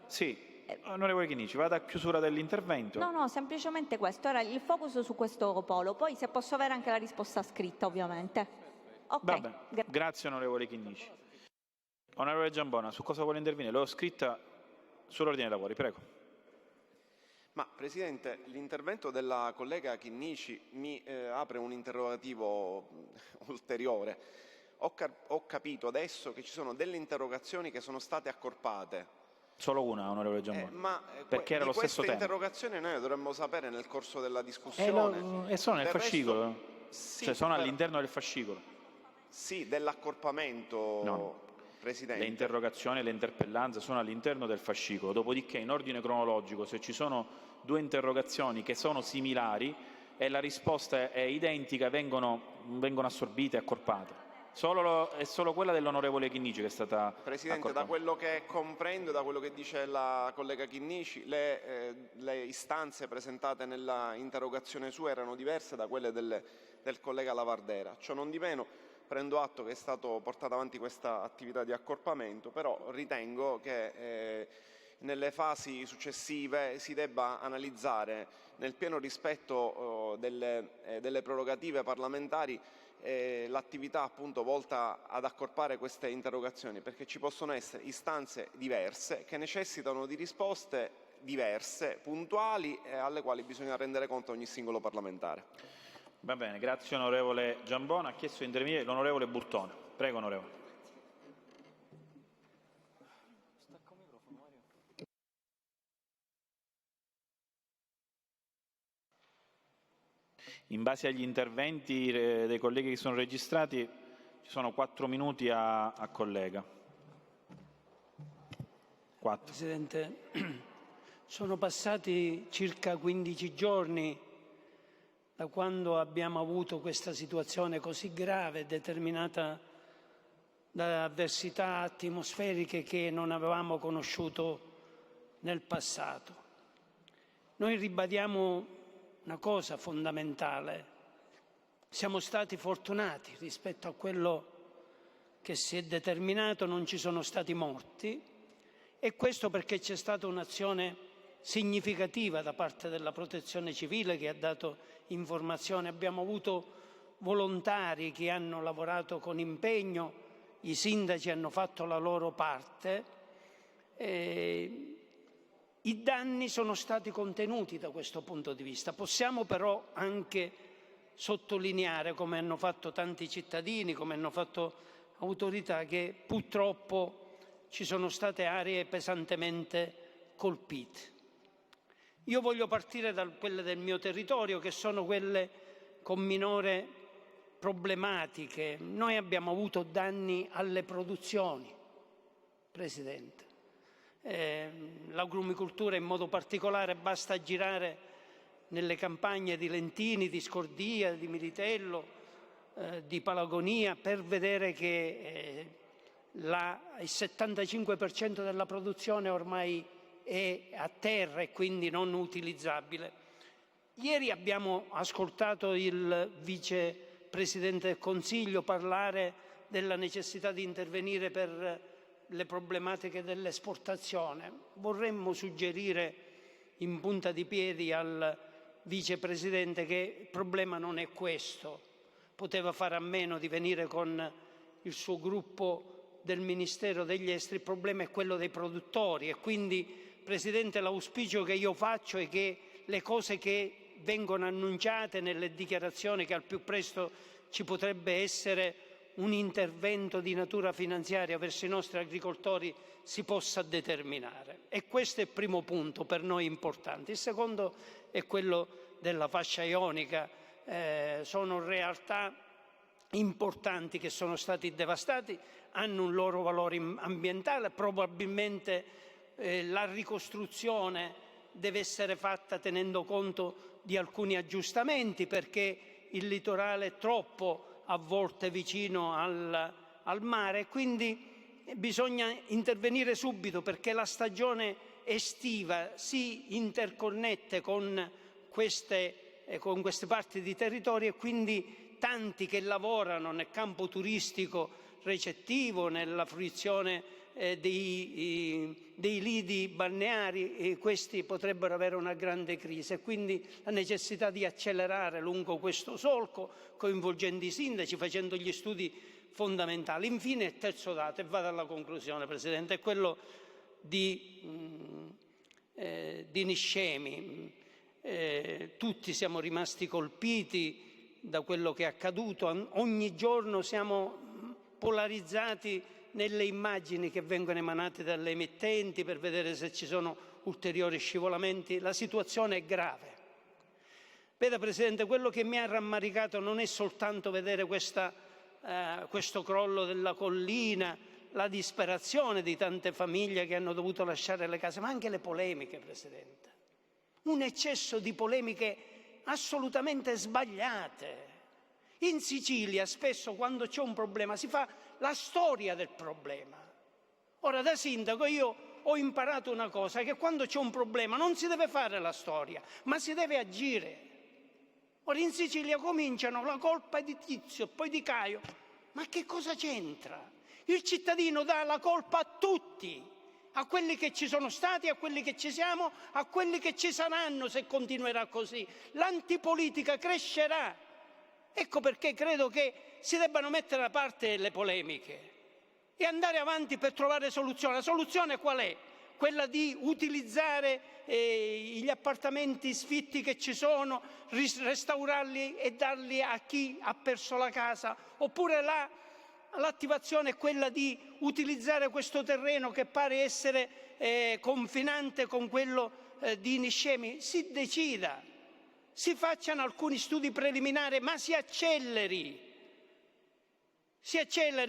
Sì. Onorevole Chinnici, vada a chiusura dell'intervento. No, semplicemente questo, era il focus su questo polo, poi se posso avere anche la risposta scritta ovviamente. Okay. Va bene, grazie onorevole Chinnici. Onorevole Giambona, su cosa vuole intervenire? L'ho scritta sull'ordine dei lavori, prego. Ma Presidente, l'intervento della collega Chinnici mi apre un interrogativo ulteriore. Ho capito adesso che ci sono delle interrogazioni che sono state accorpate. Solo una, onorevole Giambona. Perché era lo stesso tema. Queste interrogazioni noi dovremmo sapere nel corso della discussione. E sono nel fascicolo, cioè sono all'interno del fascicolo. Sì, dell'accorpamento, no. Presidente. Le interrogazioni e le interpellanze sono all'interno del fascicolo, dopodiché in ordine cronologico se ci sono due interrogazioni che sono similari e la risposta è identica vengono assorbite e accorpate. È solo quella dell'onorevole Chinnici che è stata Presidente, accorpata. Da quello che comprendo, da quello che dice la collega Chinnici, le istanze presentate nella interrogazione sua erano diverse da quelle del collega Lavardera. Ciò non di meno prendo atto che è stato portata avanti questa attività di accorpamento, però ritengo che nelle fasi successive si debba analizzare nel pieno rispetto delle prerogative parlamentari l'attività appunto volta ad accorpare queste interrogazioni, perché ci possono essere istanze diverse che necessitano di risposte diverse, puntuali e alle quali bisogna rendere conto ogni singolo parlamentare. Va bene, grazie onorevole Giambona. Ha chiesto di intervenire l'onorevole Burtone. Prego onorevole. In base agli interventi dei colleghi che sono registrati ci sono 4 minuti a collega. 4. Presidente, sono passati circa 15 giorni da quando abbiamo avuto questa situazione così grave determinata da avversità atmosferiche che non avevamo conosciuto nel passato. Noi ribadiamo una cosa fondamentale: siamo stati fortunati rispetto a quello che si è determinato, non ci sono stati morti, e questo perché c'è stata un'azione significativa da parte della Protezione Civile che ha dato informazioni. Abbiamo avuto volontari che hanno lavorato con impegno, i sindaci hanno fatto la loro parte. I danni sono stati contenuti da questo punto di vista. Possiamo però anche sottolineare, come hanno fatto tanti cittadini, come hanno fatto autorità, che purtroppo ci sono state aree pesantemente colpite. Io voglio partire da quelle del mio territorio, che sono quelle con minore problematiche. Noi abbiamo avuto danni alle produzioni, Presidente. L'agrumicoltura in modo particolare, basta girare nelle campagne di Lentini, di Scordia, di Militello, di Palagonia, per vedere che il 75% della produzione ormai è a terra e quindi non utilizzabile. Ieri abbiamo ascoltato il Vicepresidente del Consiglio parlare della necessità di intervenire per le problematiche dell'esportazione. Vorremmo suggerire in punta di piedi al Vicepresidente che il problema non è questo. Poteva fare a meno di venire con il suo gruppo del Ministero degli Esteri, il problema è quello dei produttori e quindi, Presidente, l'auspicio che io faccio è che le cose che vengono annunciate nelle dichiarazioni, che al più presto ci potrebbe essere un intervento di natura finanziaria verso i nostri agricoltori, si possa determinare. E questo è il primo punto per noi importante. Il secondo è quello della fascia ionica. Sono realtà importanti che sono stati devastati, hanno un loro valore ambientale, probabilmente la ricostruzione deve essere fatta tenendo conto di alcuni aggiustamenti, perché il litorale è troppo a volte vicino al mare, quindi bisogna intervenire subito perché la stagione estiva si interconnette con queste parti di territorio e quindi tanti che lavorano nel campo turistico recettivo, nella fruizione dei lidi balneari, e questi potrebbero avere una grande crisi e quindi la necessità di accelerare lungo questo solco, coinvolgendo i sindaci, facendo gli studi fondamentali. Infine il terzo dato, e vado alla conclusione, Presidente, è quello di Niscemi. Tutti siamo rimasti colpiti da quello che è accaduto, ogni giorno siamo polarizzati nelle immagini che vengono emanate dalle emittenti per vedere se ci sono ulteriori scivolamenti. La situazione è grave. Veda, Presidente, quello che mi ha rammaricato non è soltanto vedere questo crollo della collina, la disperazione di tante famiglie che hanno dovuto lasciare le case, ma anche le polemiche, Presidente. Un eccesso di polemiche assolutamente sbagliate. In Sicilia spesso quando c'è un problema si fa la storia del problema. Ora, da sindaco io ho imparato una cosa, che quando c'è un problema non si deve fare la storia, ma si deve agire. Ora in Sicilia cominciano la colpa è di Tizio, poi di Caio. Ma che cosa c'entra? Il cittadino dà la colpa a tutti, a quelli che ci sono stati, a quelli che ci siamo, a quelli che ci saranno se continuerà così. L'antipolitica crescerà. Ecco perché credo che si debbano mettere da parte le polemiche e andare avanti per trovare soluzioni. La soluzione qual è? Quella di utilizzare gli appartamenti sfitti che ci sono, restaurarli e darli a chi ha perso la casa, oppure l'attivazione è quella di utilizzare questo terreno che pare essere confinante con quello di Niscemi. Si decida, si facciano alcuni studi preliminari, ma si acceleri.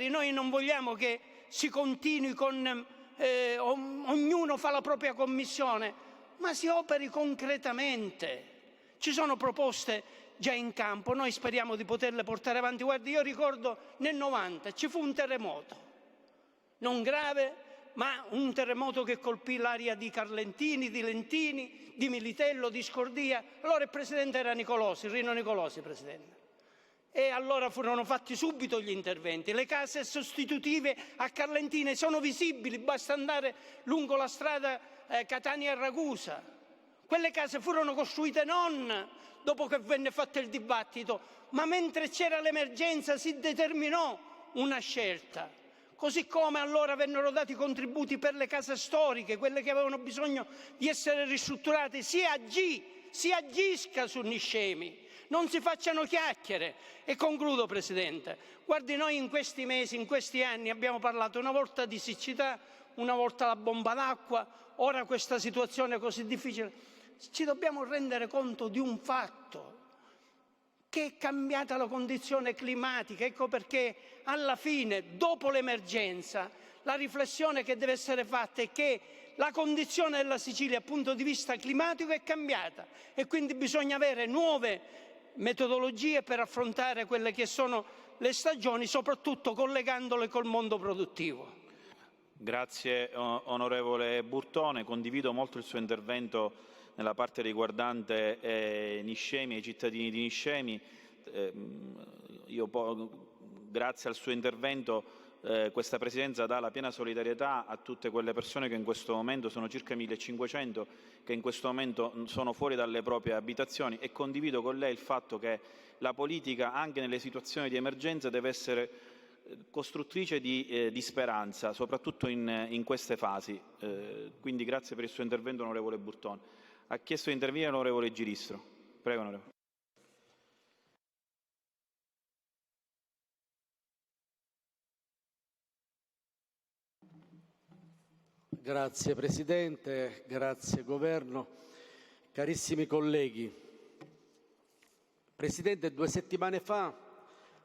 Noi non vogliamo che si continui con ognuno fa la propria commissione, ma si operi concretamente. Ci sono proposte già in campo, noi speriamo di poterle portare avanti. Guardi, io ricordo nel 90 ci fu un terremoto, non grave, ma un terremoto che colpì l'area di Carlentini, di Lentini, di Militello, di Scordia. Allora il presidente era Nicolosi, Rino Nicolosi, presidente. E allora furono fatti subito gli interventi. Le case sostitutive a Carlentini sono visibili, basta andare lungo la strada Catania-Ragusa. Quelle case furono costruite non dopo che venne fatto il dibattito, ma mentre c'era l'emergenza si determinò una scelta. Così come allora vennero dati contributi per le case storiche, quelle che avevano bisogno di essere ristrutturate. Si agisca su Niscemi, non si facciano chiacchiere. E concludo, Presidente. Guardi, noi in questi mesi, in questi anni abbiamo parlato una volta di siccità, una volta la bomba d'acqua, ora questa situazione così difficile. Ci dobbiamo rendere conto di un fatto, che è cambiata la condizione climatica. Ecco perché alla fine, dopo l'emergenza, la riflessione che deve essere fatta è che la condizione della Sicilia dal punto di vista climatico è cambiata e quindi bisogna avere nuove metodologie per affrontare quelle che sono le stagioni, soprattutto collegandole col mondo produttivo. Grazie onorevole Burtone, condivido molto il suo intervento nella parte riguardante Niscemi e i cittadini di Niscemi. Grazie al suo intervento questa Presidenza dà la piena solidarietà a tutte quelle persone che in questo momento sono circa 1500, che in questo momento sono fuori dalle proprie abitazioni, e condivido con lei il fatto che la politica anche nelle situazioni di emergenza deve essere costruttrice di speranza, soprattutto in queste fasi. Quindi grazie per il suo intervento, onorevole Burtone. Ha chiesto di intervenire l'onorevole Giristro. Prego, onorevole. Grazie Presidente, grazie Governo, carissimi colleghi. Presidente, 2 settimane fa,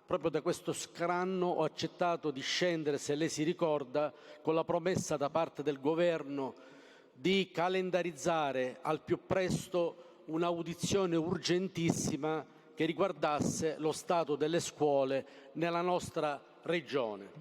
proprio da questo scranno, ho accettato di scendere, se lei si ricorda, con la promessa da parte del Governo di calendarizzare al più presto un'audizione urgentissima che riguardasse lo stato delle scuole nella nostra regione.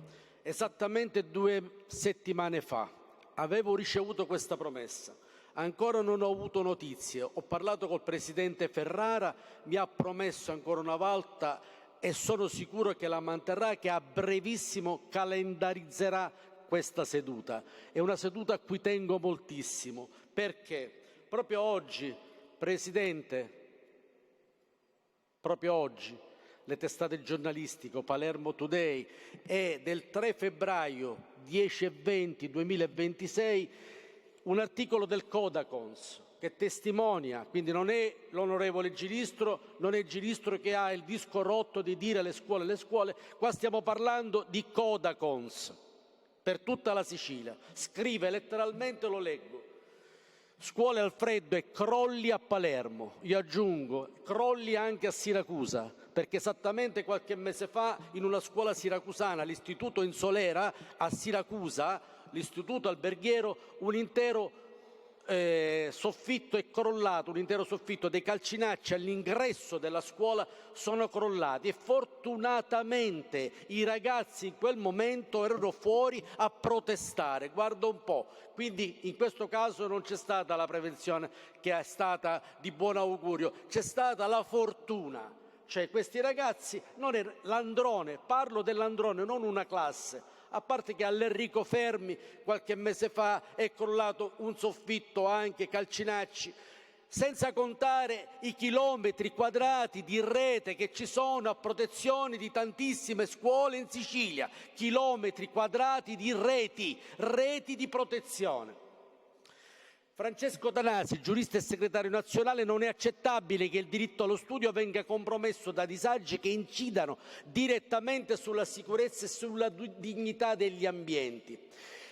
Esattamente 2 settimane fa avevo ricevuto questa promessa. Ancora non ho avuto notizie. Ho parlato col Presidente Ferrara, mi ha promesso ancora una volta, e sono sicuro che la manterrà, che a brevissimo calendarizzerà questa seduta. È una seduta a cui tengo moltissimo, perché proprio oggi, Presidente, proprio oggi, le testate giornalistiche Palermo Today e del 3 febbraio 10 e 20 2026 un articolo del Codacons che testimonia, quindi non è l'onorevole Giristro, non è Giristro che ha il disco rotto di dire le scuole, qua stiamo parlando di Codacons per tutta la Sicilia. Scrive letteralmente, lo leggo: scuole al freddo e crolli a Palermo. Io aggiungo crolli anche a Siracusa, perché esattamente qualche mese fa in una scuola siracusana, l'Istituto in Solera a Siracusa, l'istituto alberghiero, un intero soffitto è crollato, un intero soffitto, dei calcinacci all'ingresso della scuola sono crollati e fortunatamente i ragazzi in quel momento erano fuori a protestare, guarda un po'. Quindi in questo caso non c'è stata la prevenzione che è stata di buon augurio, c'è stata la fortuna. Cioè questi ragazzi, non è l'Androne, parlo dell'Androne, non una classe, a parte che all'Enrico Fermi qualche mese fa è crollato un soffitto anche calcinacci, senza contare i chilometri quadrati di rete che ci sono a protezione di tantissime scuole in Sicilia, chilometri quadrati di reti di protezione. Francesco Tanasi, giurista e segretario nazionale: non è accettabile che il diritto allo studio venga compromesso da disagi che incidano direttamente sulla sicurezza e sulla dignità degli ambienti.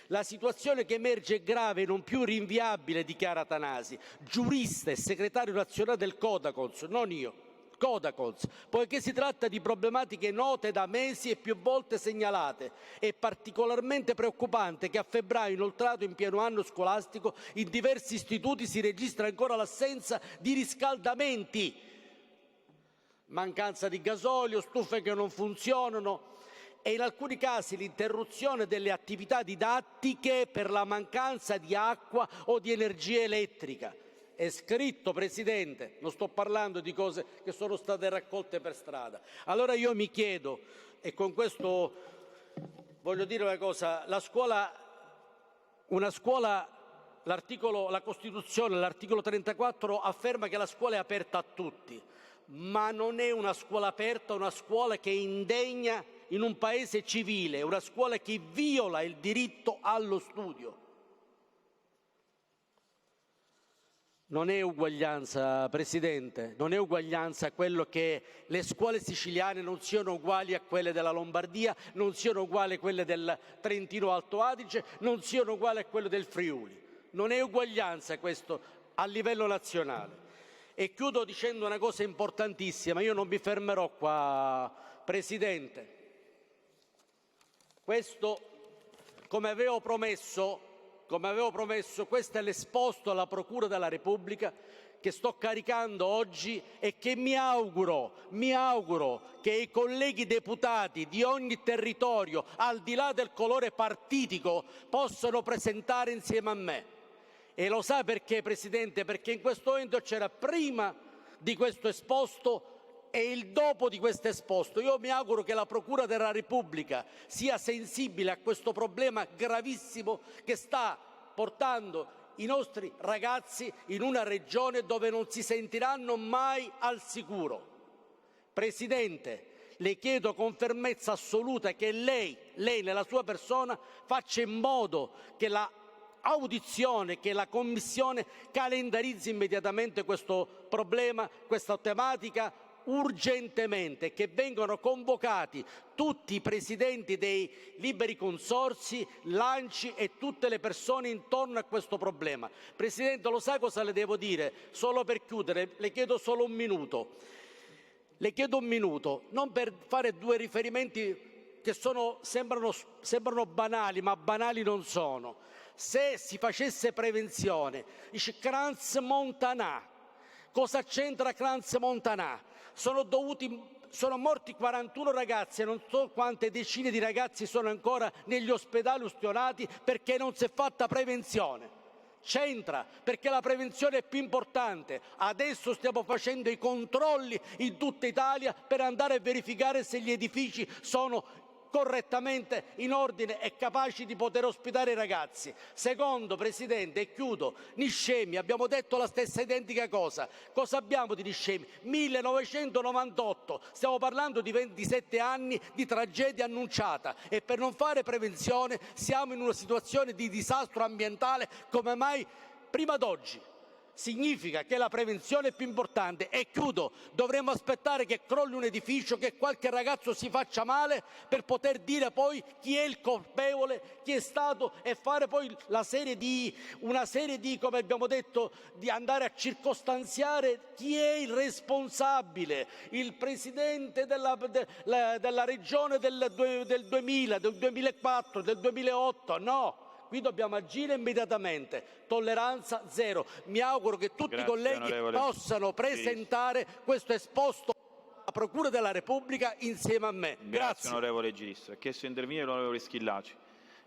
La situazione che emerge è grave e non più rinviabile, dichiara Tanasi, giurista e segretario nazionale del Codacons, non io. Codacons, poiché si tratta di problematiche note da mesi e più volte segnalate. È particolarmente preoccupante che a febbraio, inoltrato in pieno anno scolastico, in diversi istituti si registra ancora l'assenza di riscaldamenti, mancanza di gasolio, stufe che non funzionano e in alcuni casi l'interruzione delle attività didattiche per la mancanza di acqua o di energia elettrica. È scritto, Presidente, non sto parlando di cose che sono state raccolte per strada. Allora io mi chiedo, e con questo voglio dire una cosa, la Costituzione, l'articolo 34 afferma che la scuola è aperta a tutti, ma non è una scuola aperta una scuola che indegna in un paese civile, una scuola che viola il diritto allo studio. Non è uguaglianza, Presidente, non è uguaglianza quello che le scuole siciliane non siano uguali a quelle della Lombardia, non siano uguali a quelle del Trentino Alto Adige, non siano uguali a quelle del Friuli. Non è uguaglianza questo a livello nazionale. E chiudo dicendo una cosa importantissima, io non mi fermerò qua, Presidente. Questo, come avevo promesso, questo è l'esposto alla Procura della Repubblica che sto caricando oggi e che mi auguro che i colleghi deputati di ogni territorio, al di là del colore partitico, possano presentare insieme a me. E lo sa perché, Presidente? Perché in questo momento c'era prima di questo esposto e il dopo di questo esposto. Io mi auguro che la Procura della Repubblica sia sensibile a questo problema gravissimo che sta portando i nostri ragazzi in una regione dove non si sentiranno mai al sicuro. Presidente, le chiedo con fermezza assoluta che lei nella sua persona faccia in modo che la audizione, che la Commissione calendarizzi immediatamente questo problema, questa tematica urgentemente, che vengano convocati tutti i presidenti dei liberi consorzi, l'ANCI e tutte le persone intorno a questo problema. Presidente, lo sa cosa le devo dire? Solo per chiudere, le chiedo solo un minuto. Le chiedo un minuto, non per fare due riferimenti che sembrano banali, ma banali non sono. Se si facesse prevenzione, dice Crans-Montana, cosa c'entra Crans-Montana? Sono morti 41 ragazzi e non so quante decine di ragazzi sono ancora negli ospedali ustionati perché non si è fatta prevenzione. C'entra, perché la prevenzione è più importante. Adesso stiamo facendo i controlli in tutta Italia per andare a verificare se gli edifici sono correttamente in ordine e capaci di poter ospitare i ragazzi. Secondo, Presidente, e chiudo, Niscemi, abbiamo detto la stessa identica cosa. Cosa abbiamo di Niscemi? 1998, stiamo parlando di 27 anni di tragedia annunciata e per non fare prevenzione siamo in una situazione di disastro ambientale come mai prima d'oggi. Significa che la prevenzione è più importante. E chiudo, dovremmo aspettare che crolli un edificio, che qualche ragazzo si faccia male per poter dire poi chi è il colpevole, chi è stato, e fare poi una serie di, come abbiamo detto, di andare a circostanziare chi è il responsabile, il presidente della regione del 2000, del 2004, del 2008, no. Qui dobbiamo agire immediatamente, tolleranza zero. Mi auguro che tutti i colleghi possano presentare questo esposto alla Procura della Repubblica insieme a me. Grazie onorevole Gilis. Ha chiesto di intervenire l'onorevole Schillaci.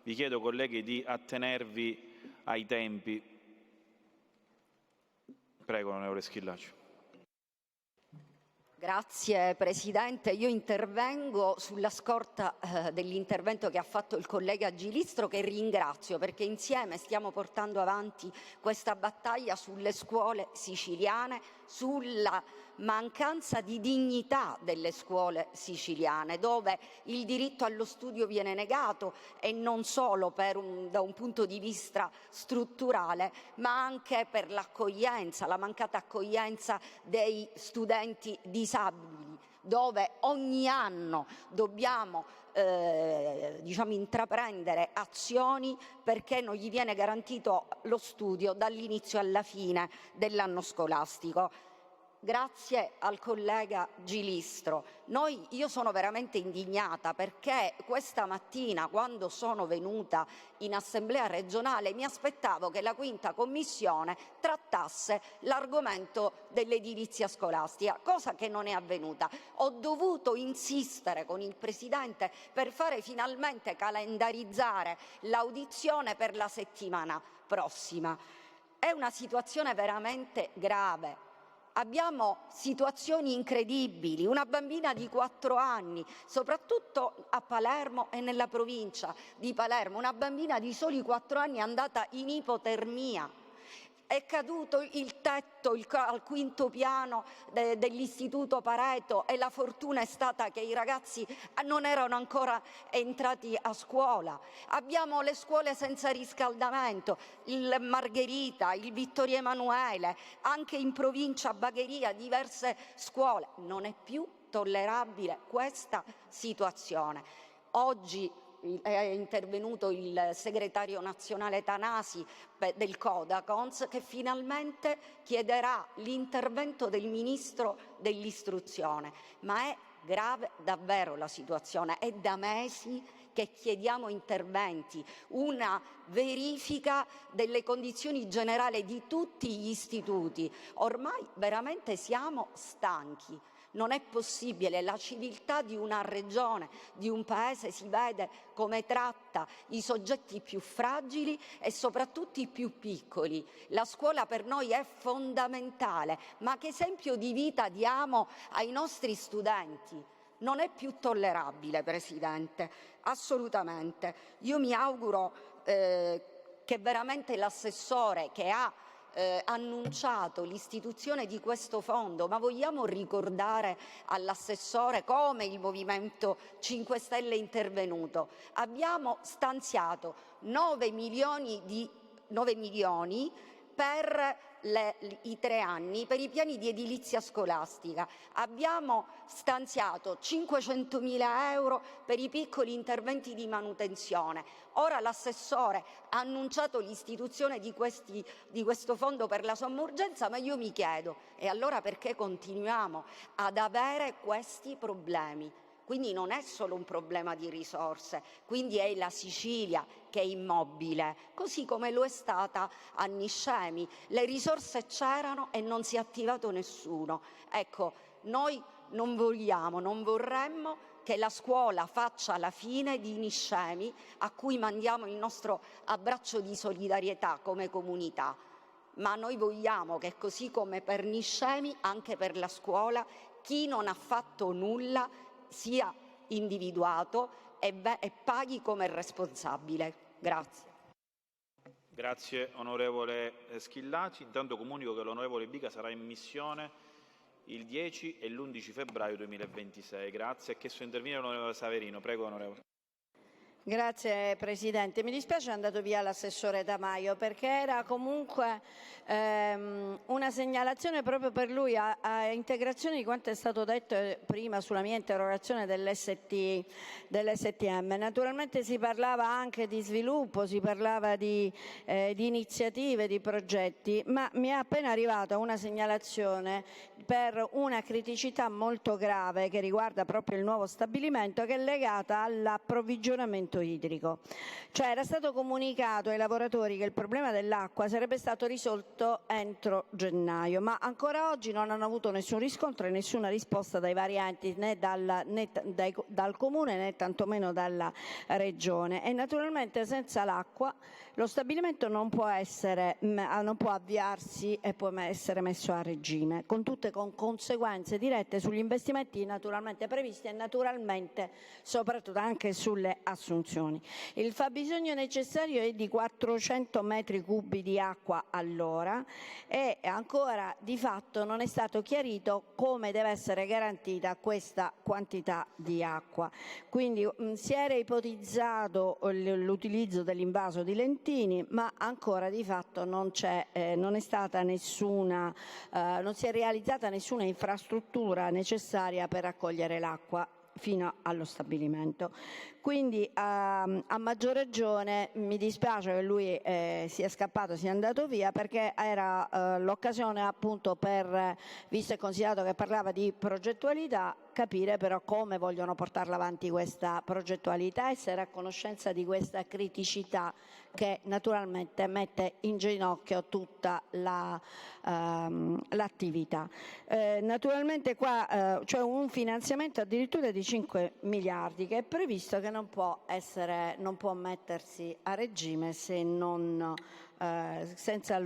Vi chiedo, colleghi, di attenervi ai tempi. Prego, onorevole Schillaci. Grazie Presidente, io intervengo sulla scorta dell'intervento che ha fatto il collega Gilistro, che ringrazio perché insieme stiamo portando avanti questa battaglia sulle scuole siciliane, sulla mancanza di dignità delle scuole siciliane, dove il diritto allo studio viene negato, e non solo da un punto di vista strutturale, ma anche per l'accoglienza, la mancata accoglienza dei studenti disabili, dove ogni anno dobbiamo intraprendere azioni perché non gli viene garantito lo studio dall'inizio alla fine dell'anno scolastico. Grazie al collega Gilistro. Io sono veramente indignata perché questa mattina, quando sono venuta in Assemblea regionale, mi aspettavo che la 5ª Commissione trattasse l'argomento dell'edilizia scolastica, cosa che non è avvenuta. Ho dovuto insistere con il Presidente per fare finalmente calendarizzare l'audizione per la settimana prossima. È una situazione veramente grave. Abbiamo situazioni incredibili, una bambina di 4 anni, soprattutto a Palermo e nella provincia di Palermo, una bambina di soli 4 anni è andata in ipotermia. è caduto il tetto al quinto piano dell'Istituto Pareto e la fortuna è stata che i ragazzi non erano ancora entrati a scuola. Abbiamo le scuole senza riscaldamento, il Margherita, il Vittorio Emanuele, anche in provincia a Bagheria diverse scuole. Non è più tollerabile questa situazione. Oggi è intervenuto il segretario nazionale Tanasi del Codacons, che finalmente chiederà l'intervento del ministro dell'istruzione. Ma è grave davvero la situazione, è da mesi che chiediamo interventi, una verifica delle condizioni generali di tutti gli istituti. Ormai veramente siamo stanchi. Non è possibile, la civiltà di una regione, di un paese si vede come tratta i soggetti più fragili e soprattutto i più piccoli. La scuola per noi è fondamentale, ma che esempio di vita diamo ai nostri studenti? Non è più tollerabile, Presidente, assolutamente. Io mi auguro che veramente l'assessore che ha annunciato l'istituzione di questo fondo, ma vogliamo ricordare all'assessore come il Movimento 5 Stelle è intervenuto. Abbiamo stanziato 9 milioni per i 3 anni per i piani di edilizia scolastica. Abbiamo stanziato 500.000 euro per i piccoli interventi di manutenzione. Ora l'assessore ha annunciato l'istituzione di questo fondo per la somma urgenza, ma io mi chiedo, e allora perché continuiamo ad avere questi problemi? Quindi non è solo un problema di risorse, quindi è la Sicilia che è immobile, così come lo è stata a Niscemi. Le risorse c'erano e non si è attivato nessuno. Ecco, noi non vorremmo che la scuola faccia la fine di Niscemi, a cui mandiamo il nostro abbraccio di solidarietà come comunità. Ma noi vogliamo che, così come per Niscemi, anche per la scuola, chi non ha fatto nulla sia individuato e paghi come responsabile. Grazie. Grazie onorevole Schillaci. Intanto comunico che l'onorevole Bica sarà in missione il 10 e l'11 febbraio 2026. Grazie. Ha chiesto di intervenire l'onorevole Saverino. Prego, onorevole. Grazie Presidente. Mi dispiace è andato via l'assessore Tamaio, perché era comunque una segnalazione proprio per lui a integrazione di quanto è stato detto prima sulla mia interrogazione dell'STM. Naturalmente si parlava anche di sviluppo, si parlava di iniziative, di progetti, ma mi è appena arrivata una segnalazione per una criticità molto grave che riguarda proprio il nuovo stabilimento, che è legata all'approvvigionamento idrico. Cioè era stato comunicato ai lavoratori che il problema dell'acqua sarebbe stato risolto entro gennaio, ma ancora oggi non hanno avuto nessun riscontro e nessuna risposta dai vari enti, né dal Comune né tantomeno dalla Regione. E naturalmente senza l'acqua lo stabilimento non può avviarsi e può essere messo a regime, con conseguenze dirette sugli investimenti naturalmente previsti e naturalmente soprattutto anche sulle assunzioni. Il fabbisogno necessario è di 400 metri cubi di acqua all'ora e ancora di fatto non è stato chiarito come deve essere garantita questa quantità di acqua. Quindi si era ipotizzato l'utilizzo dell'invaso di Lentini, ma ancora di fatto non si è realizzata nessuna infrastruttura necessaria per raccogliere l'acqua fino allo stabilimento. Quindi a maggior ragione mi dispiace che lui sia scappato, sia andato via, perché era l'occasione appunto per, visto e considerato che parlava di progettualità, capire però come vogliono portarla avanti questa progettualità, essere a conoscenza di questa criticità che naturalmente mette in ginocchio tutta l'attività. Naturalmente qua c'è un finanziamento addirittura di 5 miliardi che è previsto, che non può mettersi a regime se non senza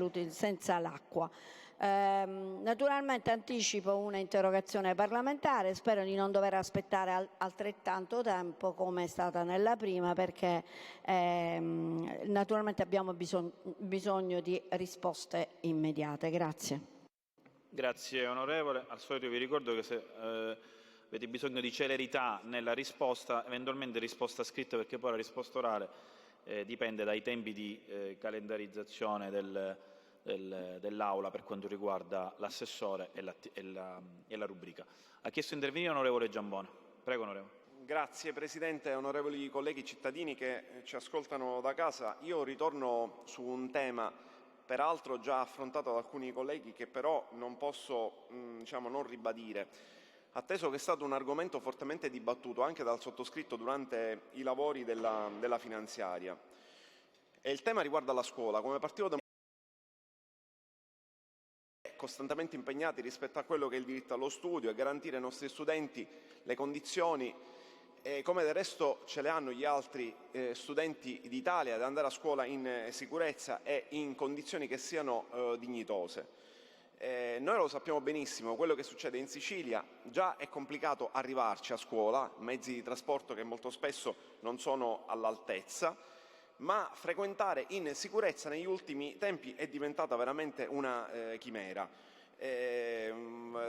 l'acqua. Naturalmente anticipo una interrogazione parlamentare, spero di non dover aspettare altrettanto tempo come è stata nella prima, perché naturalmente abbiamo bisogno di risposte immediate. Grazie. Grazie onorevole. Al solito vi ricordo che se avete bisogno di celerità nella risposta, eventualmente risposta scritta, perché poi la risposta orale dipende dai tempi di calendarizzazione dell'Aula per quanto riguarda l'assessore e la rubrica. Ha chiesto di intervenire l'onorevole Giambone. Prego, onorevole. Grazie Presidente, onorevoli colleghi cittadini che ci ascoltano da casa. Io ritorno su un tema peraltro già affrontato da alcuni colleghi, che però non posso non ribadire, atteso che è stato un argomento fortemente dibattuto anche dal sottoscritto durante i lavori della finanziaria. E il tema riguarda la scuola. Come Partito Democratico costantemente impegnati rispetto a quello che è il diritto allo studio e garantire ai nostri studenti le condizioni, come del resto ce le hanno gli altri studenti d'Italia, ad andare a scuola in sicurezza e in condizioni che siano dignitose. Noi lo sappiamo benissimo, quello che succede in Sicilia, già è complicato arrivarci a scuola, mezzi di trasporto che molto spesso non sono all'altezza, ma frequentare in sicurezza negli ultimi tempi è diventata veramente una chimera.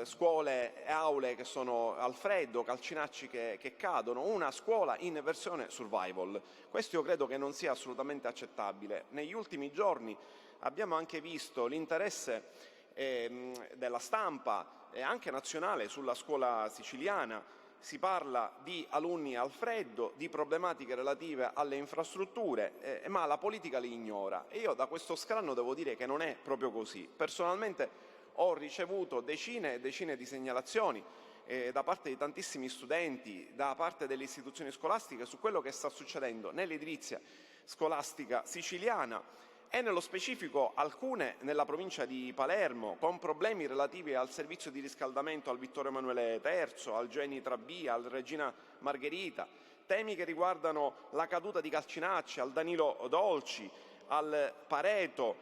Scuole e aule che sono al freddo, calcinacci che cadono, una scuola in versione survival. Questo io credo che non sia assolutamente accettabile. Negli ultimi giorni abbiamo anche visto l'interesse della stampa e anche nazionale sulla scuola siciliana. Si parla di alunni al freddo, di problematiche relative alle infrastrutture, ma la politica li ignora. E io da questo scranno devo dire che non è proprio così. Personalmente ho ricevuto decine e decine di segnalazioni da parte di tantissimi studenti, da parte delle istituzioni scolastiche, su quello che sta succedendo nell'edilizia scolastica siciliana, e nello specifico alcune nella provincia di Palermo, con problemi relativi al servizio di riscaldamento al Vittorio Emanuele III, al Geni 3B, al Regina Margherita, temi che riguardano la caduta di calcinacci, al Danilo Dolci, al Pareto,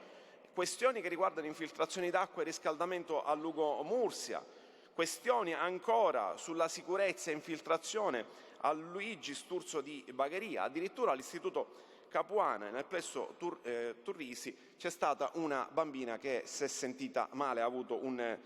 questioni che riguardano infiltrazioni d'acqua e riscaldamento a Lugo Mursia, questioni ancora sulla sicurezza e infiltrazione a Luigi Sturzo di Bagheria, addirittura all'Istituto Capuana, nel plesso Turrisi, c'è stata una bambina che si è sentita male, ha avuto un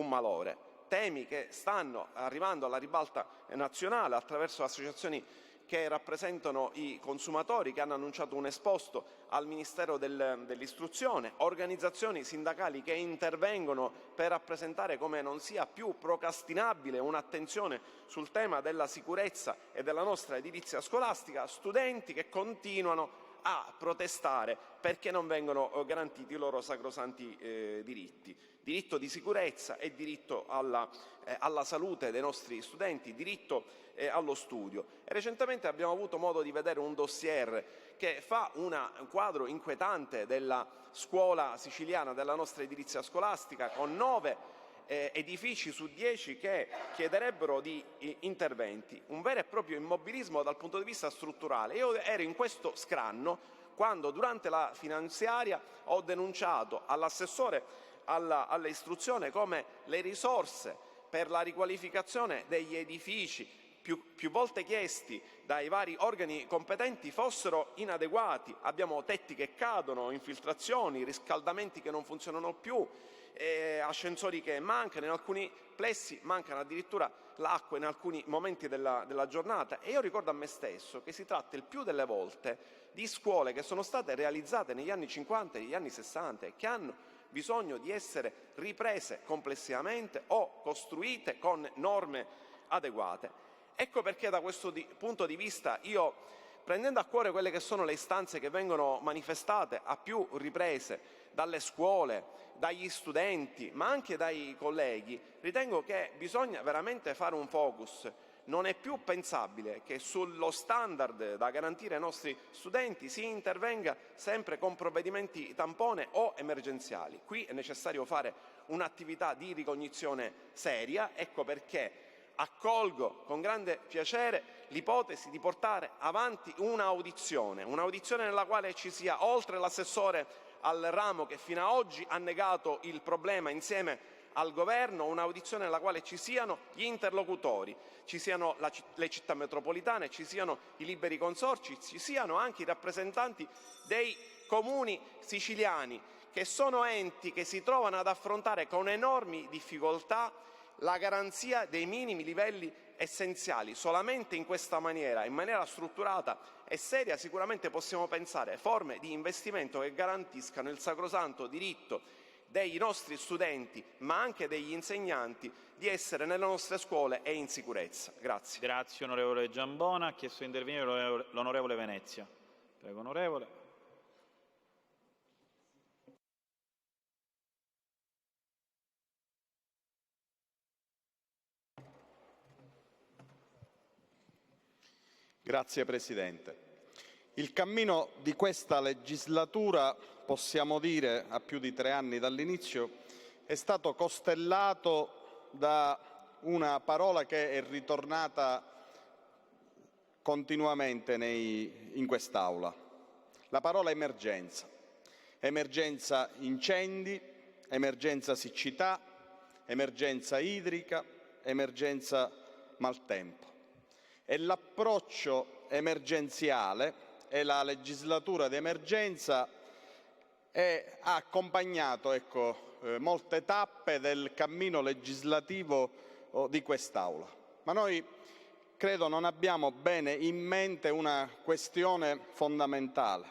malore. Temi che stanno arrivando alla ribalta nazionale attraverso associazioni che rappresentano i consumatori, che hanno annunciato un esposto al Ministero dell'Istruzione, organizzazioni sindacali che intervengono per rappresentare come non sia più procrastinabile un'attenzione sul tema della sicurezza e della nostra edilizia scolastica, studenti che continuano a protestare perché non vengono garantiti i loro sacrosanti diritti. Diritto di sicurezza e diritto alla salute dei nostri studenti, diritto allo studio. E recentemente abbiamo avuto modo di vedere un dossier che fa un quadro inquietante della scuola siciliana, della nostra edilizia scolastica, con 9 edifici su 10 che chiederebbero di interventi, un vero e proprio immobilismo dal punto di vista strutturale. Io ero in questo scranno quando durante la finanziaria ho denunciato all'assessore all'istruzione come le risorse per la riqualificazione degli edifici più volte chiesti dai vari organi competenti fossero inadeguati. Abbiamo tetti che cadono, infiltrazioni, riscaldamenti che non funzionano più, ascensori che mancano, in alcuni plessi mancano addirittura l'acqua in alcuni momenti della giornata. E io ricordo a me stesso che si tratta il più delle volte di scuole che sono state realizzate negli anni 50 e negli anni 60 e che hanno bisogno di essere riprese complessivamente o costruite con norme adeguate. Ecco perché da questo punto di vista io, prendendo a cuore quelle che sono le istanze che vengono manifestate a più riprese dalle scuole, dagli studenti, ma anche dai colleghi, ritengo che bisogna veramente fare un focus. Non è più pensabile che sullo standard da garantire ai nostri studenti si intervenga sempre con provvedimenti tampone o emergenziali. Qui è necessario fare un'attività di ricognizione seria, ecco perché accolgo con grande piacere l'ipotesi di portare avanti un'audizione nella quale ci sia, oltre l'assessore al ramo che fino ad oggi ha negato il problema insieme al Governo, un'audizione nella quale ci siano gli interlocutori, ci siano le città metropolitane, ci siano i liberi consorzi, ci siano anche i rappresentanti dei comuni siciliani, che sono enti che si trovano ad affrontare con enormi difficoltà la garanzia dei minimi livelli essenziali. Solamente in questa maniera, in maniera strutturata e seria, sicuramente possiamo pensare forme di investimento che garantiscano il sacrosanto diritto dei nostri studenti, ma anche degli insegnanti, di essere nelle nostre scuole e in sicurezza. Grazie. Grazie onorevole Giambona. Ha chiesto di intervenire l'onorevole Venezia. Prego onorevole. Grazie Presidente. Il cammino di questa legislatura, possiamo dire a più di 3 anni dall'inizio, è stato costellato da una parola che è ritornata continuamente in quest'Aula, la parola emergenza. Emergenza incendi, emergenza siccità, emergenza idrica, emergenza maltempo. E l'approccio emergenziale e la legislatura di emergenza ha accompagnato molte tappe del cammino legislativo di quest'Aula. Ma noi credo non abbiamo bene in mente una questione fondamentale,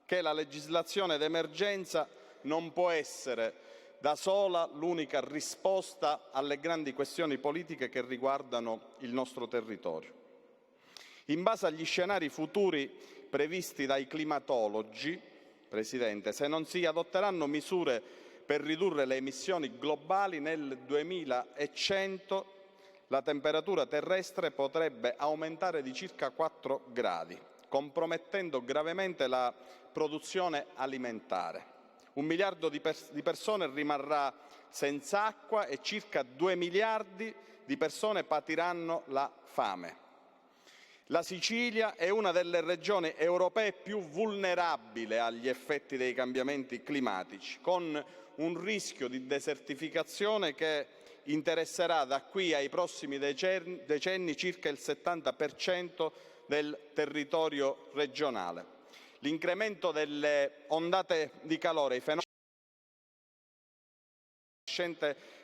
che la legislazione d'emergenza non può essere da sola l'unica risposta alle grandi questioni politiche che riguardano il nostro territorio. In base agli scenari futuri previsti dai climatologi, Presidente, se non si adotteranno misure per ridurre le emissioni globali, nel 2100 la temperatura terrestre potrebbe aumentare di circa 4 gradi, compromettendo gravemente la produzione alimentare. 1 miliardo di persone rimarrà senza acqua e circa 2 miliardi di persone patiranno la fame. La Sicilia è una delle regioni europee più vulnerabili agli effetti dei cambiamenti climatici, con un rischio di desertificazione che interesserà da qui ai prossimi decenni circa il 70% del territorio regionale. L'incremento delle ondate di calore, i fenomeni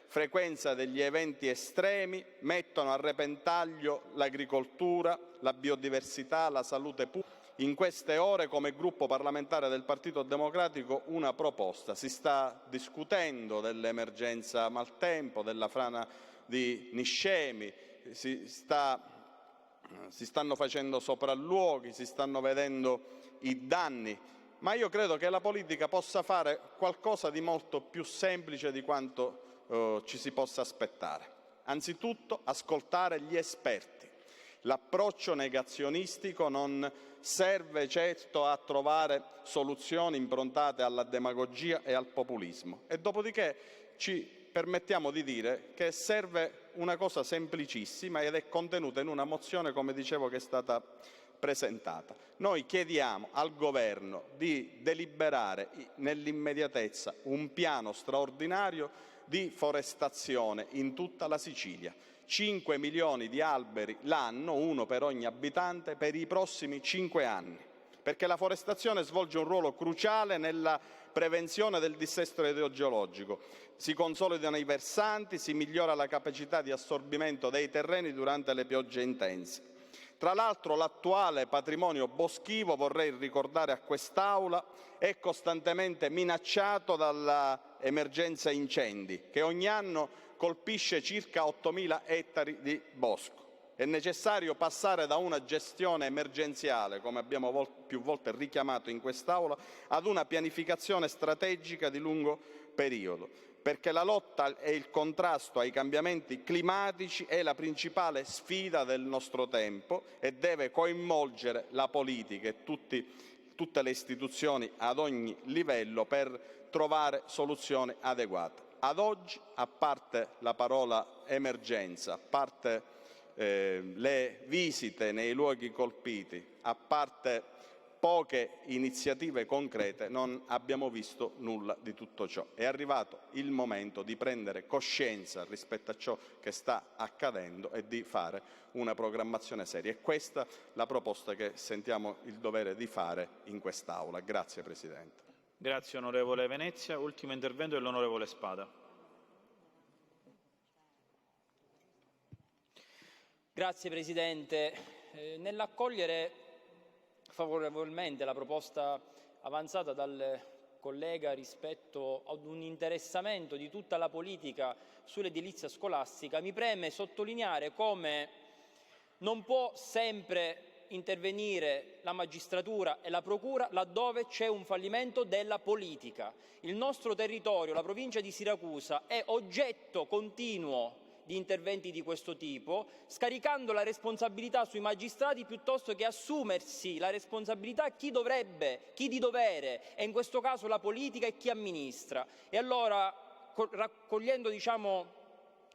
frequenza degli eventi estremi mettono a repentaglio l'agricoltura, la biodiversità, la salute pubblica. In queste ore, come gruppo parlamentare del Partito Democratico, una proposta. Si sta discutendo dell'emergenza maltempo, della frana di Niscemi, si stanno facendo sopralluoghi, si stanno vedendo i danni, ma io credo che la politica possa fare qualcosa di molto più semplice di quanto ci si possa aspettare. Anzitutto ascoltare gli esperti. L'approccio negazionistico non serve certo a trovare soluzioni improntate alla demagogia e al populismo. E dopodiché ci permettiamo di dire che serve una cosa semplicissima ed è contenuta in una mozione, come dicevo, che è stata presentata. Noi chiediamo al Governo di deliberare nell'immediatezza un piano straordinario di forestazione in tutta la Sicilia. 5 milioni di alberi l'anno, 1 per ogni abitante, per i prossimi 5 anni, perché la forestazione svolge un ruolo cruciale nella prevenzione del dissesto idrogeologico. Si consolidano i versanti, si migliora la capacità di assorbimento dei terreni durante le piogge intense. Tra l'altro l'attuale patrimonio boschivo, vorrei ricordare a quest'Aula, è costantemente minacciato dall'emergenza incendi, che ogni anno colpisce circa 8.000 ettari di bosco. È necessario passare da una gestione emergenziale, come abbiamo più volte richiamato in quest'Aula, ad una pianificazione strategica di lungo periodo, perché la lotta e il contrasto ai cambiamenti climatici è la principale sfida del nostro tempo e deve coinvolgere la politica e tutte le istituzioni ad ogni livello per trovare soluzioni adeguate. Ad oggi, a parte la parola emergenza, a parte le visite nei luoghi colpiti, a parte poche iniziative concrete, non abbiamo visto nulla di tutto ciò. È arrivato il momento di prendere coscienza rispetto a ciò che sta accadendo e di fare una programmazione seria. È questa la proposta che sentiamo il dovere di fare in quest'Aula. Grazie Presidente. Grazie onorevole Venezia. Ultimo intervento dell'onorevole Spada. Grazie Presidente. Nell'accogliere favorevolmente la proposta avanzata dal collega rispetto ad un interessamento di tutta la politica sull'edilizia scolastica, mi preme sottolineare come non può sempre intervenire la magistratura e la procura laddove c'è un fallimento della politica. Il nostro territorio, la provincia di Siracusa, è oggetto continuo di interventi di questo tipo, scaricando la responsabilità sui magistrati piuttosto che assumersi la responsabilità chi di dovere, e in questo caso la politica e chi amministra. E allora, raccogliendo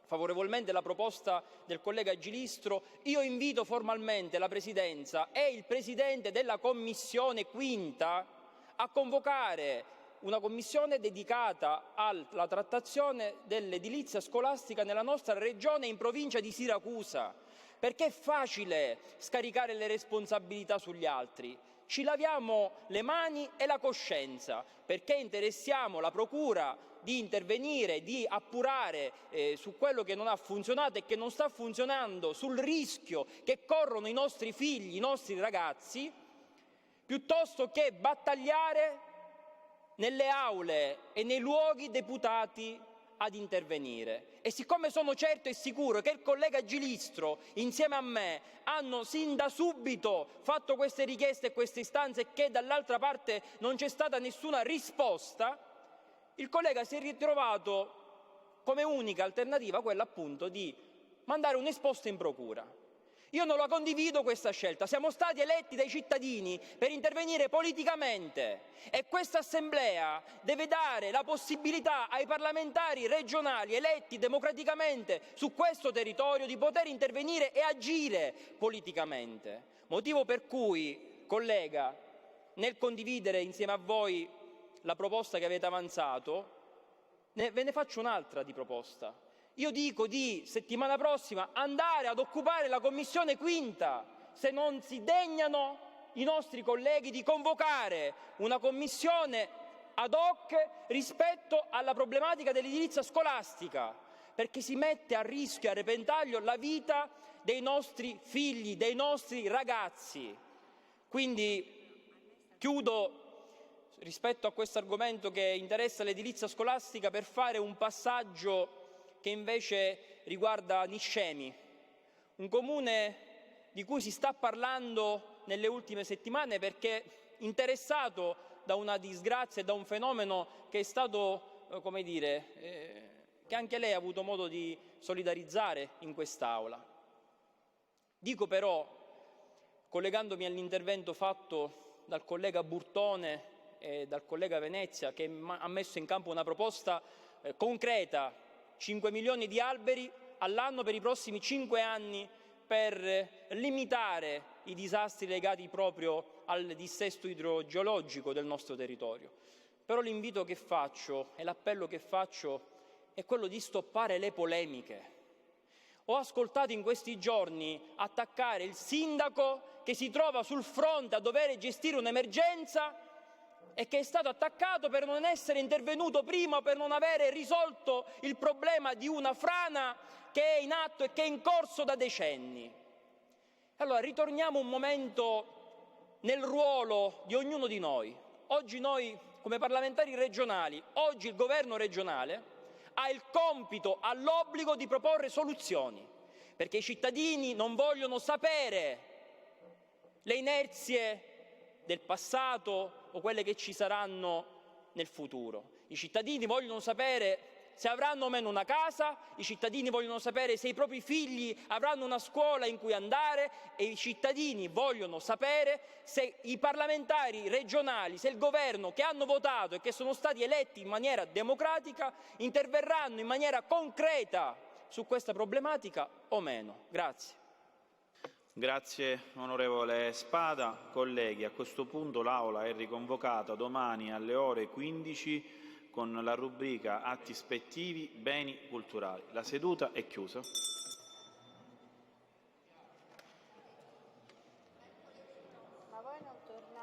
favorevolmente la proposta del collega Gilistro, io invito formalmente la Presidenza e il Presidente della Commissione quinta a convocare una commissione dedicata alla trattazione dell'edilizia scolastica nella nostra regione e in provincia di Siracusa, perché è facile scaricare le responsabilità sugli altri. Ci laviamo le mani e la coscienza, perché interessiamo la procura di intervenire, di appurare su quello che non ha funzionato e che non sta funzionando, sul rischio che corrono i nostri figli, i nostri ragazzi, piuttosto che battagliare nelle aule e nei luoghi deputati ad intervenire. E siccome sono certo e sicuro che il collega Gilistro, insieme a me, hanno sin da subito fatto queste richieste e queste istanze e che dall'altra parte non c'è stata nessuna risposta, il collega si è ritrovato come unica alternativa quella appunto di mandare un esposto in procura. Io non la condivido questa scelta, siamo stati eletti dai cittadini per intervenire politicamente e questa Assemblea deve dare la possibilità ai parlamentari regionali eletti democraticamente su questo territorio di poter intervenire e agire politicamente. Motivo per cui, collega, nel condividere insieme a voi la proposta che avete avanzato, ve ne faccio un'altra di proposta. Io dico di settimana prossima andare ad occupare la Commissione quinta, se non si degnano i nostri colleghi di convocare una commissione ad hoc rispetto alla problematica dell'edilizia scolastica, perché si mette a rischio e a repentaglio la vita dei nostri figli, dei nostri ragazzi. Quindi chiudo rispetto a questo argomento che interessa l'edilizia scolastica per fare un passaggio che invece riguarda Niscemi, un comune di cui si sta parlando nelle ultime settimane perché interessato da una disgrazia e da un fenomeno che è stato, che anche lei ha avuto modo di solidarizzare in quest'Aula. Dico però, collegandomi all'intervento fatto dal collega Burtone e dal collega Venezia, che ha messo in campo una proposta concreta, 5 milioni di alberi all'anno per i prossimi 5 anni per limitare i disastri legati proprio al dissesto idrogeologico del nostro territorio. Però l'invito che faccio e l'appello che faccio è quello di stoppare le polemiche. Ho ascoltato in questi giorni attaccare il sindaco che si trova sul fronte a dover gestire un'emergenza e che è stato attaccato per non essere intervenuto prima, per non avere risolto il problema di una frana che è in atto e che è in corso da decenni. Allora ritorniamo un momento nel ruolo di ognuno di noi. Oggi noi come parlamentari regionali, oggi il governo regionale ha il compito, ha l'obbligo di proporre soluzioni, perché i cittadini non vogliono sapere le inerzie del passato o quelle che ci saranno nel futuro. I cittadini vogliono sapere se avranno o meno una casa, i cittadini vogliono sapere se i propri figli avranno una scuola in cui andare e i cittadini vogliono sapere se i parlamentari regionali, se il governo che hanno votato e che sono stati eletti in maniera democratica interverranno in maniera concreta su questa problematica o meno. Grazie. Grazie onorevole Spada. Colleghi, a questo punto l'Aula è riconvocata domani alle ore 15 con la rubrica Atti ispettivi, beni culturali. La seduta è chiusa. Ma voi non tornate?